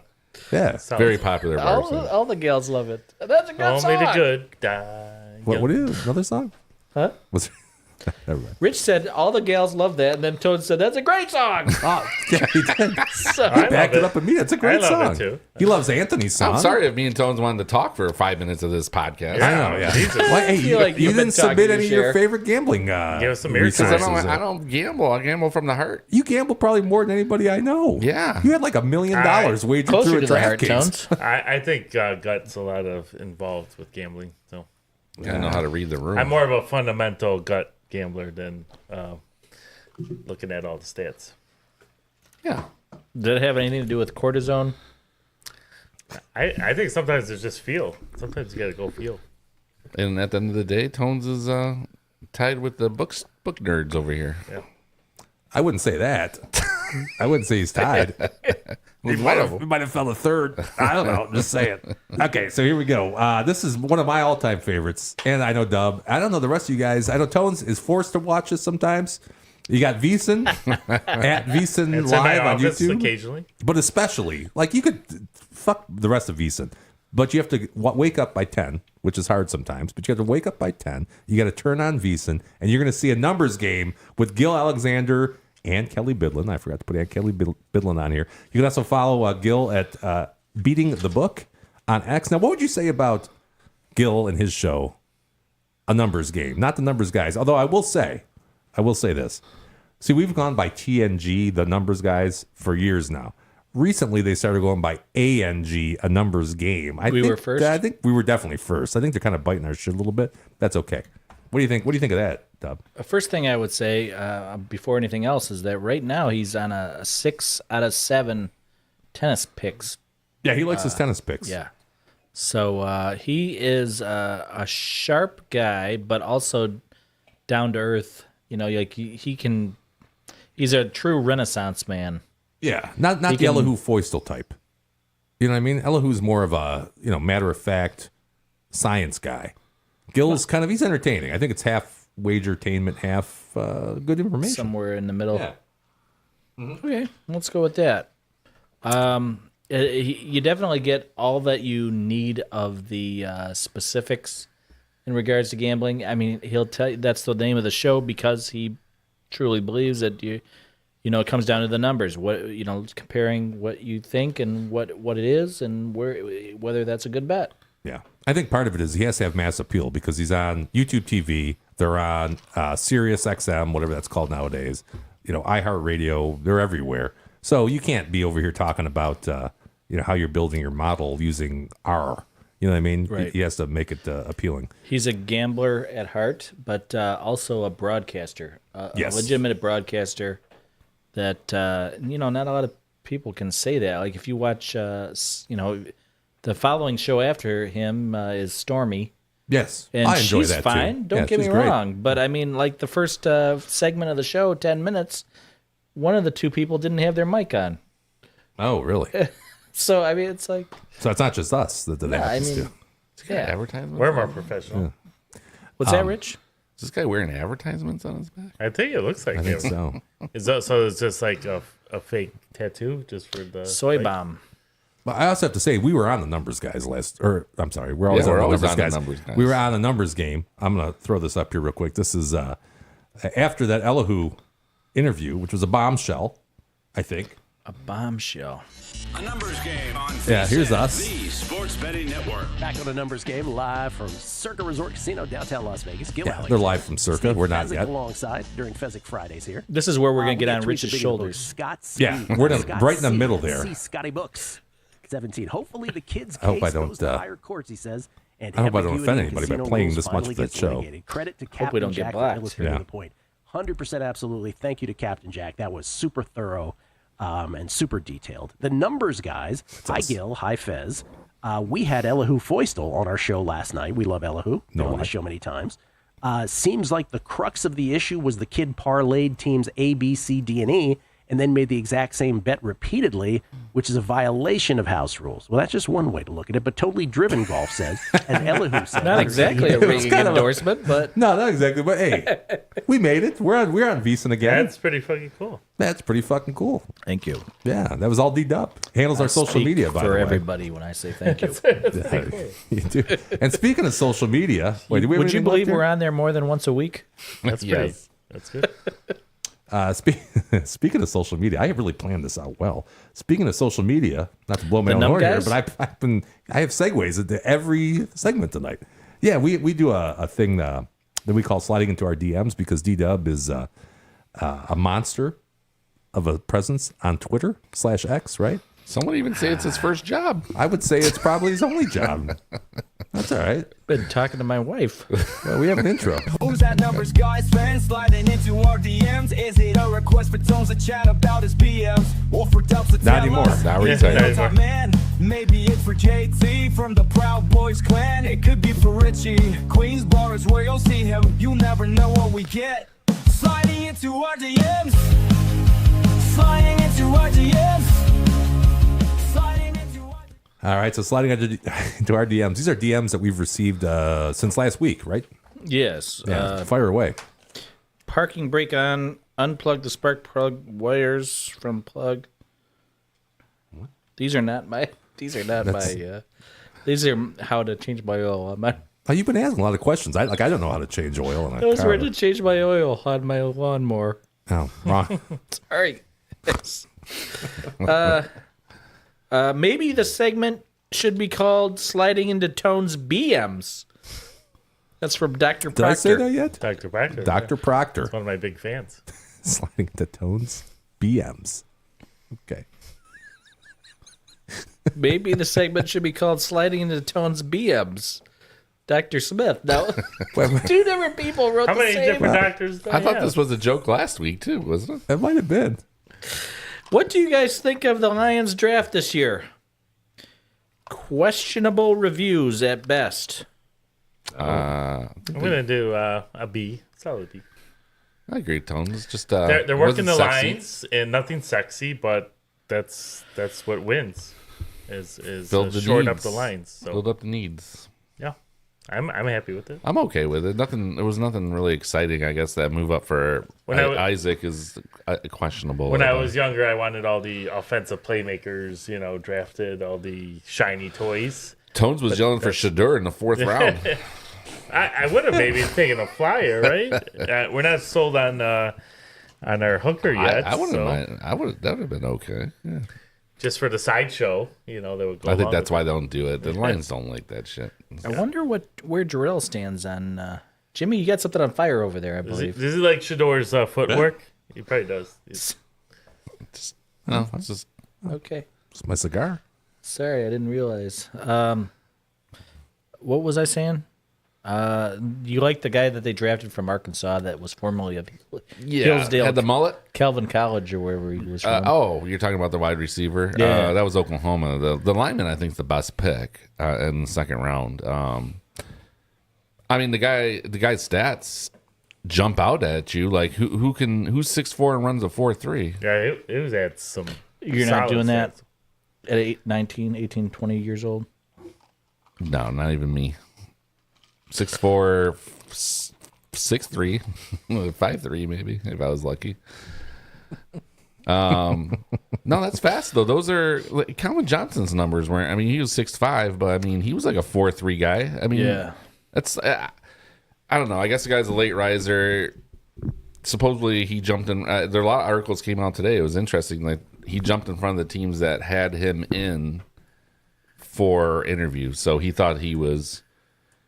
Yeah. Sounds- Very popular version. All the gals love it. That's a good Only song. the good die. What is another song? Huh? Was Never mind. Rich said all the gals love that, and then Toad said that's a great song. Oh, yeah, he did. So- I Backed love it up immediately. It's a great I love song. it too. He loves Anthony's song. I'm sorry if me and Tones wanted to talk for 5 minutes of this podcast. I know, yeah. Jesus. Why, hey, feel you, like you you've been didn't talking submit to any of your your share. favorite gambling Give us some resources. Because I don't gamble. I gamble from the heart. You gamble probably more than anybody I know. Yeah. You had like $1 million wagered Closer through a to the heart, DraftKings. Tones. I think Gut's a lot of involved with gambling. So I know how to read the room. I'm more of a fundamental gut gambler than looking at all the stats. yeah. Did it have anything to do with cortisone? I think sometimes it's just feel. Sometimes you got to go feel. And at the end of the day, Tones is tied with the book nerds over here. I wouldn't say that. I wouldn't say he's tied. With one of them. We might have fell a third. I don't know. Just saying. Okay, so here we go. This is one of my all-time favorites, and I know Dub. I don't know the rest of you guys. I know Tones is forced to watch this sometimes. You got VSiN at VSiN It's in my Live on office YouTube, occasionally. but especially like you could fuck the rest of VSiN, but you have to wake up by 10, which is hard sometimes. But you have to wake up by 10. You got to turn on VSiN, and you're going to see a numbers game with Gil Alexander and Kelly Bidlin. I forgot to put Kelly Bidlin on here. You can also follow Gil at Beating the Book on X. Now, what would you say about Gil and his show, A Numbers Game? Not the Numbers Guys. Although I will say this. See, we've gone by TNG, the Numbers Guys, for years now. Recently, they started going by ANG, A Numbers Game. We were first? I think we were definitely first. I think they're kind of biting our shit a little bit. That's okay. What do you think? What do you think of that, Dub? First thing I would say before anything else is that right now he's on a 6 out of 7 tennis picks. Yeah, he likes his tennis picks. Yeah. So he is a sharp guy, but also down to earth. You know, like he can. He's a true Renaissance man. Yeah, not the He can- Elihu Foistel type. You know what I mean? Elihu's more of a matter of fact science guy. Gil's kind of he's entertaining. I think it's half wagertainment, half good information. Somewhere in the middle. Yeah. Okay, let's go with that. You definitely get all that you need of the specifics in regards to gambling. I mean, he'll tell you that's the name of the show because he truly believes that it comes down to the numbers. Comparing what you think and what it is, and whether that's a good bet. Yeah. I think part of it is he has to have mass appeal because he's on YouTube TV. They're on Sirius XM, whatever that's called nowadays. iHeartRadio. They're everywhere. So you can't be over here talking about how you're building your model using R. You know what I mean? Right. He has to make it appealing. He's a gambler at heart, but also a broadcaster, Yes. a legitimate broadcaster. that not a lot of people can say that. Like if you watch, the following show after him is Stormy. Yes, And I enjoy she's that fine. too. Don't Yeah, get me she's great. wrong. But I mean, like the first segment of the show, 10 minutes, one of the two people didn't have their mic on. Oh, really? So, I mean, it's like... So it's not just us that happens to. Yeah. Advertisements? We're more professional. What's that, Rich? Is this guy wearing advertisements on his back? I think it looks like I think it. so. Is that so? It's just like a fake tattoo, just for the Soy like, bomb. But I also have to say, we were on the numbers guys I'm sorry, we're always on the numbers guys. We were on a numbers game. I'm going to throw this up here real quick. This is after that Elihu interview, which was a bombshell, I think. A bombshell. A numbers game on Yeah, here's VSiN, us. the sports betting network. Back on a numbers game, live from Circa Resort Casino, downtown Las Vegas. Gil Yeah, Alex. they're live from Circa. Steve We're not Fezzik yet. alongside during Fezzik Fridays here. This is where we're going to We get got on tweets Rich's big shoulders. Scott Yeah, C. we're Scott right in the C. middle there. C. Scotty Books. 17. Hopefully the kids' I hope case I don't, goes to higher courts, he says. And I hope I don't ambiguity offend in anybody by casino playing rules this much finally of that gets show. eliminated. Credit to Hope we Captain don't get Jack for blocked. illustrating Yeah. the point. 100% absolutely. Thank you to Captain Jack. That was super thorough and super detailed. The numbers guys, hi Gil, hi Fez. We had Elihu Foistel on our show last night. We love Elihu. Been on the show many times. Seems like the crux of the issue was the kid parlayed teams A, B, C, D, and E, and then made the exact same bet repeatedly, which is a violation of house rules. Well, that's just one way to look at it, but Totally Driven Golf says, and Elihu says. Not exactly a ringing endorsement, but... No, not exactly. But hey, we made it. We're on VSiN again. That's pretty fucking cool. That's pretty fucking cool. Thank you. Yeah, that was all D-Dub. Handles our social Speak media, by the for way. everybody when I say thank you. You do. And speaking of social media, wait, do we have Would you anything believe left we're here? on there more than once a week? That's Yes. pretty. That's good. Speaking of social media, I have really planned this out well. Speaking of social media, not to blow my The own numb horn here, guys? but I have segues into every segment tonight. Yeah, we do a thing that we call sliding into our DMs because D-Dub is a monster of a presence on Twitter /X, right? Some would even say it's his first job. I would say it's probably his only job. That's all right. Been talking to my wife. Well, we have an intro. Who's that numbers guys fan sliding into our DMs? Is it a request for tones to chat about his BMs? Or for dubs to Not tell anymore. us? Now we're Yeah, saying not Top anymore. man, maybe it's for JT from the Proud Boys clan. It could be for Richie. Queens bar is where you'll see him. You never know what we get. Sliding into our DMs. Sliding into our DMs. Sliding into our All right, so sliding into our DMs. These are DMs that we've received since last week, right? Yes. Yeah, fire away. Parking brake on. Unplug the spark plug wires from plug. These are not my. These are not my. These are how to change my oil on my. Oh, you've been asking a lot of questions. I don't know how to change oil in a Those car. were to change my oil on my lawnmower. Oh, wrong. Sorry. Maybe the segment should be called "Sliding into Tone's BMs." That's from Dr. Did I say Proctor. that yet? Dr. Proctor. Dr. Proctor. One of my big fans. Sliding into Tones BMs. Okay. Maybe the segment should be called "Sliding into Tone's BMs." Dr. Smith. No, two different people wrote How the many same. different doctors do I thought have? this was a joke last week, too, wasn't it? It might have been. What do you guys think of the Lions draft this year? Questionable reviews at best. I'm gonna do a B. Solid B. I agree, Tone. It's just They're working wasn't the sexy. lines and nothing sexy, but that's what wins. Is Build the shorten up needs. the lines. So Build up the needs. yeah, I'm happy with it. I'm okay with it. There was nothing really exciting, I guess. That move up for When I wa- Isaac is questionable. When I was younger, I wanted all the offensive playmakers, drafted, all the shiny toys. Tones was yelling for Shadur in the fourth round. I would have maybe taken a flyer, right? We're not sold on our hooker yet. I wouldn't so mind. That would have been okay. Yeah. just for the sideshow, they would go. I think along that's with why they don't do it. The Lions don't like that shit. I wonder where Jarrell stands on. Jimmy, you got something on fire over there, I it. believe. Does he like Shador's footwork? He probably does. No, it's just Okay. It's my cigar. Sorry, I didn't realize. What was I saying? You like the guy that they drafted from Arkansas that was formerly of Hillsdale, had the mullet. Calvin College or wherever he was from. You're talking about the wide receiver. Yeah. That was Oklahoma. The lineman, I think, is the best pick in the second round. I mean, the guy's stats jump out at you. Like who's 6'4" and runs a 4.3? Yeah, it was at some. You're not solid doing that stats. at 18, 20 years old? No, not even me. 6'4", 6'3", 5'3", maybe if I was lucky. No, that's fast though. Those are like, Calvin Johnson's numbers weren't. I mean, he was 6'5", but I mean, he was like a 4.3 guy. I mean, Yeah. that's. I don't know. I guess the guy's a late riser. Supposedly he jumped in. There are a lot of articles came out today. It was interesting. Like he jumped in front of the teams that had him in for interviews. So he thought he was.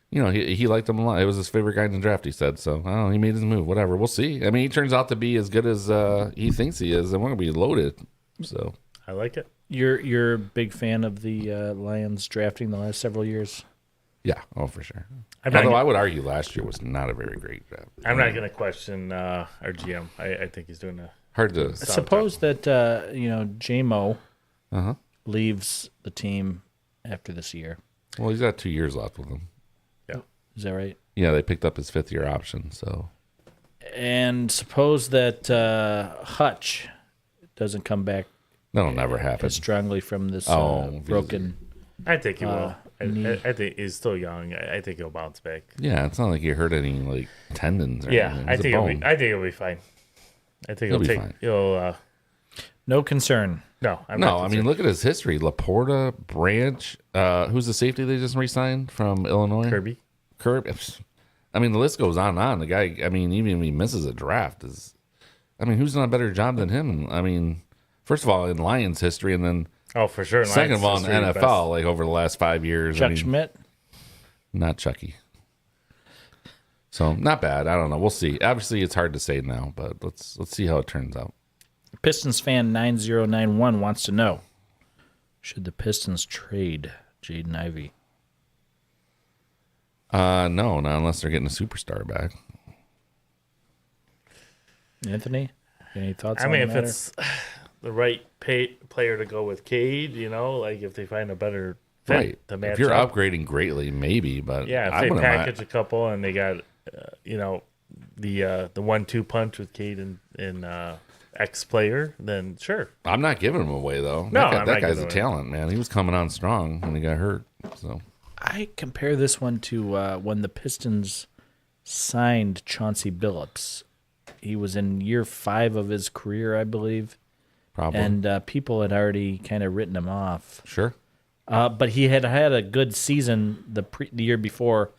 You know, he liked him a lot. It was his favorite guy in the draft, he said. So, I don't know, he made his move. Whatever. We'll see. I mean, he turns out to be as good as he thinks he is, and we're going to be loaded. So I like it. You're a big fan of the Lions drafting the last several years? yeah, oh, for sure. Although I would argue last year was not a very great draft. I'm not going to question our GM. I think he's doing a Hard to... Suppose that, J-Mo leaves the team after this year. Well, he's got 2 years left with him. Is that right? Yeah, they picked up his fifth-year option, so... And suppose that Hutch doesn't come back That'll never happen. as strongly from this broken... I think he will. knee. I think he's still young. I think he'll bounce back. Yeah, it's not like he hurt any like tendons or Yeah, anything. I It's a think bone. it'll be fine. I think He'll be take. fine. He'll. No concern. No, I'm No, not I mean, concerned. look at his history. Laporta, Branch, who's the safety they just re-signed from Illinois? Kirby. I mean, the list goes on and on. The guy, I mean, even if he misses a draft, who's done a better job than him? I mean, first of all, in Lions history, and then Oh, for sure. second of all, in the Lions history, NFL, like over the last 5 years. Chuck Schmidt? Not Chucky. So, not bad. I don't know. We'll see. Obviously, it's hard to say now, but let's see how it turns out. Pistons fan 9091 wants to know, should the Pistons trade Jaden Ivey? No, not unless they're getting a superstar back. Anthony, any thoughts I on mean, the if matter? it's the right player to go with Cade, like if they find a better fit Right. to match If you're up. upgrading greatly, maybe, but Yeah, if I they wouldn't package a couple and they got, the 1-2 punch with Cade and X player, then sure. I'm not giving him away though. No, that I'm that not guy's giving a him talent, man. He was coming on strong when he got hurt. So I compare this one to when the Pistons signed Chauncey Billups. He was in year 5 of his career, I believe. probably And people had already kind of written him off. sure. But he had a good season the year before,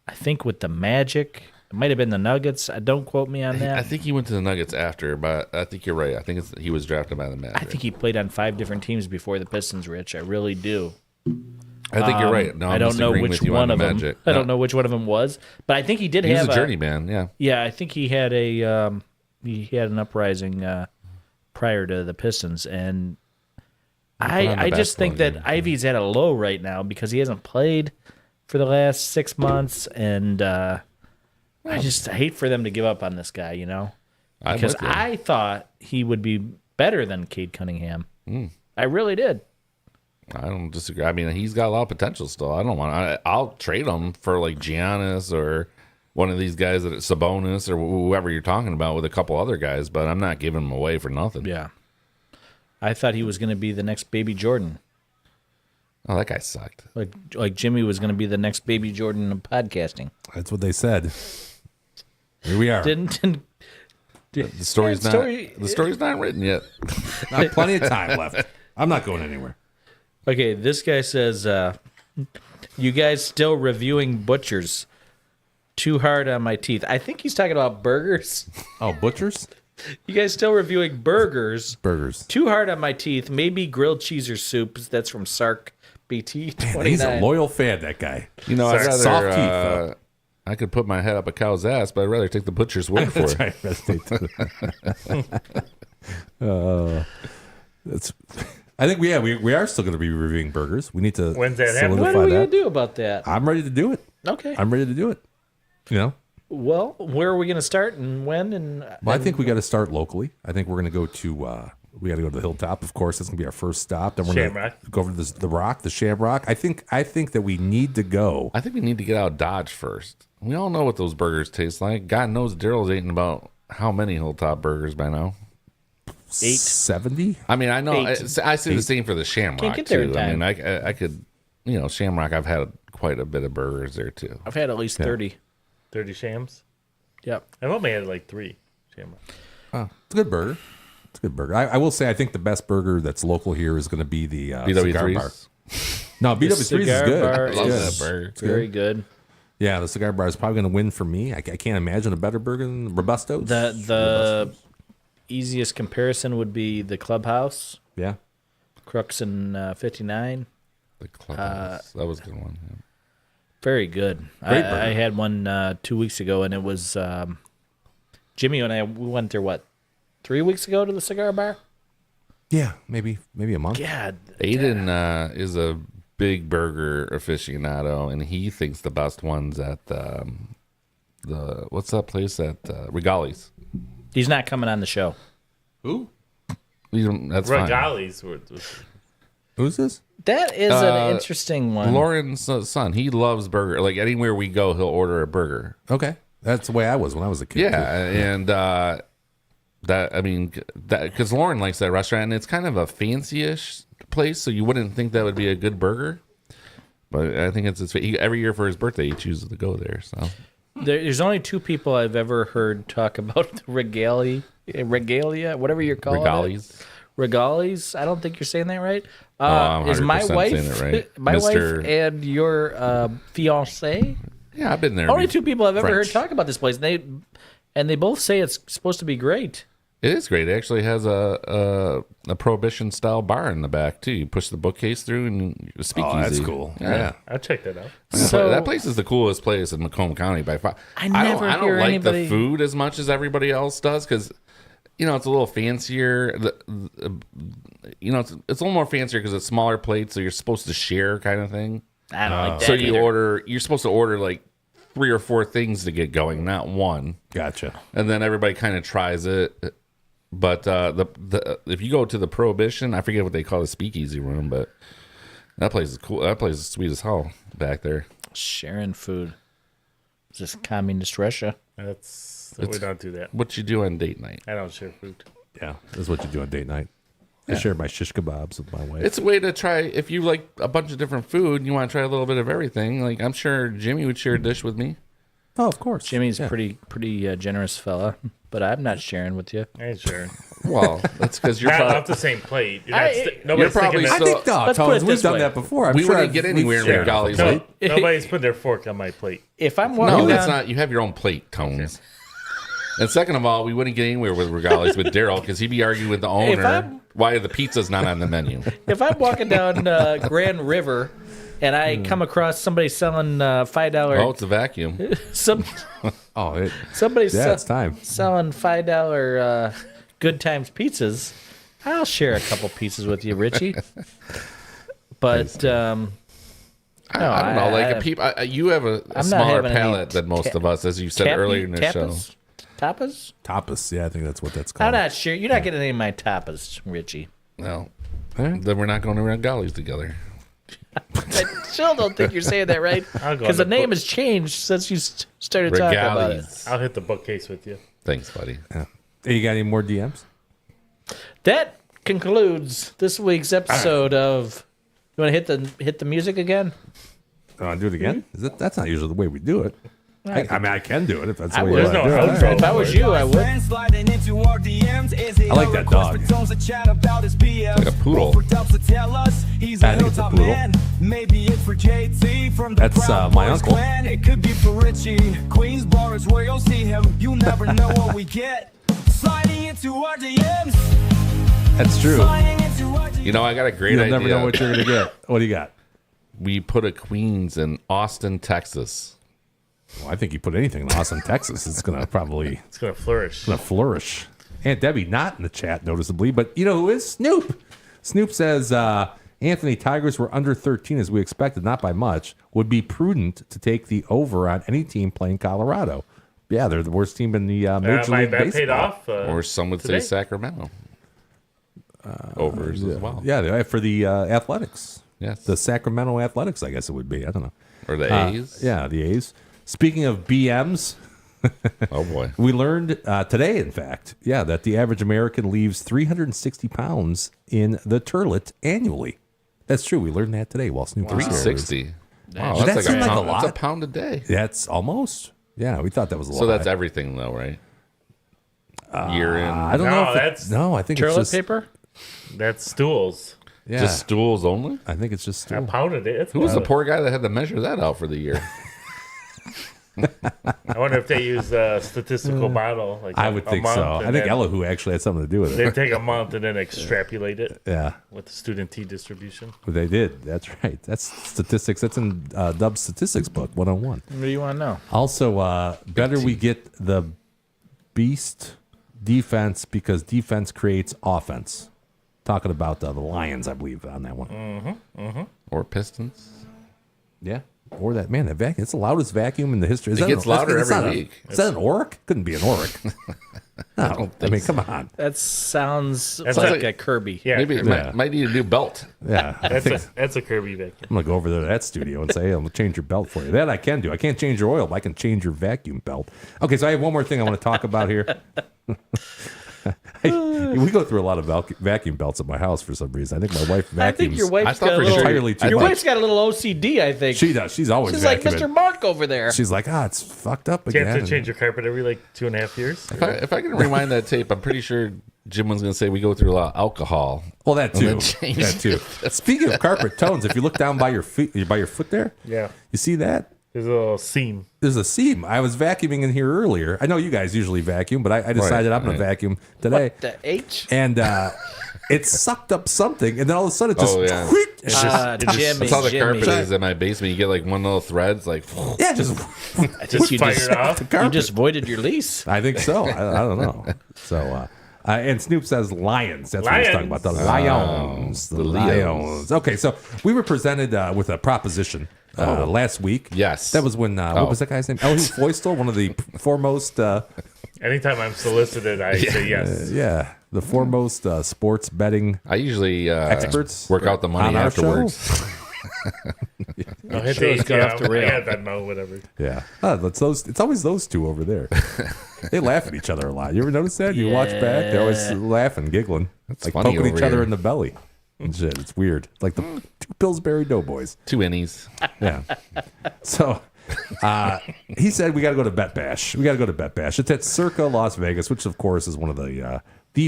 I think with the Magic. It might have been the Nuggets. Don't quote me on that. I think he went to the Nuggets after, but I think you're right. I think he was drafted by the Magic. I think he played on 5 different teams before the Pistons, Rich. I really do. I think you're right. No, I I'm don't know disagreeing which with you one on of the them. Magic. I No, don't know which one of them was, but I think he did He was have a journeyman. Yeah. Yeah, I think he had an uprising prior to the Pistons, and on the I just think basketball that Ivy's at a low right now because he hasn't played for the last 6 months, and I just hate for them to give up on this guy, I'm because with you. I thought he would be better than Cade Cunningham. I really did. I don't disagree. I mean, he's got a lot of potential still. I don't want. I'll trade him for like Giannis or one of these guys that Sabonis or whoever you're talking about with a couple other guys, but I'm not giving him away for nothing. Yeah. I thought he was going to be the next Baby Jordan. Oh, that guy sucked. Like Jimmy was going to be the next Baby Jordan of podcasting. That's what they said. Here we are. Didn't The story's Yeah, the story's not written yet. Not plenty of time left. I'm not going anywhere. Okay, this guy says, you guys still reviewing Butchers. Too hard on my teeth. I think he's talking about burgers. Oh, butchers? You guys still reviewing burgers. Burgers. Too hard on my teeth. Maybe grilled cheese or soup. That's from Sark BT 29. He's a loyal fan, that guy. You know, I'd rather Soft teeth, though. I could put my head up a cow's ass, but I'd rather take the butcher's word for it. That's right. That's. I think we are still going to be reviewing burgers. We need to When's that happen? solidify What are we that. going to do about that? I'm ready to do it. Okay. I'm ready to do it. You know? Well, where are we going to start and when? And Well, I think we got to start locally. I think we're going to go to we got to go to the Hilltop. Of course, that's going to be our first stop. Then we're going to Shamrock. go over to the Rock, the Shamrock. I think that we need to go. I think we need to get out of Dodge first. We all know what those burgers taste like. God knows Daryl's eating about how many Hilltop burgers by now? 870. I mean, I know. I 8. say the same for the Shamrock Can't get there in too. I time. mean, I could, Shamrock. I've had quite a bit of burgers there too. I've had at least 30. 30 shams. Yep. I've only had like 3 Shamrock. Oh, it's a good burger. It's a good burger. I will say I think the best burger that's local here is going to be the cigar bar. BW3s. No, BW3s is cigar good. bar I love is that burger. Very good. Yeah, the cigar bar is probably going to win for me. I can't imagine a better burger than Robustos. The easiest comparison would be the Clubhouse, Yeah. Crooks and 59. The Clubhouse. That was a good one. Yeah. Very good. Great burger. I had one 2 weeks ago, and it was Jimmy and we went there, 3 weeks ago to the cigar bar? Yeah, maybe a month. God. Aiden is a big burger aficionado, and he thinks the best ones at the what's that place at Regali's. He's not coming on the show. Who? That's fine. Regali's. Who's this? That is an interesting one. Lauren's son. He loves burger. Like anywhere we go, he'll order a burger. Okay. That's the way I was when I was a kid. Yeah, too. and because Lauren likes that restaurant, and it's kind of a fancy-ish place, so you wouldn't think that would be a good burger. But I think every year for his birthday, he chooses to go there. So There's only 2 people I've ever heard talk about the regalia, whatever you're calling Regali's. it. Regali's. I don't think you're saying that right. I'm Is my 100% wife, saying it right. my Mr. wife and your fiance? Yeah, I've been there. Only 2 people I've ever heard French. talk about this place. And they both say it's supposed to be great. It is great. It actually has a prohibition style bar in the back too. You push the bookcase through and you speak Oh, easy. that's cool. Yeah. I'll check that out. So- that place is the coolest place in Macomb County by far. I never I don't hear like anybody- the food as much as everybody else does because it's a little fancier. It's a little more fancier because it's smaller plates, so you're supposed to share kind of thing. I don't like that So either. you're supposed to order like 3 or 4 things to get going, not one. Gotcha. And then everybody kind of tries it. But if you go to the Prohibition, I forget what they call the speakeasy room, but that place is cool. That place is sweet as hell back there. Sharing food. Is this communist Russia? We don't do that. What you do on date night? I don't share food. Yeah, that's what you do on date night. I share my shish kebabs with my wife. It's a way to try. If you like a bunch of different food and you want to try a little bit of everything, like I'm sure Jimmy would share a dish with me. Oh, of course. Jimmy's Yeah. pretty generous fella, but I'm not sharing with you. I ain't sharing. Well, that's because you're Not probably, off the same plate. You're I- not nobody's You're probably sticking I their, still- think, no, let's put Tones, it we've this done way. that before. I'm we sure wouldn't I've- get we've anywhere shared near Golly's. no, Right? nobody's putting their fork on my plate. If I'm walking No, that's down, not. You have your own plate, Tones. And second of all, we wouldn't get anywhere with Regali's with Daryl because he'd be arguing with the owner I'm- why the pizza's not on the menu. if I'm walking down Grand River and I come across somebody selling $5, Oh, it's a vacuum. somebody it's time. selling $5 Good Times pizzas, I'll share a couple pieces with you, Richie. But I don't know. Like I- people, you have a not smaller having any palate than most of us, as you said earlier in the show. Tapas? Tapas. Yeah, I think that's what that's I'm called. not sure. You're not getting any of my tapas, Richie. Well, Alright. then we're not going around Golly's together. I still don't think you're saying that right. I'll go Because the on name book. has changed since you started talking about it. Regali's. I'll hit the bookcase with you. Thanks, buddy. Hey, you got any more DMs? That concludes this week's episode of. You want to hit the music again? Do it again? Is it, that's not usually the way we do it. I mean, I can do it if that's the I way would. you There's want no to do it. outro. If I was you, I would. I like that dog. Like a poodle. I think it's a poodle. Maybe it's for JT from the That's, Proud my Boys uncle. Clan. It could be for Richie. Queens Bar is where you'll see him. You never know what we get. Sliding into our DMs. That's true. Sliding into our DMs. You know, I got a great You'll idea. never know what you're going to get. What do you got? We put a Queens in Austin, Texas. Well, I think you put anything in Austin, Texas, it's going to probably It's gonna flourish. flourish. Aunt Debbie not in the chat noticeably, but you know who is? Snoop. Snoop says, Anthony, Tigers were under 13 as we expected, not by much. Would be prudent to take the over on any team playing Colorado. Yeah, they're the worst team in the Major League that Baseball. paid off. Or some would today? say Sacramento. Overs as well. Yeah, for the Athletics. Yes. The Sacramento Athletics, I guess it would be. I don't know. Or the A's. Yeah, the A's. Speaking of BMs, Oh, boy. we learned today, in fact, that the average American leaves 360 pounds in the toilet annually. That's true. We learned that today while Snoop was here. 360. Wow, Does that that's seem like like a pound. lot? That's a pound a day. That's almost. Yeah, we thought that was a lot. So that's everything, though, right? Year in. I don't No, know if that's no, I think it's Toilet just paper? That's stools. yeah. Just stools only? I think it's just I stool. pounded it. It's Who was the about poor guy that had to measure that out for the year? I wonder if they use a statistical model. Like I a- would a think month, so. and I think then Elihu actually had something to do with They it. take a month and then extrapolate it Yeah, with the student T distribution. they did. That's right. That's statistics. That's in Dub's statistics book 101. What do you want to know? Also, better we get the beast defense because defense creates offense. Talking about the Lions, I believe, on that one. Or Pistons? Yeah. Or that, man, that vacuum. It's the loudest vacuum in the history. Is It that gets louder it's every not week. Is that an Orc? Couldn't be an Orc. No. I mean, come on. That sounds That's like like- a Kirby. Yeah, Maybe it Yeah. might need a new belt. Yeah. I think that's a Kirby vacuum. I'm going to go over there to that studio and say, I'm going to change your belt for you. That I can do. I can't change your oil, but I can change your vacuum belt. Okay, so I have one more thing I want to talk about here. We go through a lot of vacuum belts at my house for some reason. I think my wife vacuums. I think your I wife's thought got a for little. sure- entirely too Your much. wife's got a little OCD. I think She does. She's always she's like vacuuming. Mr. Mark over there. She's like, it's fucked up Do you again. have to change your carpet every like 2.5 years? If I can rewind that tape, I'm pretty sure Jim was going to say we go through a lot of alcohol. Well, that And too. then change That too. Speaking of carpet tones, if you look down by your feet, by your foot there, Yeah. you see that? There's a little seam. There's a seam. I was vacuuming in here earlier. I know you guys usually vacuum, but I decided I'm going to vacuum today. The H. And it sucked up something, and then all of a sudden it just, Oh, yeah. it's just Jimmy, That's how the Jimmy. carpet is in my basement. You get like one little threads, like yeah, just Just You fired just- off. You just voided your lease. I think so. I don't know. So, and Snoop says lions. That's what he's talking about. The lions. The lions. Okay, so we were presented with a proposition last week. Yes. That was when, what was that guy's name? Elihu Foistel, one of the foremost, Anytime I'm solicited, I say yes. the foremost sports betting I usually experts work out the money on our afterwards. I'll hit Sure, it's the got ATM. off the rail. I had that no, whatever. Yeah. It's always those two over there. They laugh at each other a lot. You ever notice that? You watch back, they're always laughing, giggling. like funny poking each over other here. in the belly. And shit. It's weird. Like the two Pillsbury Doughboys. 2 innies. Yeah. So he said we got to go to BetBash. We got to go to BetBash. It's at Circa Las Vegas, which of course is one of the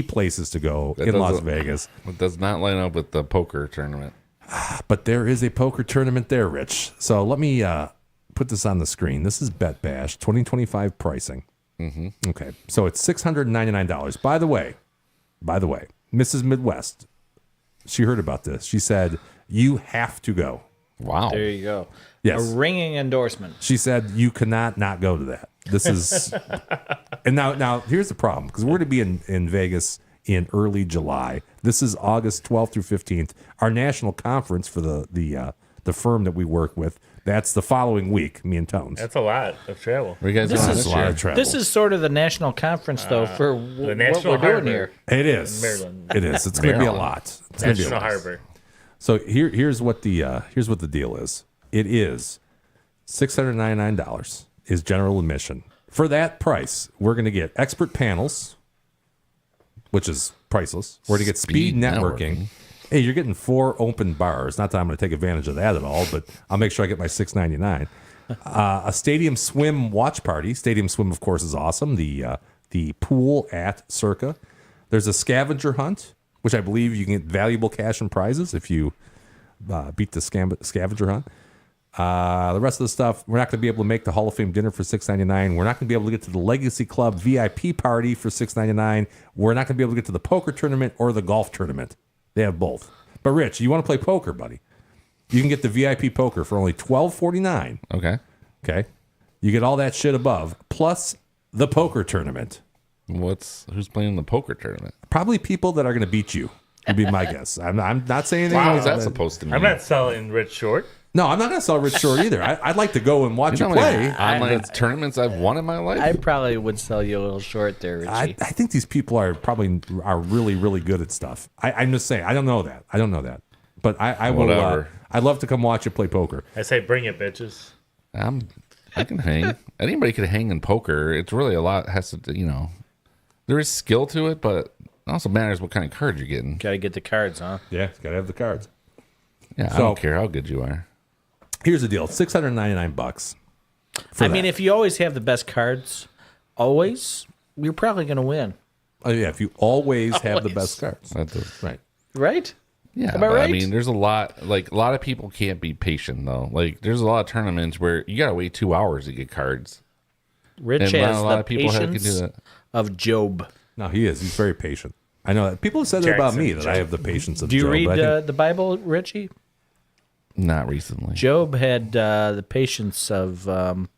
places to go in Las doesn't- Vegas. It does not line up with the poker tournament. But there is a poker tournament there, Rich. So let me put this on the screen. This is BetBash 2025 pricing. Mm-hmm. Okay, so it's $699. By the way, Mrs. Midwest, she heard about this. She said you have to go. Wow. There you go. Yes. A ringing endorsement. She said you cannot not go to that. This is, and now here's the problem because we're going to be in Vegas in early July. This is August 12th through 15th. Our national conference for the firm that we work with. That's the following week. Me and Tones. That's a lot of travel. Where you guys This going is this a lot year? of travel. This is sort of the national conference, though, for the what National we're doing Harbor. here. It is. Maryland. It is. It's going to be a Maryland. lot. It's going to be a National lot. Harbor. So here's what the deal is. It is $699 is general admission. For that price, we're going to get expert panels, which is priceless. We're going to get speed networking. Hey, you're getting 4 open bars. Not that I'm going to take advantage of that at all, but I'll make sure I get my $699. A stadium swim watch party. Stadium swim, of course, is awesome. The pool at Circa. There's a scavenger hunt, which I believe you can get valuable cash and prizes if you beat the scavenger hunt. The rest of the stuff, we're not going to be able to make the Hall of Fame dinner for $699. We're not going to be able to get to the Legacy Club VIP party for $699. We're not going to be able to get to the poker tournament or the golf tournament. They have both. But Rich, you want to play poker, buddy? You can get the VIP poker for only $12.49. Okay. Okay, you get all that shit above plus the poker tournament. Who's playing the poker tournament? Probably people that are going to beat you. Would be my guess. I'm not saying anything. How is about that it. supposed to mean? I'm not selling Rich Short. No, I'm not going to sell Rich Short either. I'd like to go and watch you You know how play. many online tournaments I've won in my life? I probably would sell you a little short there, Richie. I think these people are really, really good at stuff. I'm just saying. I don't know that. But I will. Whatever. I'd love to come watch you play poker. I say bring it, bitches. I can hang. Anybody could hang in poker. It's really a lot. Has to, there is skill to it, but it also matters what kind of cards you're getting. Got to get the cards, huh? Yeah, got to have the cards. Yeah, I So- don't care how good you are. Here's the deal: $699. I mean, if you always have the best cards, you're probably going to win, Oh yeah, if you always have the Always. best cards, That does- right? right? Yeah, Am I but right? I mean, there's a lot of people can't be patient though. Like, there's a lot of tournaments where you gotta wait 2 hours to get cards. Rich And not has a lot the of people can do patience that. of Job. No, he is. He's very patient. I know that people have said that about me that I have the patience of Do you Job, read but I think- the Bible, Richie? Not recently. Job had the patience of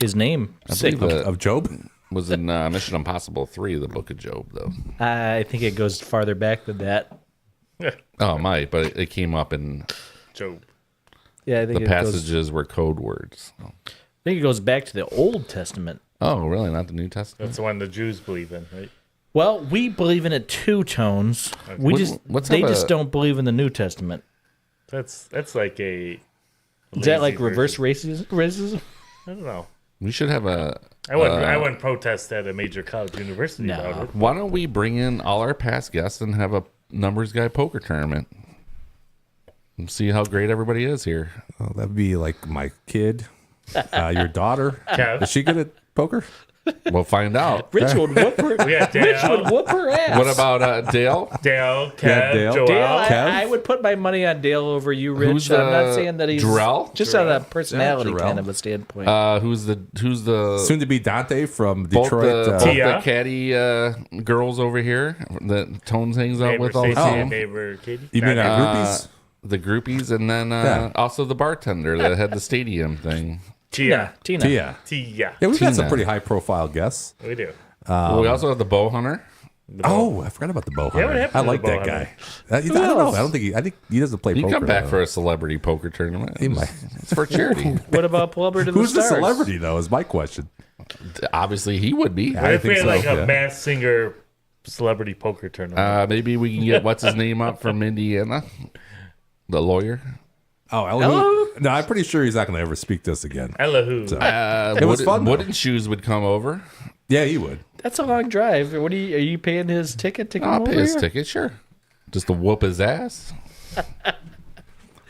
his name. I believe that of Job? was in Mission Impossible 3, the Book of Job, though. I think it goes farther back than that. Oh, it might, but it came up in Job. Yeah, I think the it passages were code words. I think it goes back to the Old Testament. Oh, really? Not the New Testament? That's the one the Jews believe in, right? Well, we believe in it too, Tones. We they just don't believe in the New Testament. That's like a. Is that like lazy reverse version. racism? I don't know. We should have a. I wouldn't protest at a major college university about it. Why don't we bring in all our past guests and have a numbers guy poker tournament? And see how great everybody is here. Oh, that'd be like my kid, your daughter. Kev. Is she good at poker? We'll find out. Rich would whoop her. We got Rich Dale, would whoop her ass. What about Dale? Dale, Kev, Yeah, Dale. Joel. Dale? Kev? I would put my money on Dale over you, Rich. Who's I'm not saying that he's Jarrell? just on a personality Yeah, Jarrell. kind of a standpoint. Who's the Soon to be Dante from both Detroit. the, both Tia. the caddy girls over here that Tones hangs out Neighbor with all the Stacey and time? neighbor Katie. You mean Not our neighbor. groupies? The groupies, and then Yeah. also the bartender that had the stadium thing. Tia. Tina. Tia. Tia. Yeah, we've got some Tina. pretty high profile guests. We do. We also have the bow hunter. Oh, I forgot about the bow hunter. what happened I to like the that bow guy. I don't know. else? I think he doesn't play He poker. come back though. for a celebrity poker tournament. He might. It's for charity. What about Plumber to the Who's the Stars? celebrity though? Is my question. Obviously, he would be. What if we had like a yeah. mass singer celebrity poker tournament? Maybe we can get what's his name up from Indiana, the lawyer. Oh, Elohim? No, I'm pretty sure he's not going to ever speak to us again. Elahu. It was fun, though. Wooden Shoes would come over. Yeah, he would. That's a long drive. Are you paying his ticket to come I'll over pay his here? ticket, sure. Just to whoop his ass.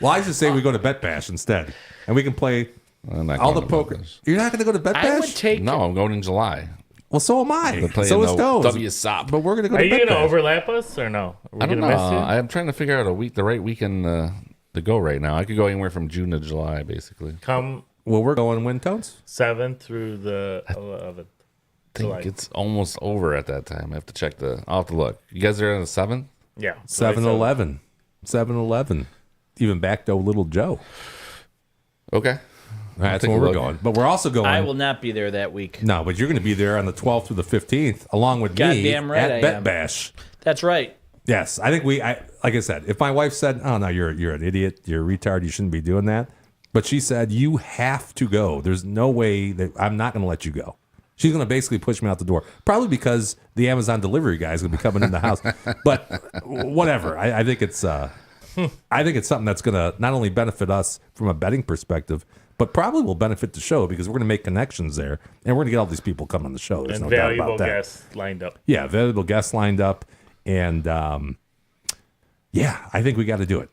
Well, I should say we go to BetBash instead, and we can play I'm not all the going to poker. BetBash. You're not going to go to BetBash? I would take. No, I'm going in July. Well, so am I. We're playing So is the Stones. WSOP. But we're going to go Are to you going to BetBash. overlap us or no? Are we I don't gonna know. miss you? I'm trying to figure out the right weekend to go right now. I could go anywhere from June to July, basically. Come Well, we're going win tones. 7th through the 11th. I think July. it's almost over at that time. I have to check I'll have to look. You guys are on the 7th? Yeah. 7-Eleven. 7-Eleven. Even back to Little Joe. Okay. That's take where a we're look. going. But we're also going. I will not be there that week. No, but you're going to be there on the 12th through the 15th, along with me Goddamn right at I am. BetBash. That's right. Yes, I think like I said, if my wife said, "Oh no, you're an idiot, you're a retard, you shouldn't be doing that," but she said, "You have to go. There's no way that I'm not going to let you go." She's going to basically push me out the door, probably because the Amazon delivery guy is going to be coming in the house. But whatever, I think it's something that's going to not only benefit us from a betting perspective, but probably will benefit the show because we're going to make connections there, and we're going to get all these people coming on the show. There's And no doubt valuable about that. guests lined up. Yeah, valuable guests lined up, and yeah, I think we got to do it.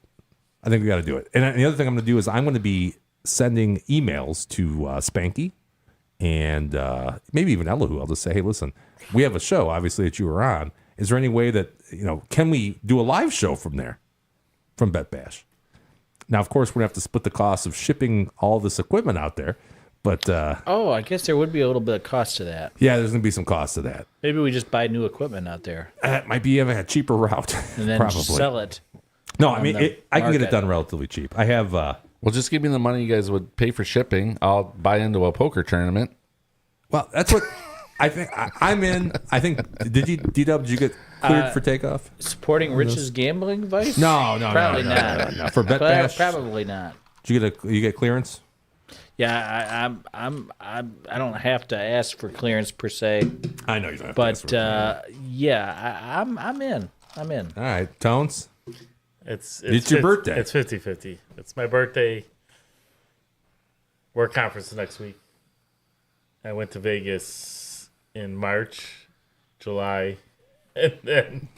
And the other thing I'm going to do is I'm going to be sending emails to Spanky and maybe even Elahu. I'll just say, hey, listen, we have a show, obviously, that you were on. Is there any way that, can we do a live show from there, from BetBash? Now, of course, we're going to have to split the cost of shipping all this equipment out there. But I guess there would be a little bit of cost to that. yeah, there's going to be some cost to that. Maybe we just buy new equipment out there It might be a cheaper route, and then probably. just sell it. No, I on mean, the I can get it market. done relatively cheap. I have... Well, just give me the money you guys would pay for shipping. I'll buy into a poker tournament. Well, that's what I think I'm in. I think did you D-Dub? Did you get cleared for takeoff? Supporting Rich's gambling advice? No, Probably not. no. For BetBash, Probably not. did you get clearance? Yeah, I don't have to ask for clearance per se, I know you don't. Have but to ask for yeah, I'm in. I'm in. all right, Tones. It's your birthday. It's 50-50. It's my birthday. Work conference next week. I went to Vegas in March, July, and then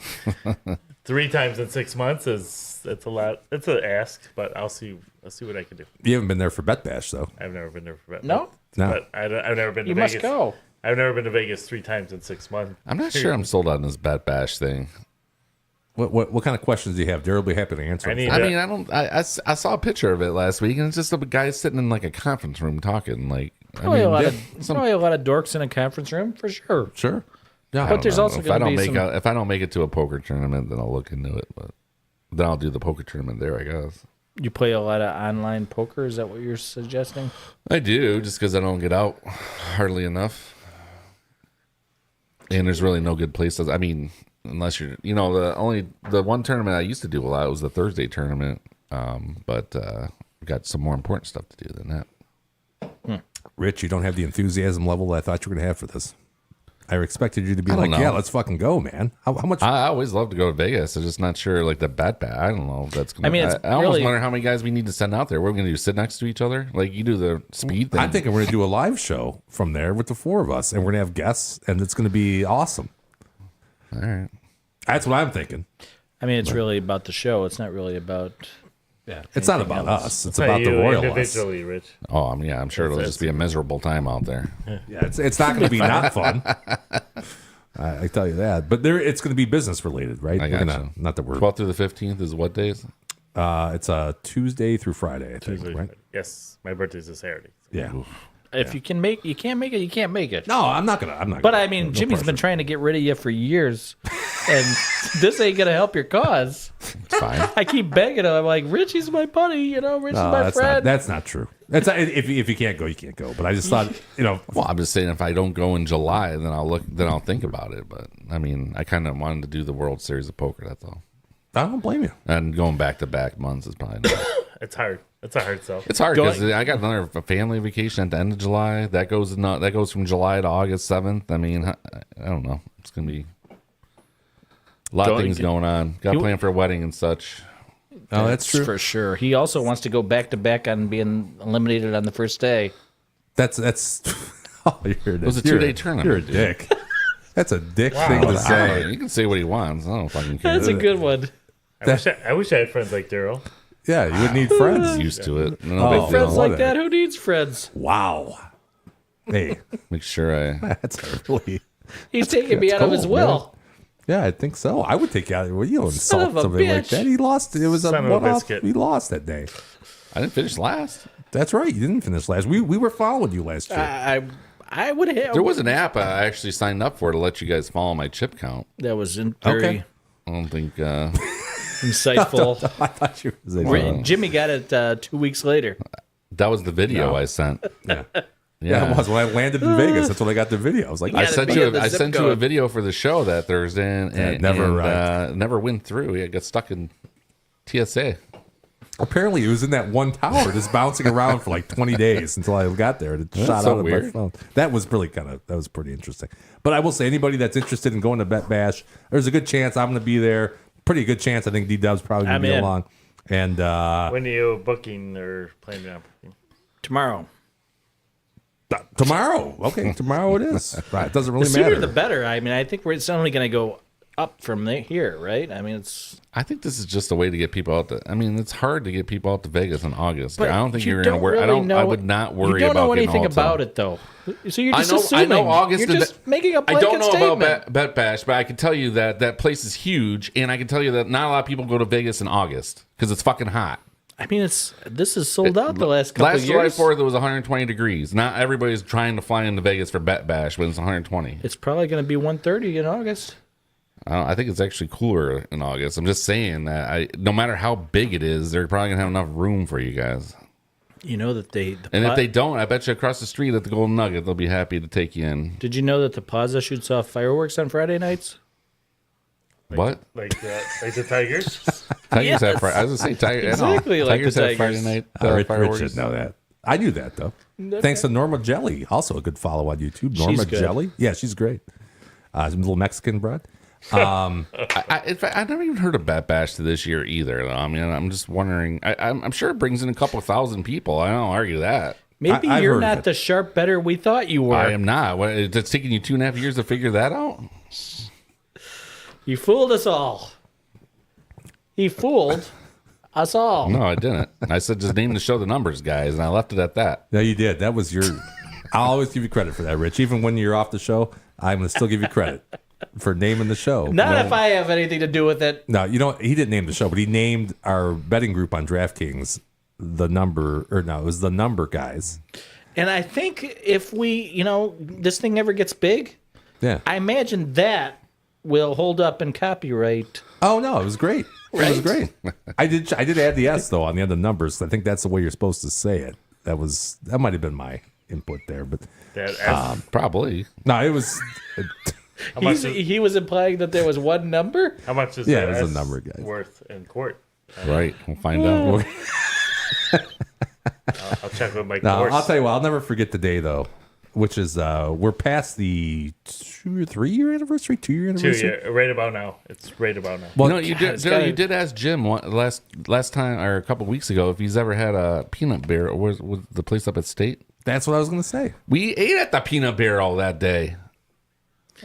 3 times in 6 months it's a lot. It's an ask, but I'll see what I can do. You haven't been there for BetBash though. I've never been there for Vegas. No? No. But I've never been to You Vegas. must go. I've never been to Vegas 3 times in 6 months. I'm not sure I'm sold on this BetBash thing. What kind of questions do you have? They'll be happy to answer. I need- I mean, I saw a picture of it last week, and it's just a guy sitting in like a conference room talking. Like, Probably, I mean, probably a lot of dorks in a conference room for sure. Sure. Yeah. But there's also if I going to don't be make some. if I don't make it to a poker tournament, then I'll look into it. But then I'll do the poker tournament there, I guess. You play a lot of online poker. Is that what you're suggesting? I do, just because I don't get out hardly enough, and there's really no good places. I mean, unless you're, the one tournament I used to do a lot was the Thursday tournament, but got some more important stuff to do than that. Rich, you don't have the enthusiasm level that I thought you were going to have for this. I expected you to be I don't like, know. yeah, let's fucking go, man. How much? I always love to go to Vegas. I'm just not sure, like the bet. I don't know if that's going to. I mean, it's I almost really- wonder how many guys we need to send out there. What are we going to do? Sit next to each other? Like you do the speed thing? I'm thinking we're going to do a live show from there with the 4 of us, and we're going to have guests, and it's going to be awesome. All right. That's what I'm thinking. I mean, it's really about the show. It's not really about. Yeah, it's not about us. It's Not about the you royal us. individually, Rich. Oh, I mean, yeah, I'm sure it'll just be a miserable time out there. Yeah, it's not going to be not fun. I tell you that. But it's going to be business related, right? I We're gotcha. gonna, not that we're. 12th through the 15th is what days? It's a Tuesday through Friday, I think, right? Yes, my birthday's a Saturday. Yeah. If you can make, you can't make it. You can't make it. No, I'm not gonna. But I mean, Jimmy's been trying to get rid of you for years, and this ain't gonna help your cause. It's fine. I keep begging him. I'm like, Richie's my buddy. Rich is my friend. That's not true. That's not, if you can't go, you can't go. But I just thought, Well, I'm just saying if I don't go in July, then I'll think about it. But I mean, I kind of wanted to do the World Series of Poker. That's all. I don't blame you. And going back to back months is probably not. It's hard. It's a hard sell. It's hard because I got another family vacation at the end of July. That goes from July to August 7th. I mean, I don't know. It's gonna be a lot of things going on. Got to plan for a wedding and such. Oh, that's true. for sure. He also wants to go back to back on being eliminated on the first day. That's. Oh, It was a 2-day tournament. You're a dick. That's a dick thing to say. You can say what he wants. I don't fucking care. That's a good one. I wish I had friends like Daryl. Yeah, you would need friends. Used to it. No Oh, big Friends deal. like that. Who needs friends? Wow. Hey, Make sure I. that's really. He's taking me out of his cold, will. Yeah, I think so. I would take out. Well, you don't Son insult of a somebody like bitch. that. He lost. It was a Son of a one-off. biscuit. He lost that day. I didn't finish last. That's right. You didn't finish last. We were following you last year. I would have. There was an app I actually signed up for to let you guys follow my chip count. that was very Okay. I don't think. insightful. I thought you was. Jimmy got it 2 weeks later. That was the video I sent. Yeah. Yeah. Yeah, it was when I landed in Vegas. That's when I got the video. I was like, I gotta sent be you. in the I zip sent you a code. video for the show that Thursday, and it never arrived. never went through. It got stuck in TSA. apparently it was in that one tower, just bouncing around for like 20 days until I got there and it shot so out of my weird. phone. That was really that was pretty interesting. But I will say, anybody that's interested in going to BetBash, there's a good chance I'm going to be there. Pretty good chance. I think D-Dub's probably going to be I'm in. along. And When are you booking or planning on booking? Tomorrow. tomorrow. Okay, tomorrow it is. Right, it doesn't The really sooner matter. the better. I mean, I think it's only going to go up from here, right? I mean, it's. I think this is just a way to get people out. I mean, it's hard to get people out to Vegas in August. But I don't think you you're going to don't worry. really I don't. I know- would not worry You don't about know getting anything a hotel. about it, though. So you're just I assuming. know August. You're just making a I blanket don't know statement. about BetBash, but I can tell you that that place is huge, and I can tell you that not a lot of people go to Vegas in August because it's fucking hot. I mean, this is sold out the last couple Last of July years. 4th, it was 120 degrees. Not everybody's trying to fly into Vegas for BetBash when it's 120. It's probably going to be 130 in August. I think it's actually cooler in August. I'm just saying that no matter how big it is, they're probably gonna have enough room for you guys. You know that And if they don't, I bet you across the street at the Golden Nugget, they'll be happy to take you in. Did you know that the Plaza shoots off fireworks on Friday nights? What? Like the Tigers? Tigers Yes. have Friday. I was going to say Tigers. Exactly like Tigers the have Friday Tigers. night Rich fireworks. should know that. I knew that, though. Thanks to Norma Jelly. Also a good follow on YouTube. Norma She's good. Jelly. Yeah, she's great. Some little Mexican broad. In fact, I never even heard of BetBash to this year either. Though. I mean, I'm just wondering. I'm sure it brings in a couple thousand people. I don't argue that. Maybe I've you're heard of not it. the sharp better we thought you were. I am not. What, it's taking you 2.5 years to figure that out? You fooled us all. He fooled us all. No, I didn't. I said just name the show the numbers, guys, and I left it at that. No, you did. That was your. I'll always give you credit for that, Rich. Even when you're off the show, I'm going to still give you credit for naming the show. Not if I have anything to do with it. No, you know, he didn't name the show, but he named our betting group on DraftKings the number, or no, it was the number guys. And I think if this thing never gets big, Yeah. I imagine that will hold up in copyright. Oh no, it was great. It was Right? great. I did add the S though on the end of numbers. I think that's the way you're supposed to say it. That might have been my input there, but Probably. no, it was. He was implying that there was one number. How much is Yeah, that it was a S number, guys. worth in court? Right. We'll find out. I'll check with my No, course. I'll tell you what. I'll never forget the day though, which is we're past the 2 or 3 year anniversary, 2 year 2 anniversary. year, right about now. It's right about now. Well, you it's did. gotta- You did ask Jim last time or a couple weeks ago if he's ever had a peanut barrel. Was the place up at State? that's what I was going to say. We ate at the peanut barrel that day.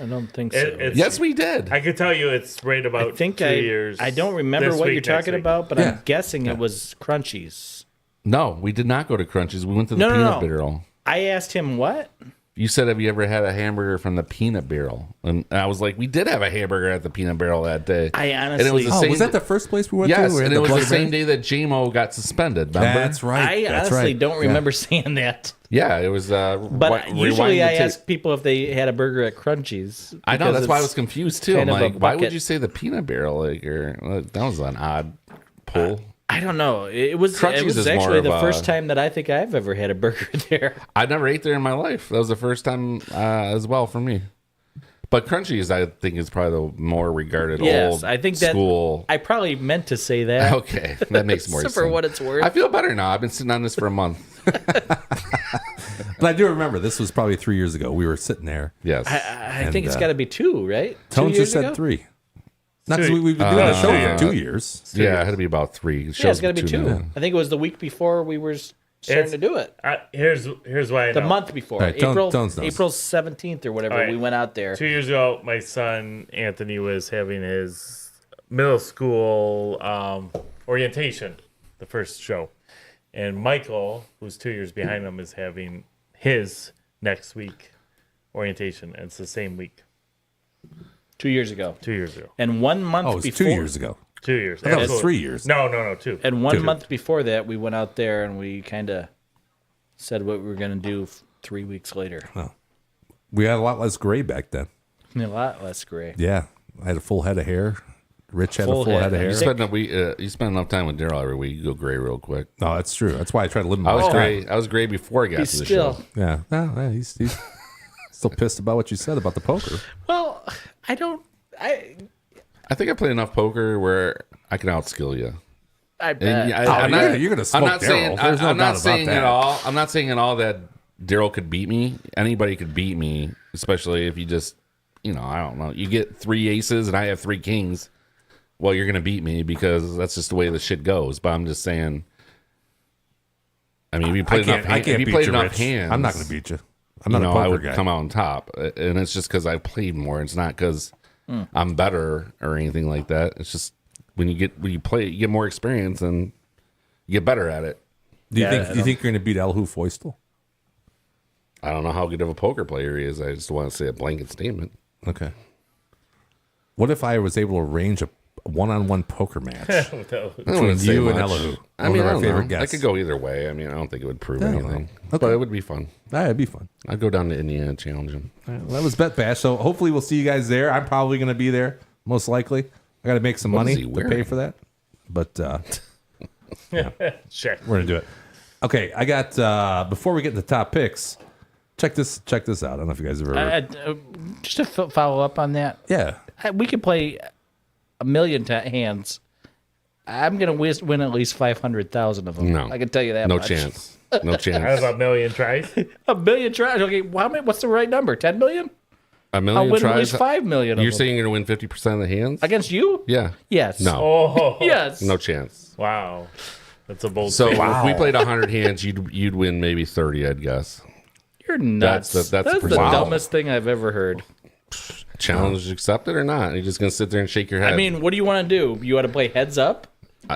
I don't think so. It's- Yes, we did. I can tell you it's right about I think 2 years. I don't remember this what week, you're next talking week. about, but Yeah. I'm guessing it was Crunchies. No, we did not go to Crunchies. We went to the No, no, peanut no. barrel. I asked him what? You said, have you ever had a hamburger from the peanut barrel? And I was like, we did have a hamburger at the peanut barrel that day. I And it was honestly- the Oh, same was that the first place we went Yes, to? We had and the it was the Buzzer same Bear? day that JMO got suspended. Remember? That's right. I That's honestly right. don't Yeah. remember saying that. Yeah, it was. But usually I ask people if they had a burger at Crunchies. I know because that's why I it's was confused too. I'm kind of a like, why would bucket. you say the peanut barrel? That was an odd pull. I don't know. It was Crunchies is more actually of the a- first time that I think I've ever had a burger there. I never ate there in my life. That was the first time as well for me. But Crunchies, I think, is probably the more regarded Yes, old I think that school. I probably meant to say that. Okay, that makes more So sense. for what it's worth. I feel better now. I've been sitting on this for a month. But I do remember this was probably 3 years ago. We were sitting there. Yes. I think it's got to be 2, right? 2 Tone years just said ago? 3. Not because we've been doing the show for 2 years. Yeah, it had to be about 3. Yeah, it's got to be 2. I think it was the week before we were starting to do it. Here's why I The know. month before. All right, Tones knows. April 17th or whatever, All right. we went out there. 2 years ago, my son Anthony was having his middle school orientation, the first show, and Michael, who's 2 years behind him, is having his next week orientation, and it's the same week. 2 years ago. 2 years ago. And 1 month Oh, it was before. 2 years ago. 2 years. I thought it was Absolutely. 3 years. No, 2. And 1 2. month before that, we went out there and we kind of said what we were going to do 3 weeks later. We had a lot less gray back then. A lot less gray. Yeah. I had a full head of hair. Rich had Full a full head head. of hair. You spend enough time with Daryl every week, you go gray real quick. No, that's true. That's why I try to limit I my was time. gray. I was gray before I got He's to the still. show. Yeah. No, yeah, he's still pissed about what you said about the poker. Well, I I think I play enough poker where I can outskill you. bet. And you're gonna smoke I'm not saying. Daryl. There's no I'm doubt not about saying that. at all. I'm not saying at all that Daryl could beat me. Anybody could beat me, especially if you just, I don't know. You get 3 aces and I have 3 kings. Well, you're gonna beat me because that's just the way the shit goes. But I'm just saying. I mean, if you play enough, I can't if you beat played you, enough Rich. hands, I'm not going to beat you. I'm not a I poker would guy. come out on top, and it's just because I played more. It's not because I'm better or anything like that. It's just when you play, you get more experience and you get better at it. Do you think you're going to beat Elhu Foistel? I don't know how good of a poker player he is. I just want to say a blanket statement. Okay. What if I was able to arrange a one-on-one poker match I between wouldn't say you and much. Elihu? I mean, our I don't favorite know. guests. I could go either way. I mean, I don't think it would prove I don't anything, know. but it would be fun. That'd be fun. I'd go down to Indiana and challenge him. All right, well, that was BetBash. So hopefully we'll see you guys there. I'm probably going to be there, most likely. I got to make some What is money he to wearing? pay for that. But Check. we're going to do it. Okay, I got before we get to the top picks. Check this out. I don't know if you guys have ever. Just to follow up on that, Yeah. we could play a million hands. I'm gonna win at least 500,000 of them. No. I can tell you that. No much. chance. No I chance. have a million tries. A million tries. Okay, how many? What's the right number? 10 million? A I'll million win at tries. least 5 million. You're of them. saying you're going to win 50% of the hands? Against you? Yeah. Yes. No. Oh, Yes. No chance. Wow, that's a bold. So statement. if we played 100 hands, you'd win maybe 30, I'd guess. You're nuts. That's the the percentage. dumbest thing I've ever heard. Challenge accepted or not? You're just going to sit there and shake your head. I mean, what do you want to do? You want to play heads up?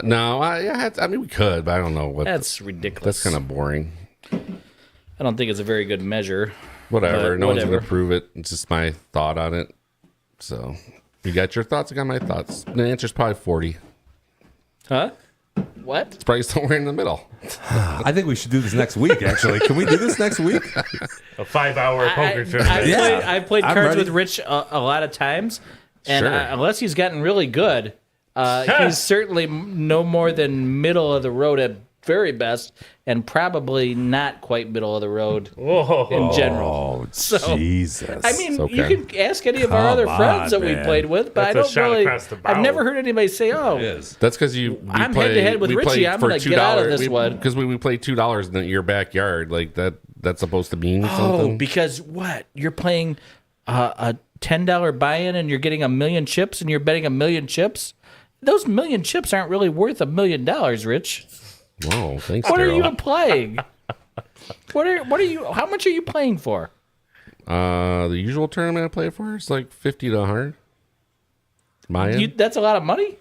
No, I mean, we could, but I don't know what. That's ridiculous. That's kind of boring. I don't think it's a very good measure. Whatever. But No one's whatever. going to prove it. It's just my thought on it. So, you got your thoughts? I got my thoughts. The answer's probably 40. Huh? What? It's probably somewhere in the middle. I think we should do this next week, actually. Can we do this next week? a 5-hour poker tournament. Yeah. I've played I'm cards ready. with Rich a lot of times, and Sure. unless he's gotten really good, he's certainly no more than middle of the road at very best, and probably not quite middle of the road Whoa. in general. Oh, So, Jesus. I mean, Okay. you can ask any of our Come other friends on, that we man. played with, but That's I a don't shot really. across the bow. I've never heard anybody say, "Oh, That's because I'm head-to-head with Richie. I'm gonna get out of this one. Because we play $2 in your backyard. Like that's supposed to mean oh," something. because what? You're playing a $10 buy-in, and you're getting 1,000,000 chips, and you're betting 1,000,000 chips. Those 1,000,000 chips aren't really worth $1 million, Rich. Whoa, thanks, What are you Daryl. applying? What are you? How much are you playing for? The usual tournament I play for is like 50 to 100. Mine. That's a lot of money.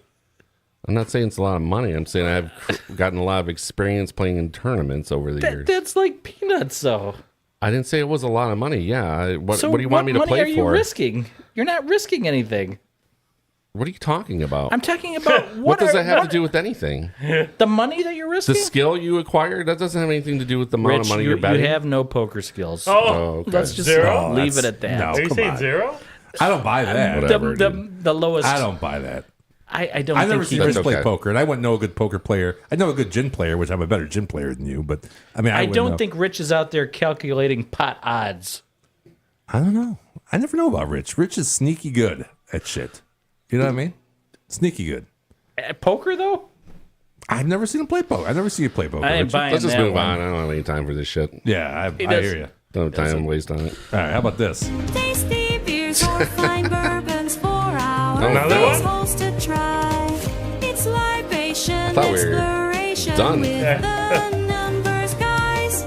I'm not saying it's a lot of money. I'm saying I've gotten a lot of experience playing in tournaments over the years. That's like peanuts, though. I didn't say it was a lot of money. Yeah. What So do you want me to money play are you for? risking? You're not risking anything. What are you talking about? I'm talking about what does that have to do with anything? the money that you're risking? The skill you acquire, that doesn't have anything to do with the amount Rich, of money you you're betting. have no poker skills. Oh, okay. Let's just Zero? leave it at that. no. are you come saying on. 0? I don't buy that. Whatever, The lowest. I don't buy that. I don't. I've never think seen he, Rich play okay. poker, and I wouldn't know a good poker player. I know a good gin player, which I'm a better gin player than you, but I mean, I wouldn't don't know. think Rich is out there calculating pot odds. I don't know. I never know about Rich. Rich is sneaky good at shit. You know what I mean? Sneaky good. At poker, though, I've never seen him play poker. I've never seen him play poker. I ain't Rich. buying Let's just that move one. on. I don't have any time for this shit. Yeah, I does- hear you. Don't have time to waste on it. All right, how about this? Tasty beers or fine bourbons for our Another one? holes to try. It's libation, thought we were exploration done. with the numbers, guys.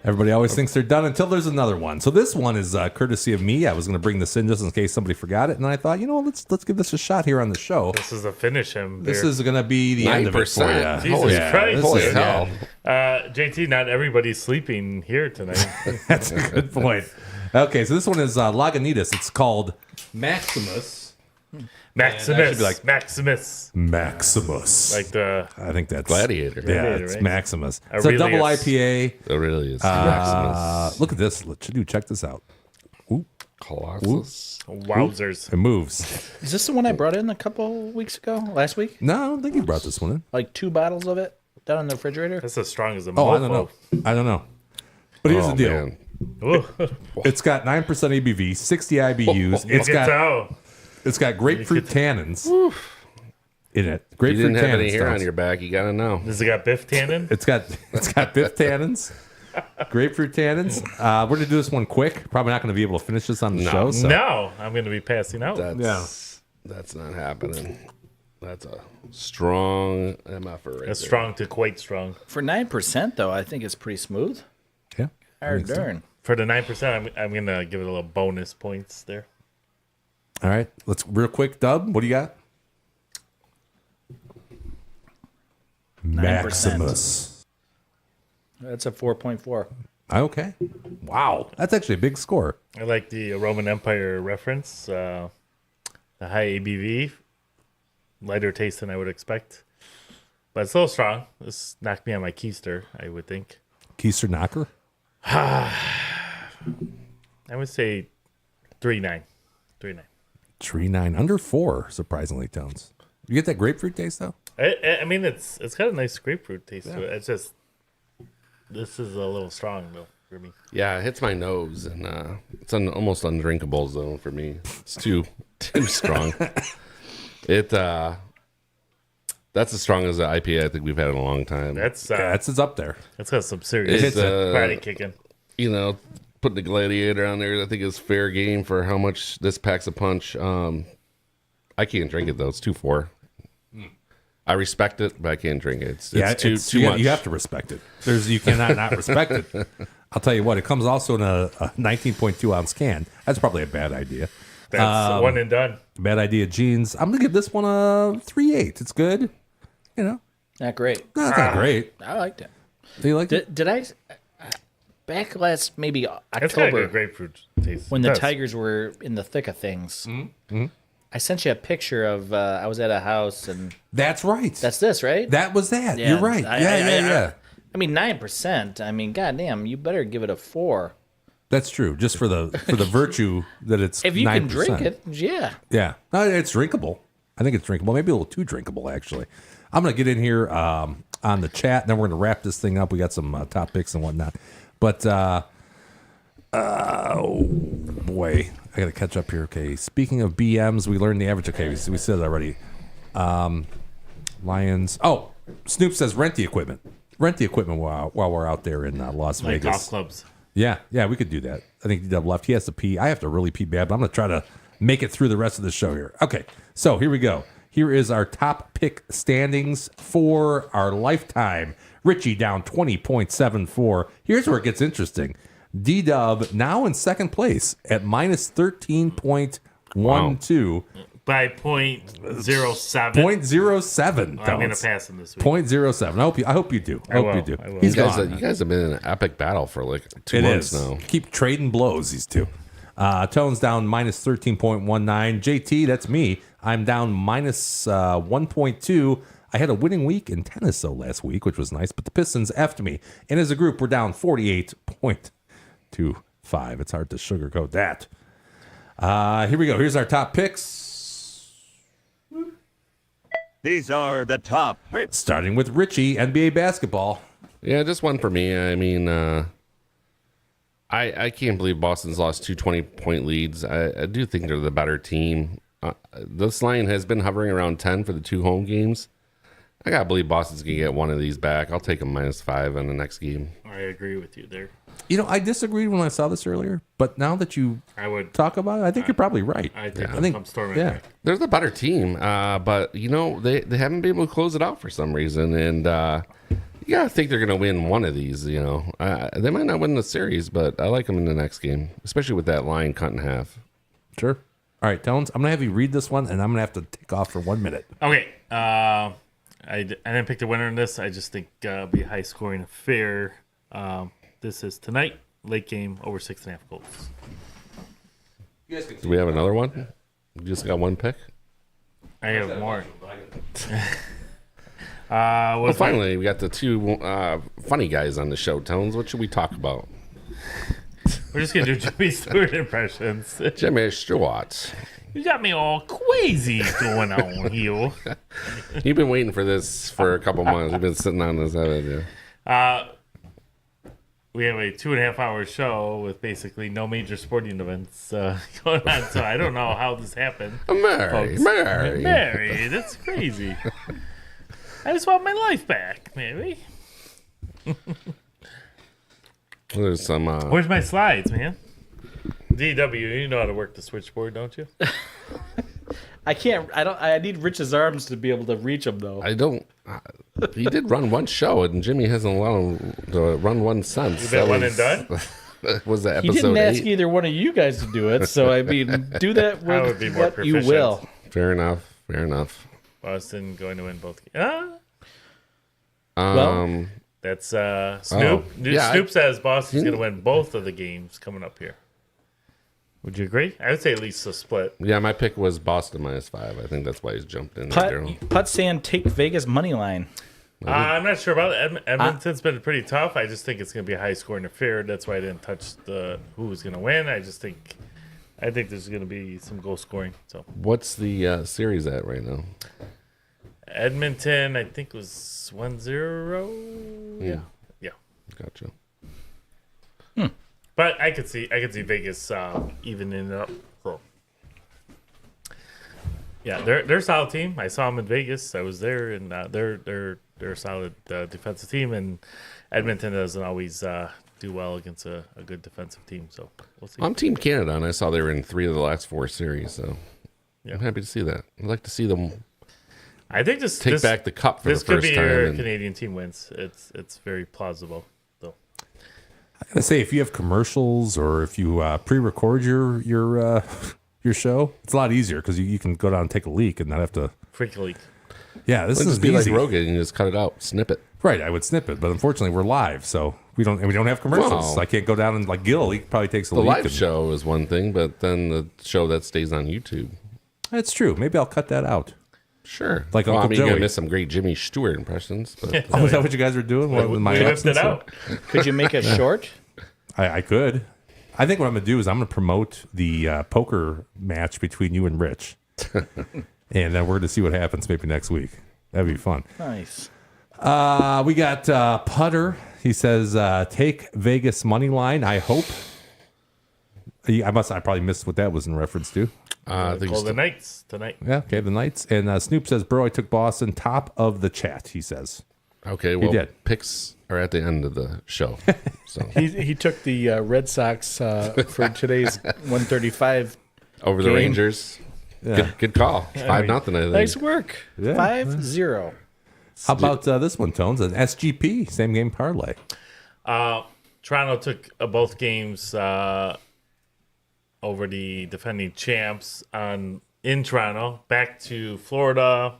Everybody always thinks they're done until there's another one. So this one is courtesy of me. I was going to bring this in just in case somebody forgot it, and then I thought, let's give this a shot here on the show. This is a finish him. This beer. is going to be the end of it for 9%. you. Jesus Christ. this Holy is- hell. JT, not everybody's sleeping here tonight. That's a good point. Okay, so this one is Lagunitas. It's called Maximus. Maximus. be like- Maximus. Maximus. Like the I think that's Gladiator. Yeah, Gladiator, it's right? Maximus. It's a Aurelius. double IPA. It really is. Maximus. Look at this. Dude, check this out. Colossus. wowzers. It moves. Is this the one I brought in a couple weeks ago? Last week? No, I don't think you brought this one in. Like 2 bottles of it down in the refrigerator? That's as strong as a Oh, mofo. I don't know. But here's the deal. Man. Ooh. It's got 9% ABV, 60 IBUs. You It's can got tell. grapefruit tannins in it. If you Grapefruit didn't have any tannins. hair on Stokes. your back, you got to know. Does it got Biff Tannen? It's got biff tannins, grapefruit tannins. We're gonna do this one quick. Probably not gonna be able to finish this on the show. So. No, I'm going to be passing out. That's not happening. That's a strong MFer right That's there. strong to quite strong. For 9%, though, I think it's pretty smooth. Yeah. Hard darn. For the 9%, I'm going to give it a little bonus points there. All right. Let's real quick. Dub, what do you got? 9%. Maximus. That's a 4.4. Okay. Wow, that's actually a big score. I like the Roman Empire reference. The high ABV, lighter taste than I would expect, but it's a little strong. This knocked me on my keister, I would think. Keister knocker. I would say 3.9. 3.9. Tree 9 under 4. Surprisingly, Tones. You get that grapefruit taste though. I mean, it's got a nice grapefruit taste to it. It's just this is a little strong though for me. Yeah, it hits my nose, and it's almost undrinkable zone for me. It's too strong. That's as strong as the IPA I think we've had in a long time. That's it's up there. That's got some serious party kicking. You know, putting the Gladiator on there, I think is fair game for how much this packs a punch. I can't drink it though; it's 2.4. I respect it, but I can't drink it. It's too much. You have to respect it. You cannot not respect it. I'll tell you what, it comes also in a 19.2 ounce can. That's probably a bad idea. That's one and done. Bad idea, jeans. I'm gonna give this one a 3.8. It's good. You know, Not great. no, it's not great. I liked it. Do you like it? Did I back last maybe It's got a October good grapefruit taste. when It the does. Tigers were in the thick of things? I sent you a picture of I was at a house and That's right. that's this, right? That was that. Yeah, You're right. Yeah. I mean 9%. I mean, goddamn, you better give it a 4 That's true. Just for the virtue that it's if you 9%. can drink it. Yeah. Yeah, no, it's drinkable. I think it's drinkable. Maybe a little too drinkable, actually. I'm going to get in here on the chat, and then we're going to wrap this thing up. We got some top picks and whatnot. But, oh, boy. I got to catch up here. Okay, speaking of BMs, we learned the average. Okay, we said it already. Lions. Oh, Snoop says rent the equipment. Rent the equipment while we're out there in Las Like Vegas. golf clubs. Yeah, we could do that. I think D-Dub left. He has to pee. I have to really pee bad, but I'm going to try to make it through the rest of the show here. Okay, so here we go. Here is our top pick standings for our lifetime. Richie down 20.74. Here's where it gets interesting. D-Dub now in second place at minus 13.12. By 0.07. 0.07. I'm going to pass him this week. 0.07. I hope you do. I hope you do. I will. He's You gone. guys have been in an epic battle for like 2 months now. Keep trading blows, these two. Tone's down minus 13.19. JT, that's me. I'm down minus 1.2. I had a winning week in tennis, though, last week, which was nice, but the Pistons effed me. And as a group, we're down 48.25. It's hard to sugarcoat that. Here we go. Here's our top picks. These are the top. Starting with Richie, NBA basketball. Yeah, just one for me. I mean, I can't believe Boston's lost 2 20-point leads. I do think they're the better team. This line has been hovering around 10 for the 2 home games. I got to believe Boston's going to get one of these back. I'll take them -5 on the next game. I agree with you there. You know, I disagreed when I saw this earlier, but now that you talk about it, I think you're probably right. I think I'm storming back. They're the better team, but, you know, they haven't been able to close it out for some reason, and I think they're going to win one of these, you know. They might not win the series, but I like them in the next game, especially with that line cut in half. Sure. All right, Tones, I'm going to have you read this one, and I'm going to have to take off for 1 minute. Okay. I didn't pick the winner in this. I just think it'll be a high-scoring affair. This is tonight, late game, over 6.5 goals. Do we have another one? You just got one pick? I have more. Well, finally, we got the 2 funny guys on the show, Tones. What should we talk about? We're just going to do Jimmy Stewart impressions. Jimmy Stewart. You got me all crazy going on here. You've been waiting for this for a couple months. You've been sitting on this, haven't you? We have a 2.5-hour show with basically no major sporting events going on, so I don't know how this happened. Mary. That's crazy. I just want my life back, maybe. There's some. Where's my slides, man? DW, you know how to work the switchboard, don't you? I can't. I need Rich's arms to be able to reach him, though. I don't. He did run one show, and Jimmy hasn't allowed him to run one since. You bet one and done? Was that He episode didn't ask 8? either one of you guys to do it, so I mean, do that I would with be more what you proficient. will. Fair enough. Boston going to win both games. Well, That's Snoop. Yeah, Snoop says Boston's going to win both of the games coming up here. Would you agree? I would say at least a split. Yeah, my pick was Boston -5. I think that's why he's jumped in there. Putt saying take Vegas money line. I'm not sure about it. Edmonton's been pretty tough. I just think it's going to be a high-scoring affair. That's why I didn't touch who's going to win. I think there's going to be some goal scoring. So What's the series at right now? Edmonton, I think was 1-0. Yeah. Yeah. Gotcha. But I could see Vegas evening it up. So. Yeah, they're a solid team. I saw them in Vegas. I was there, and they're a solid defensive team. And Edmonton doesn't always do well against a good defensive team. So we'll see. I'm Team Canada, and I saw they were in 3 of the last 4 series. So I'm happy to see that. I'd like to see them. I think take back the cup for the first time. This could be your Canadian team wins. It's very plausible. So I gotta say, if you have commercials or if you pre-record your show, it's a lot easier because you can go down and take a leak and not have to freak leak. Yeah, this It'd is just be easy. like Rogan and just cut it out, snip it. Right, I would snip it, but unfortunately we're live, so we don't have commercials. Wow. So I can't go down and like Gil. He probably takes a The leak. live show is one thing, but then the show that stays on YouTube. That's true. Maybe I'll cut that out. Sure. Like well, Uncle I mean, you're Joey. gonna miss some great Jimmy Stewart impressions. But Oh, is that what you guys are doing? With my Lift absence? Could you make it short? I could. I think what I'm going to do is I'm going to promote the poker match between you and Rich. And then we're going to see what happens maybe next week. That'd be fun. Nice. We got Putter. He says, take Vegas money line, I hope. I probably missed what that was in reference to. I think the Knights tonight. Yeah, okay, the Knights. And Snoop says, bro, I took Boston top of the chat, he says. Okay, well, picks are at the end of the show. So he took the Red Sox for today's 135 over the game. Rangers. Yeah. Good call. 5-0, I think. Nice work. Yeah. 5-0. How about this one, Tones? An SGP, same game parlay. Toronto took both games over the defending champs in Toronto. Back to Florida.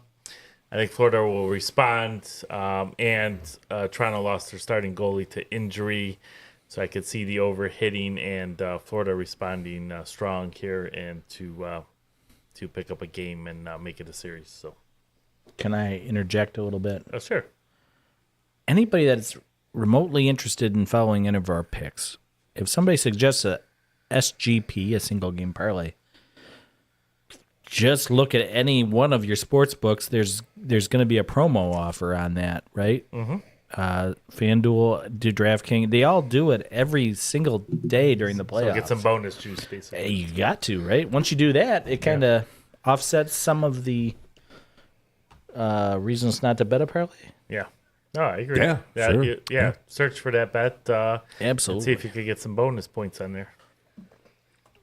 I think Florida will respond. And Toronto lost their starting goalie to injury. So I could see the overhitting and Florida responding strong here and to pick up a game and make it a series. So, can I interject a little bit? Sure. Anybody that's remotely interested in following any of our picks, if somebody suggests a SGP, a single game parlay, just look at any one of your sports books. There's going to be a promo offer on that, right? Mm-hmm. FanDuel, DraftKings, they all do it every single day during the playoffs. So get some bonus juice, basically. You got to, right? Once you do that, it kind of offsets some of the reasons not to bet a parlay. Yeah. No, I agree. Yeah, sure. Search for that bet. Absolutely. And see if you could get some bonus points on there.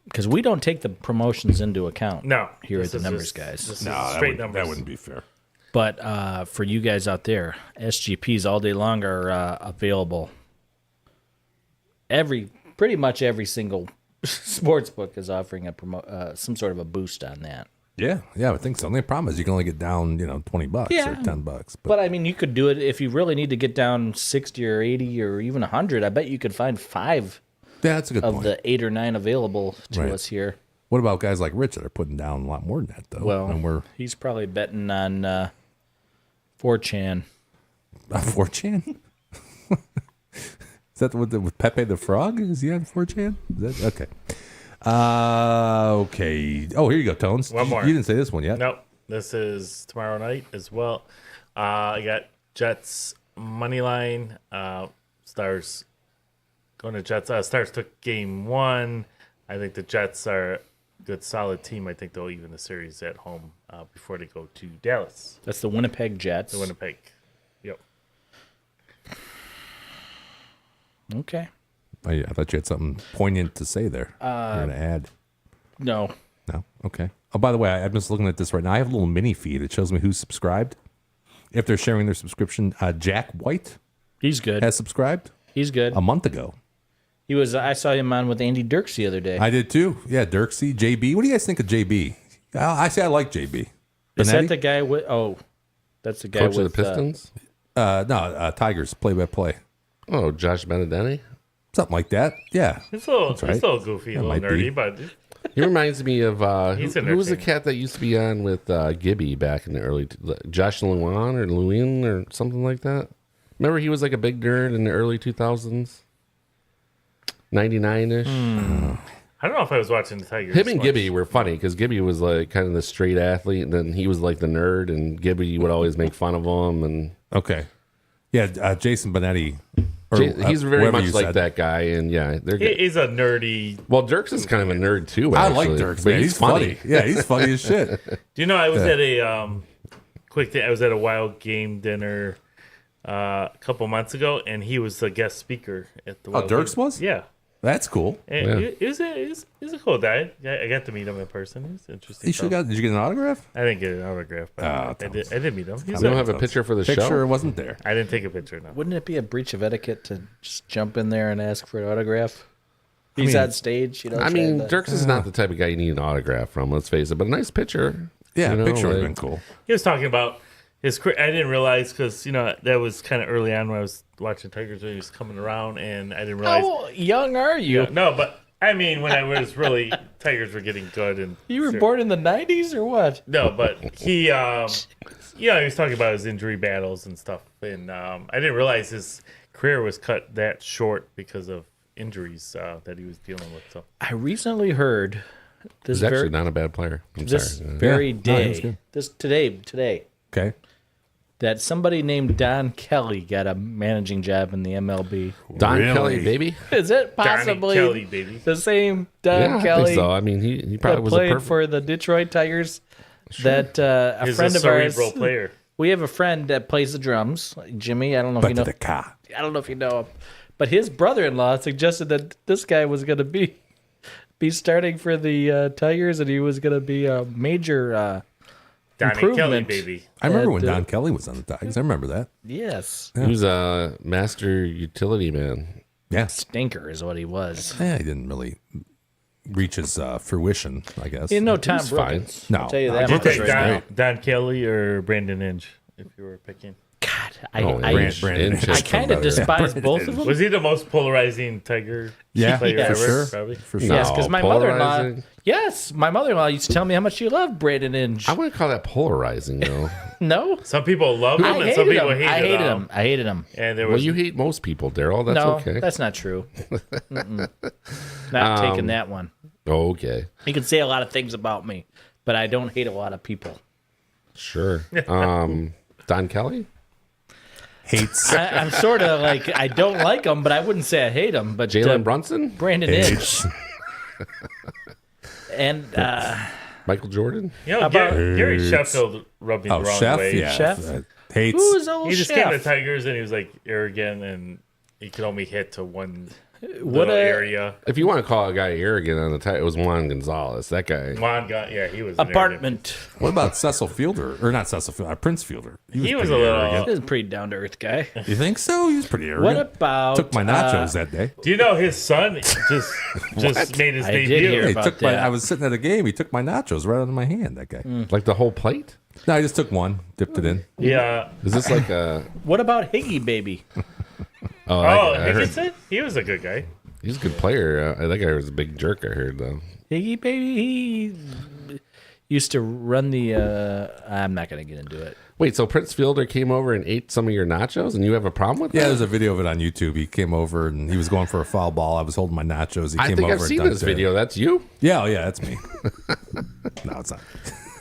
Because we don't take the promotions into account. No, here at this the is Numbers just- Guys. this is straight numbers. That wouldn't be fair. But for you guys out there, SGPs all day long are available. Pretty much every single sports book is offering some sort of a boost on that. Yeah, I would think so. The only problem is you can only get down, $20 or $10. But I mean, you could do it if you really need to get down 60 or 80 or even 100. I bet you could find 5 that's a good of point. the 8 or 9 available to Right. us here. What about guys like Rich that are putting down a lot more than that, though? Well, and he's probably betting on 4chan. 4chan? Is that with Pepe the Frog? Is he on 4chan? Is that okay? Okay. Oh, here you go, Tones. One more. You didn't say this one yet. Nope. This is tomorrow night as well. I got Jets money line. Stars going to Jets. Stars took game 1. I think the Jets are a good, solid team. I think they'll even the series at home before they go to Dallas. That's the Winnipeg Jets. The Winnipeg. Yep. Okay. I thought you had something poignant to say there. You're going to add. No. No? Okay. Oh, by the way, I'm just looking at this right now. I have a little mini feed. It shows me who's subscribed. If they're sharing their subscription, Jack White He's good. has subscribed He's good. a month ago. He was. I saw him on with Andy Dirks the other day. I did too. Yeah, Dirksey, JB. What do you guys think of JB? I say I like JB. Is that Benetti? the guy with? Oh, that's the guy Coach with of the Pistons? No, Tigers, play-by-play. Oh, Josh Benedetti? Something like that. Yeah. It's a little, That's right. it's a little goofy, That a little might be. nerdy, but He reminds me of He's who was the entertaining. cat that used to be on with Gibby back in the early Josh Luan or Lewin or something like that. Remember he was like a big nerd in the early 2000s, 99ish. I don't know if I was watching the Tigers. Him and much. Gibby were funny because Gibby was like kind of the straight athlete, and then he was like the nerd, and Gibby would always make fun of him. And Okay. Yeah, Jason Benetti. he's very whoever much you like said. that guy, and yeah, they're good. He's a nerdy. Well, Dirks is kind of a nerd too. I Actually. like Dirks, but man. He's funny. Yeah, he's funny as shit. Do you know I was at a quick thing? I was at a Wild game dinner a couple months ago, and he was the guest speaker at the. Wild Dirks game. was? Yeah. That's cool. And he was a cool guy. I got to meet him in person. He's interesting. You should did you get an autograph? I didn't get an autograph, but I did meet him. You don't have a picture for the show? Picture wasn't there. I didn't take a picture. No. Wouldn't it be a breach of etiquette to just jump in there and ask for an autograph? He's on stage. You know. I mean, Dirks is not the type of guy you need an autograph from. Let's face it, but a nice picture. Yeah, you know, picture would have like- been cool. He was talking about his career. I didn't realize because that was kind of early on when I was watching Tigers when he was coming around, and I didn't realize. How young are you? No, but I mean when I was really Tigers were getting good, and You were born in the '90s or what? no, but he, he was talking about his injury battles and stuff, and I didn't realize his career was cut that short because of injuries that he was dealing with. So I recently heard this He's actually not a bad player. I'm this sorry. very No, he was day, good. this today, Okay. that somebody named Don Kelly got a managing job in the MLB. Don Really? Kelly, baby. Is it possibly Kelly, baby. the same Don Yeah, I Kelly think so. I mean, he probably that was a played perfect. for the Detroit Tigers? That a He's friend a of ours. cerebral player. We have a friend that plays the drums, Jimmy. I don't know if But you to know. the car. I don't know if you know him, but his brother-in-law suggested that this guy was going to be starting for the Tigers, and he was going to be a major Donnie Kelly, improvement. baby. I remember when And, Don Kelly was on the Tigers. I remember that. Yes, He was a master utility man. Yeah. stinker is what he was. Yeah, he didn't really reach his fruition, I guess. You know Tom He's fine. Brookins. No, I'll tell you no, that Brookins much is right great. now. Don Kelly or Brandon Inge, if you were picking. God, I Brandon Inch I is kind of better. despise both of them. Was he the most polarizing Tiger Yeah, player for ever? sure. Probably. For sure. Yes, because No, my mother-in-law. polarizing. Yes, my mother-in-law used to tell me how much she loved Brandon Inge. I wouldn't call that polarizing, though. No, Some people loved him I and some hated people him. I hated him. him. I hated him. And there Well, was you hate most people, Daryl. That's No, okay. that's not true. Not taking that one. Okay. You can say a lot of things about me, but I don't hate a lot of people. Sure. Don Kelly? Hates. I'm sort of like I don't like him, but I wouldn't say I hate him. But Jalen Brunson? Brandon Inge, and Michael Jordan? Gary Sheffield rubbed me the Oh, wrong Chef? way. Yeah. Chef? Hates. who's old He just came to chef? Tigers and he was like arrogant and he could only hit to one What little a area. If you want to call a guy arrogant on the title, it was Juan Gonzalez. That guy. Juan got he was an apartment. What about Cecil Fielder? Or not Cecil Fielder, Prince Fielder. He was pretty a little- arrogant. He's a pretty down to earth guy. You think so? He was pretty arrogant. What about Took my nachos that day. Do you know his son just made his I did debut? hear He about took my. that. I was sitting at a game. He took my nachos right out of my hand. That guy. Like the whole plate? No, I just took one, dipped it in. Yeah. Is this like a. What about Higgy Baby? Oh, I heard. Higginson? He was a good guy. He's a good player. That guy was a big jerk, I heard, though. Higgy Baby, he used to run the. I'm not going to get into it. Wait, so Prince Fielder came over and ate some of your nachos and you have a problem with Yeah, that? there's a video of it on YouTube. He came over and he was going for a foul ball. I was holding my nachos. He I came think over I've and seen dunked this it. video. That's you? Yeah, oh yeah, that's me. No, it's not.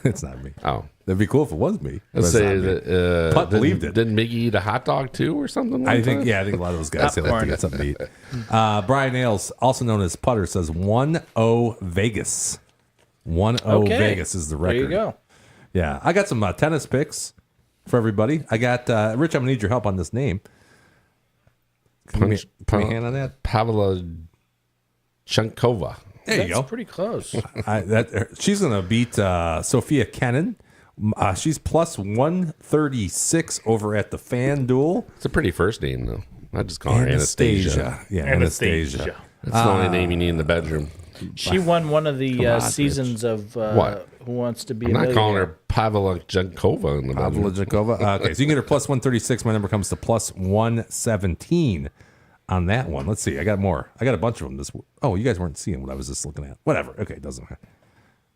It's not me. Oh. That'd be cool if it was me. but Let's it's say not me. that. Putt believed it. Didn't Miggy eat a hot dog too or something? I one think, time? yeah, I think a lot of those guys say like to Popcorn. get something to eat. Brian Ailes, also known as Putter, says 1-0 Vegas. 1-0 Okay. Vegas is the record. There you go. Yeah, I got some tennis picks for everybody. I got Rich. I'm gonna need your help on this name. Give me a hand on that. Pavla Chunkova. There you That's go. pretty close. She's gonna beat Sophia Kenin. She's plus 136 over at the FanDuel. It's a pretty first name, though. I just call her Anastasia. Yeah, Anastasia. That's the only name you need in the bedroom. She won one of the on, seasons of What? Who Wants to Be I'm a not calling Millionaire. her Pavla Chunkova in the bedroom. Pavla Jakova. Okay, so you can get her plus 136. My number comes to plus 117 on that one. Let's see. I got more. I got a bunch of them. Oh, you guys weren't seeing what I was just looking at. Whatever. Okay, it doesn't matter.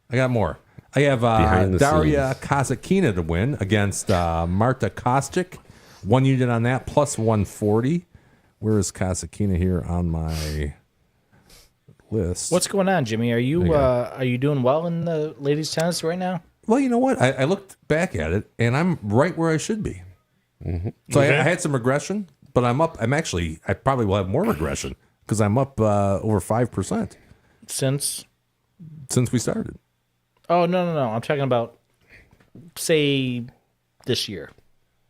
I got more. I have Behind the Daria Kazakina to win against Marta Kostic. One unit on that, plus 140. Where is Kazakina here on my list. What's going on, Jimmy? Are you doing well in the ladies' tennis right now? Well, you know what? I looked back at it, and I'm right where I should be. So I had some regression, but I'm up. I probably will have more regression because I'm up over 5% Since we started. Oh, no. I'm talking about, say, this year.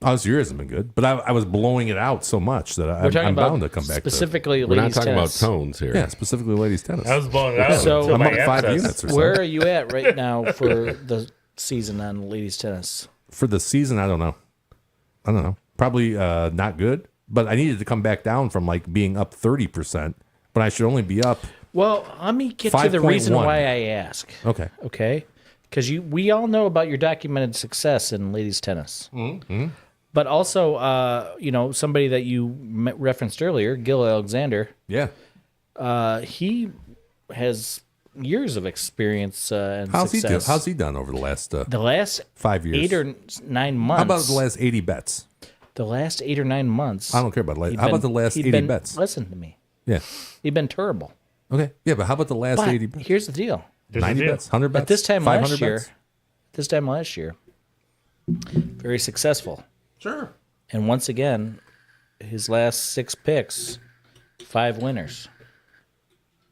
Oh, this year hasn't been good, but I was blowing it out so much that I'm about bound to come back specifically to We're not ladies' talking tennis. about tones here. Yeah, specifically ladies tennis. I was blowing it out. So- until I'm my up 5 abscess. units or so. Where are you at right now for the season on ladies' tennis? For the season, I don't know. Probably not good, but I needed to come back down from like being up 30%, but I should only be up. Well, let me get to the reason 5.1. why I ask. Okay. Okay? Because we all know about your documented success in ladies' tennis. Mm-hmm. But also, somebody that you referenced earlier, Gil Alexander. Yeah. He has years of experience and How's success. How's he done over the last The last 5 years? 8 or 9 months. How about the last 80 bets? The last 8 or 9 months. I don't care about how about the last 80 bets? Listen to me. Yeah. He'd been terrible. Okay. Yeah, but how about the last But 80 bets? here's the deal. 90 bets, 100 bets. At this time 500 last year, very successful. Sure. And once again, his last 6 picks, 5 winners.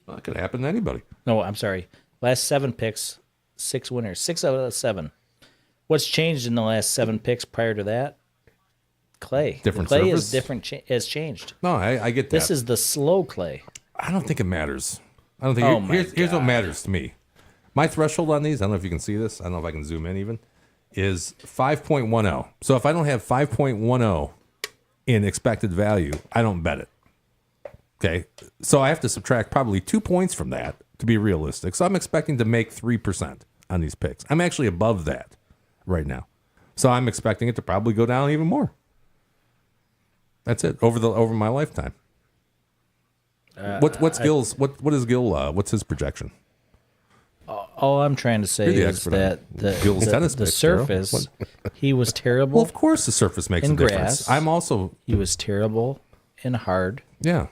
Well, that could happen to anybody. No, I'm sorry. Last 7 picks, 6 winners. 6 out of 7. What's changed in the last 7 picks prior to that? Clay. Different the clay surface? is different. Has changed. No, I get that. This is the slow clay. I don't think it matters. I don't think. Oh my here's what God. matters to me. My threshold on these, I don't know if you can see this. I don't know if I can zoom in even, is 5.10. So if I don't have 5.10 in expected value, I don't bet it. Okay. So I have to subtract probably 2 points from that to be realistic. So I'm expecting to make 3% on these picks. I'm actually above that right now. So I'm expecting it to probably go down even more. That's it over my lifetime. What's Gil's? What is Gil? What's his projection? All I'm trying to say You're the is expert on that Gil's tennis the picks, Daryl. surface, he was terrible. Well, of course the surface makes in a difference. grass. I'm also He was terrible and hard. Yeah.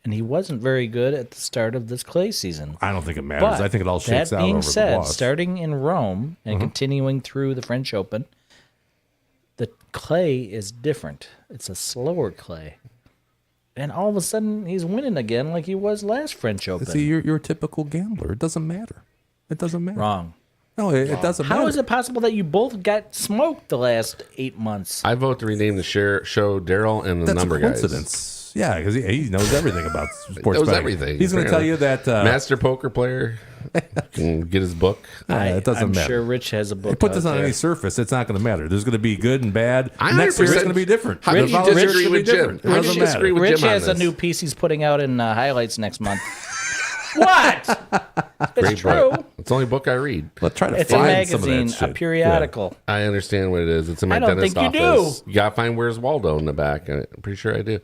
And he wasn't very good at the start of this clay season. I don't think it matters. But I think it all shakes that out being over the said, wash. starting in Rome and Mhm. continuing through the French Open, the clay is different. It's a slower clay. And all of a sudden, he's winning again like he was last French Open. See, you're a typical gambler. It doesn't matter. It doesn't matter. Wrong. No, it doesn't matter. How is it possible that you both got smoked the last 8 months? I vote to rename the show Daryl and the That's Number a Guys. coincidence. Yeah, because he knows everything about sports Knows betting. everything. He's going to tell you that master poker player can get his book. it doesn't I'm matter. sure Rich has a book. Put this out on there. any surface, it's not going to matter. There's going to be good and bad. I Next year it's 100% going to be different. How do you disagree with Jim? It doesn't matter. Rich Jim on has a this. new piece he's putting out in highlights next month. What? Great It's true. book. It's the only book I read. Let's try to It's a find some of that magazine, a shit. periodical. I understand what it is. It's in my I don't dentist think you office. do. You gotta find Where's Waldo in the back. I'm pretty sure I do.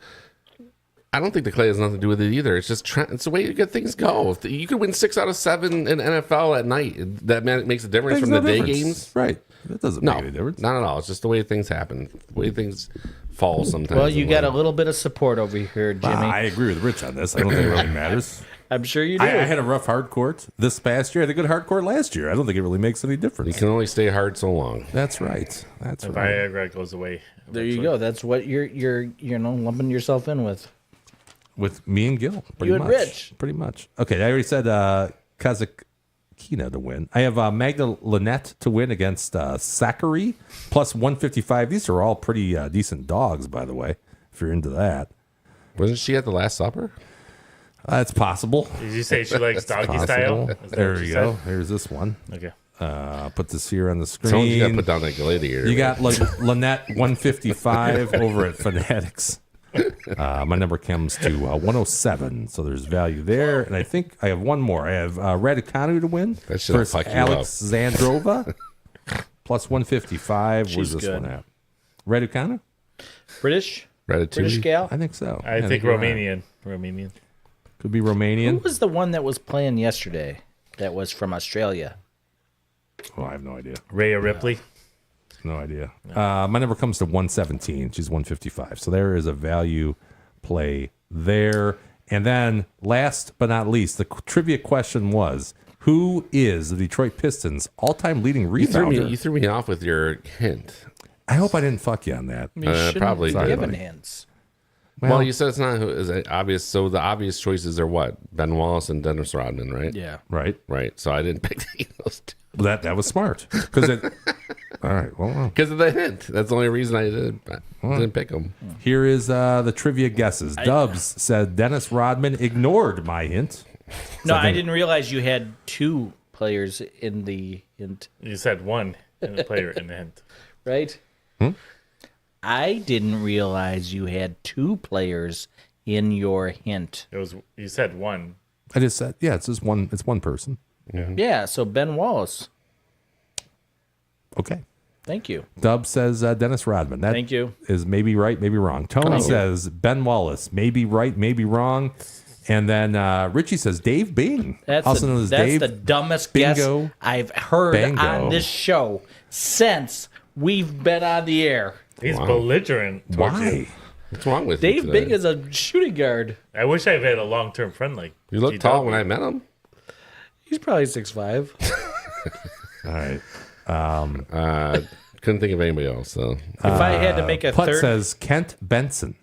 I don't think the clay has nothing to do with it either. It's just it's the way you get things go. You could win 6 out of 7 in NFL at night. That makes a difference Makes from the no day difference. games. Right. That doesn't No, make any difference. not at all. It's just the way things happen. The way things fall sometimes. Well, you in got a life. little bit of support over here, Jimmy. I agree with Rich on this. I don't think it really matters. I'm sure you do. I had a rough hard court this past year. I had a good hard court last year. I don't think it really makes any difference. You can only stay hard so long. That's right. That's The right. Viagra goes away. There you go. That's what you're lumping yourself in with. With me and Gil, pretty You and much. Rich. Pretty much. Okay, I already said Kazakina to win. I have Magda Lynette to win against Sakari, plus 155. These are all pretty decent dogs, by the way, if you're into that. Wasn't she at the Last Supper? It's possible. Did you say she likes It's doggy possible. style? Is that There what you you go. said? Here's this one. Okay. Put this here on the screen. Someone's got to put down that gladiator. You got Lynette 155 over at Fanatics. My number comes to 107, so there's value there. And I think I have one more. I have Raducanu to win That shit'll versus fuck you Alex Zandrova, plus 155. She's Where's this good. one at? Raducanu? British Ratatouille. gal. I think so. I think you're right. Romanian. Could be Who Romanian. was the one that was playing yesterday? That was from Australia. Oh, I have no idea. Rhea Ripley. No idea. My number comes to 117. She's 155. So there is a value play there. And then, last but not least, the trivia question was, who is the Detroit Pistons' all-time leading rebounder? You threw me off with your hint. I hope I didn't fuck you on that. You shouldn't probably be did. given hints. Well, you said it's not who is it obvious. So the obvious choices are what? Ben Wallace and Dennis Rodman, right? Yeah. Right. Right. So I didn't pick those two. That was smart. Because it... All right. Well, because of the hint. That's the only reason I didn't pick them. here is the trivia guesses. Dubs said Dennis Rodman ignored my hint. No, I didn't realize you had two players in the hint. You said one and a player in the hint. Right? I didn't realize you had two players in your hint. You said one. I just said, yeah, it's just one. It's one person. Yeah, so Ben Wallace. Okay. Thank you. Dub says Dennis Rodman. That Thank you. is maybe right, maybe wrong. Tony says Ben Wallace. Maybe right, maybe wrong. And then Richie says Dave Bing. That's the dumbest guess Bingo. I've heard Bango. on this show since we've been on the air. He's belligerent. towards Why? you. What's wrong with you Dave today? Bing is a shooting guard. I wish I had a long-term friend like You look GW. tall when I met him. He's probably 6'5". All right. Couldn't think of anybody else. So If I had to make a Putt third, says Kent Benson.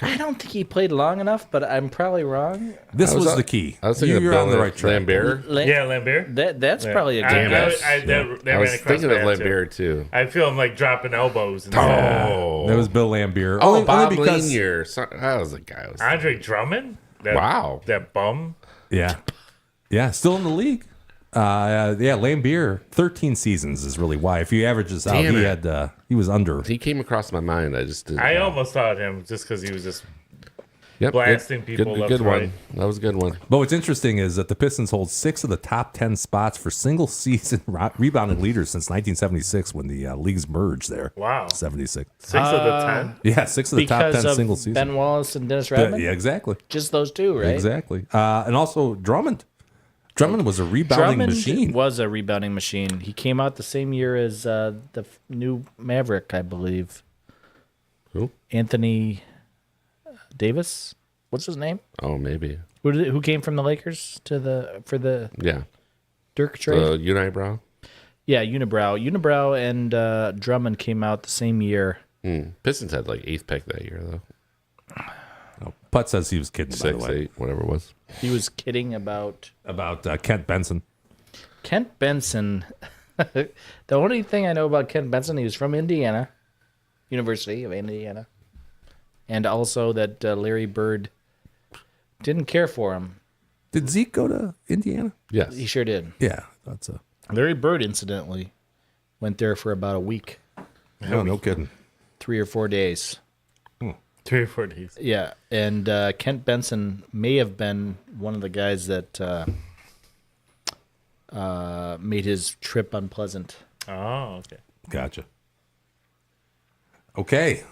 I don't think he played long enough, but I'm probably wrong. This I was was on- the key. I was thinking You're of on the right track. Lambert. Yeah, Lambert. That's probably a good I guess. that I ran was across thinking of my head, Lambert too. I feel him like dropping elbows. And Oh, That was Bill Lambier. oh, Bob because Lanier. Sorry, that was the guy. I was Andre Drummond. Wow. That bum. yeah, still in the league. Lambier, 13 seasons is really why. If you average this out, Damn he it. had he was under. He came across my mind. I just didn't. I almost thought him just because he was just Yep, blasting people left Good and right. one. That was a good one. But what's interesting is that the Pistons hold 6 of the top 10 spots for single season rebounded leaders since 1976 when the leagues merged there. Wow. 76. 6 of the 10. Yeah, 6 of the top 10 because of single season. Ben Wallace and Dennis Rodman. Yeah, exactly. Just those two, right? Exactly. And also Drummond. Drummond was a rebounding Drummond machine. was a rebounding machine. He came out the same year as the new Maverick, I believe. Who? Anthony Davis. What's his name? Oh, maybe. Who came from the Lakers for the Yeah. Dirk trade? Unibrow. Yeah, Unibrow and Drummond came out the same year. Pistons had like 8th pick that year though. Oh, Putt says he was kidding, by the 6, way. 8, whatever it was. He was kidding about Kent Benson. Kent Benson. The only thing I know about Kent Benson, he was from Indiana, University of Indiana, and also that Larry Bird didn't care for him. Did Zeke go to Indiana? Yes. He sure did. Yeah, that's a. Larry Bird, incidentally, went there for about a week, No kidding. 3 or 4 days. 3 or 4 days. Yeah, and Kent Benson may have been one of the guys that made his trip unpleasant. Oh, okay. Gotcha. Okay.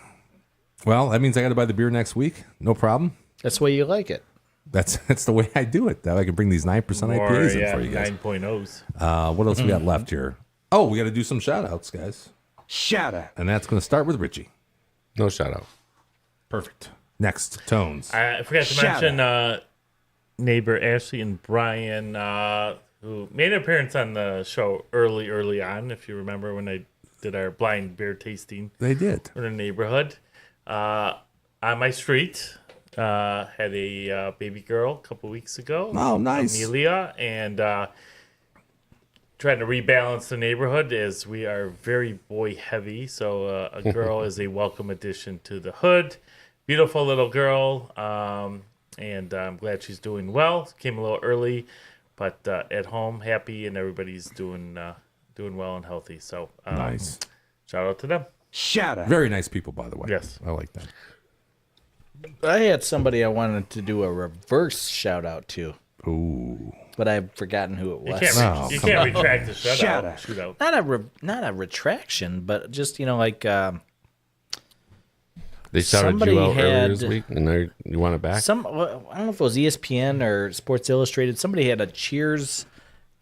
Well, that means I got to buy the beer next week. No problem. That's the way you like it. That's the way I do it. That way I can bring these 9% IPAs in for you guys. 9.0s. What else we got left here? Oh, we got to do some shout outs, guys. Shout out. And that's going to start with Richie. No shout out. Perfect. Next, Tones. I forgot to Shout mention neighbor Ashley and Brian, who made an appearance on the show early on, if you remember when I did our blind beer tasting. They did. In the neighborhood. On my street, had a baby girl a couple weeks ago. Oh, nice. Amelia, and trying to rebalance the neighborhood as we are very boy heavy. So a girl is a welcome addition to the hood. Beautiful little girl, and I'm glad she's doing well. Came a little early, but at home, happy, and everybody's doing well and healthy. So Nice. Shout out to them. Shout out. Very nice people, by the way. Yes. I like that. I had somebody I wanted to do a reverse shout out to, Ooh. but I've forgotten who it You was. can't, you can't retract the Shout out. shootout. Not a retraction, but just like They shouted Somebody you out earlier had- this week, and you want it back? I don't know if it was ESPN or Sports Illustrated. Somebody had a Cheers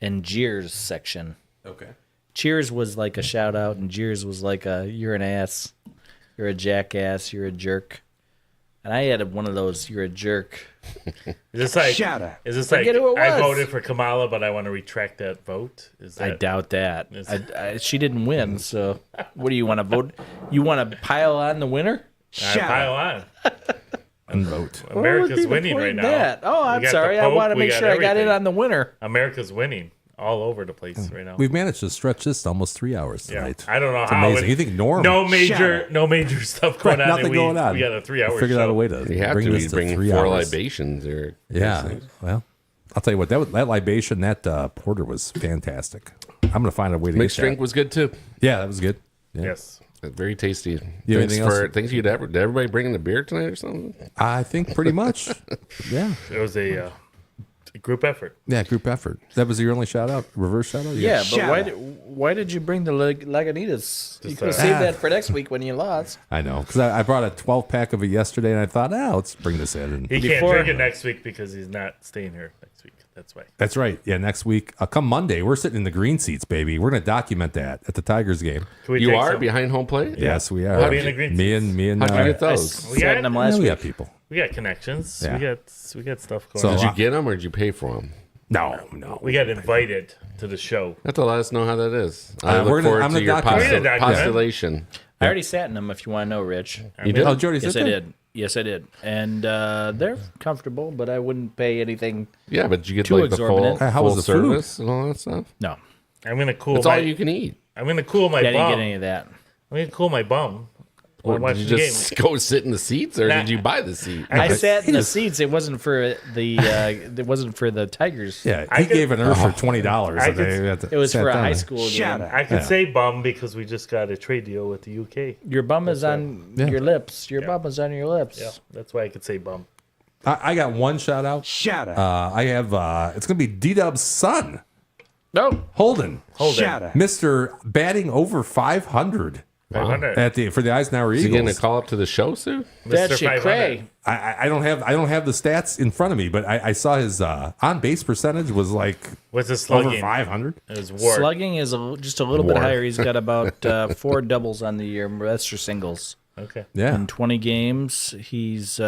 and Jeers section. Okay. Cheers was like a shout out, and Jeers was like a you're an ass, you're a jackass, you're a jerk. And I had one of those. You're a jerk. Is this like? Shatter. Is this like? Forget who it I was. voted for Kamala, but I want to retract that vote. Is that? I doubt that. Is- She didn't win, so what do you want to vote? You want to pile on the winner? I pile on. And vote. America's What would be the winning point right in now. that? Oh, We I'm got sorry. the I Pope, want to we make got sure I got in everything. on the winner. America's winning all over the place right now. We've managed to stretch this to almost 3 hours Yeah. tonight. I don't know It's how. amazing. You think Norm? No major stuff going on. Nothing and going on. We got a 3-hour Figured show. out a way to You have bring to. this You to bring 3 4 hours. libations or Yeah. Well, I'll tell you what. That libation, that porter was fantastic. I'm gonna find a way to mixed get that. drink was good too. Yeah, that was good. Yeah. Yes. Very tasty. You have Thanks anything for else? thanks you did everybody bringing the beer tonight or something? I think pretty much. Yeah. It was a group effort. Yeah, group effort. That was your only shout out? Reverse shout out? Yeah, but why did you bring the Lagunitas? You could have saved that for next week when you lost. I know. Because I brought a 12-pack of it yesterday, and I thought, let's bring this in. And He can't drink it next week because he's not staying here next week. That's why. That's right. Yeah, next week. Come Monday, we're sitting in the green seats, baby. We're going to document that at the Tigers game. Can we You take are some- behind home plate? Yes, we are. How'd you- in the green me and How'd you get those? We got them last we week. got people. We got connections. Yeah. We got stuff going So- on. Did you get them or did you pay for them? No. We got invited to the show. You have to let us know how that is. I we're look gonna- forward I'm to gonna your document it. postulation. I already sat in them. If you want to know, Rich. You did? Oh, Jody, Yes, sit I there. did. Yes, I did. And they're comfortable, but I wouldn't pay anything. Yeah, but did you get Too like the full, exorbitant. Hey, how full was the food? service and all that stuff? No, I'm gonna cool It's my. all you can eat. I'm gonna cool my I didn't bum. get any of that. I'm gonna cool my bum. Or While did watching you the just game. go sit in the seats, or Nah. did you buy the seat? I sat in the seats. It wasn't for the. It wasn't for the Tigers. Yeah, I he could- gave an earth for $20. I and could- they had to It was sat for a down high there. school game. Shatter. I could say bum because we just got a trade deal with the UK. Your bum is on your lips. Your bum is on your lips. Yeah, that's why I could say bum. I got one shout out. Shatter. I have. It's going to be D-Dub's son, No. Holden, Shatter. Mr. batting over 500 500. for the Eisenhower Is he going to Eagles. call up to the show soon? That's Mr. your 500. cray. I don't have the stats in front of me, but I saw his on base percentage was like What's his over slugging? 500. It was war. Slugging is just a little bit War. higher. He's got about 4 doubles on the year. That's your singles. Okay. Yeah, In 20 games, he's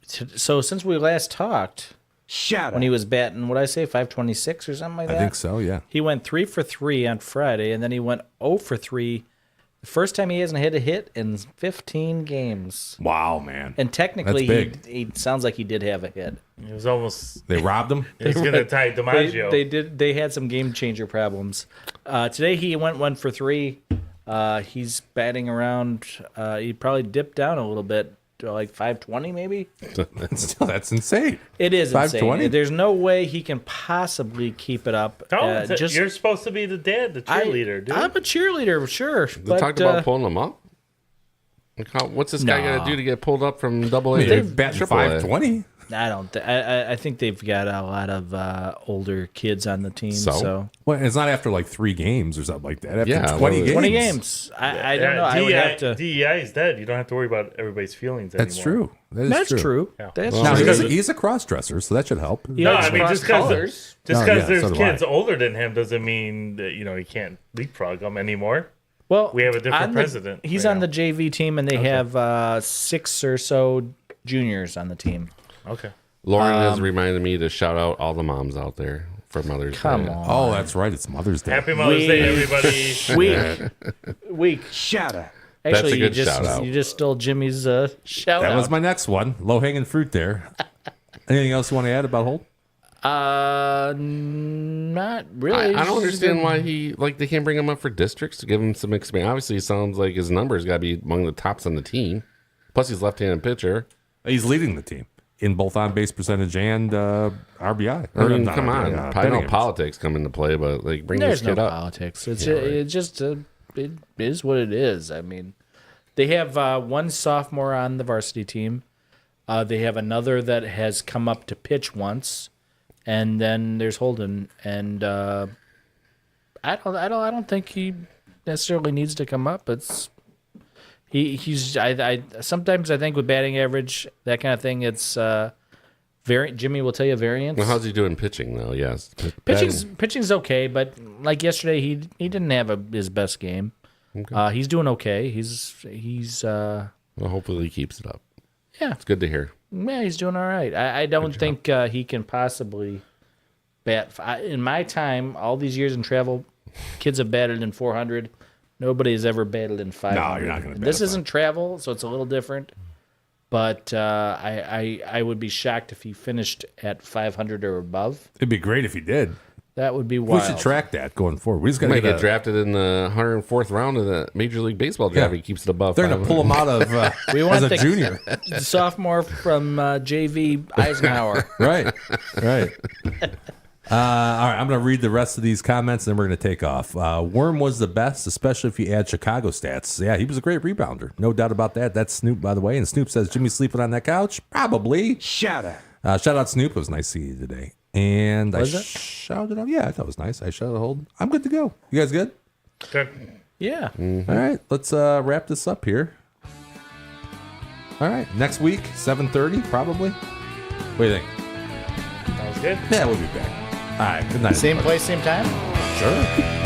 so since we last talked, Shatter. when he was batting, what I say, 526 or something like that. I think so. Yeah, He went 3 for 3 on Friday, and then he went 0 for 3. The first time he hasn't hit a hit in 15 games. wow, man. And technically, That's big. he sounds like he did have a hit. It was almost. They robbed him. He's gonna tie DiMaggio. They had some game changer problems. Today he went 1 for 3. He's batting around. He probably dipped down a little bit to like 520 maybe. That's insane. It is 520? insane. There's no way he can possibly keep it up. No, you're supposed to be the dad, the cheerleader, dude. I'm a cheerleader, sure. They talked about pulling him up. Like what's this guy got to do to get pulled up from Double A? They're to batting Triple A? 520. I don't. I think they've got a lot of older kids on the team. So? So Well, it's not after like 3 games or something like that. After Yeah, 20 games. 20 games. I don't know. I would have to. DEI is dead. You don't have to worry about everybody's feelings anymore. That's true. That is That's true. Yeah. That's Now, true. he's a cross-dresser, so that should help. He No, likes I mean cross just because colors. No, yeah, there's so do kids I. older than him doesn't mean that he can't leapfrog them anymore. Well, We have a different on the- president He's right on now. the JV team, and they have 6 or so juniors on the team. Okay. Lauren has reminded me to shout out all the moms out there for Mother's Come Day. on. Oh, that's right. It's Mother's Day. Happy Mother's Day, everybody. Weak. Shatter. That's Actually, a good shout out. you just stole Jimmy's shout That out. was my next one. Low-hanging fruit there. Anything else you want to add about Holt? Not really. I don't understand why they can't bring him up for districts to give him some experience. Obviously, it sounds like his numbers got to be among the tops on the team. Plus, he's left-handed pitcher. He's leading the team in both on-base percentage and RBI. I mean, not come on. RBI, I know batting average. politics come into play, but bring There's this no kid up. politics. It's just it is what it is. I mean, they have one sophomore on the varsity team. They have another that has come up to pitch once, and then there's Holden. And I don't think he necessarily needs to come up. It's he's I sometimes I think with batting average, that kind of thing, it's Jimmy will tell you variance. Well, how's he doing pitching, though? Yes. Pitching's okay, but like yesterday, he didn't have his best game. Okay. He's doing okay. He's Well, hopefully he keeps it up. Yeah. It's good to hear. Yeah, he's doing all right. I don't think he can possibly bat. In my time, all these years in travel, kids have batted in 400. Nobody has ever batted in 500. No, you're not going to bat This in isn't travel, so it's a little different. But I would be shocked if he finished at 500 or above. It'd be great if he did. That would be wild. We should track that going forward. We just got He to might get drafted in the 104th round of the Major League Baseball draft. Yeah. He keeps it above. They're going to pull him out of We want as a the junior. sophomore from JV Eisenhower. Right. All right, I'm going to read the rest of these comments, and then we're going to take off. Worm was the best, especially if you add Chicago stats. Yeah, he was a great rebounder. No doubt about that. That's Snoop, by the way. And Snoop says, Jimmy sleeping on that couch? Probably. Shout out. Shout out Snoop. It was nice to see you today. And Was I it? shouted out. Yeah, I thought it was nice. I shouted hold. I'm good to go. You guys good? Good. Yeah. All right, let's wrap this up here. All right, next week, 7:30, probably. What do you think? Sounds good. Yeah, we'll be back. All right, good night. Same place, same time? Sure.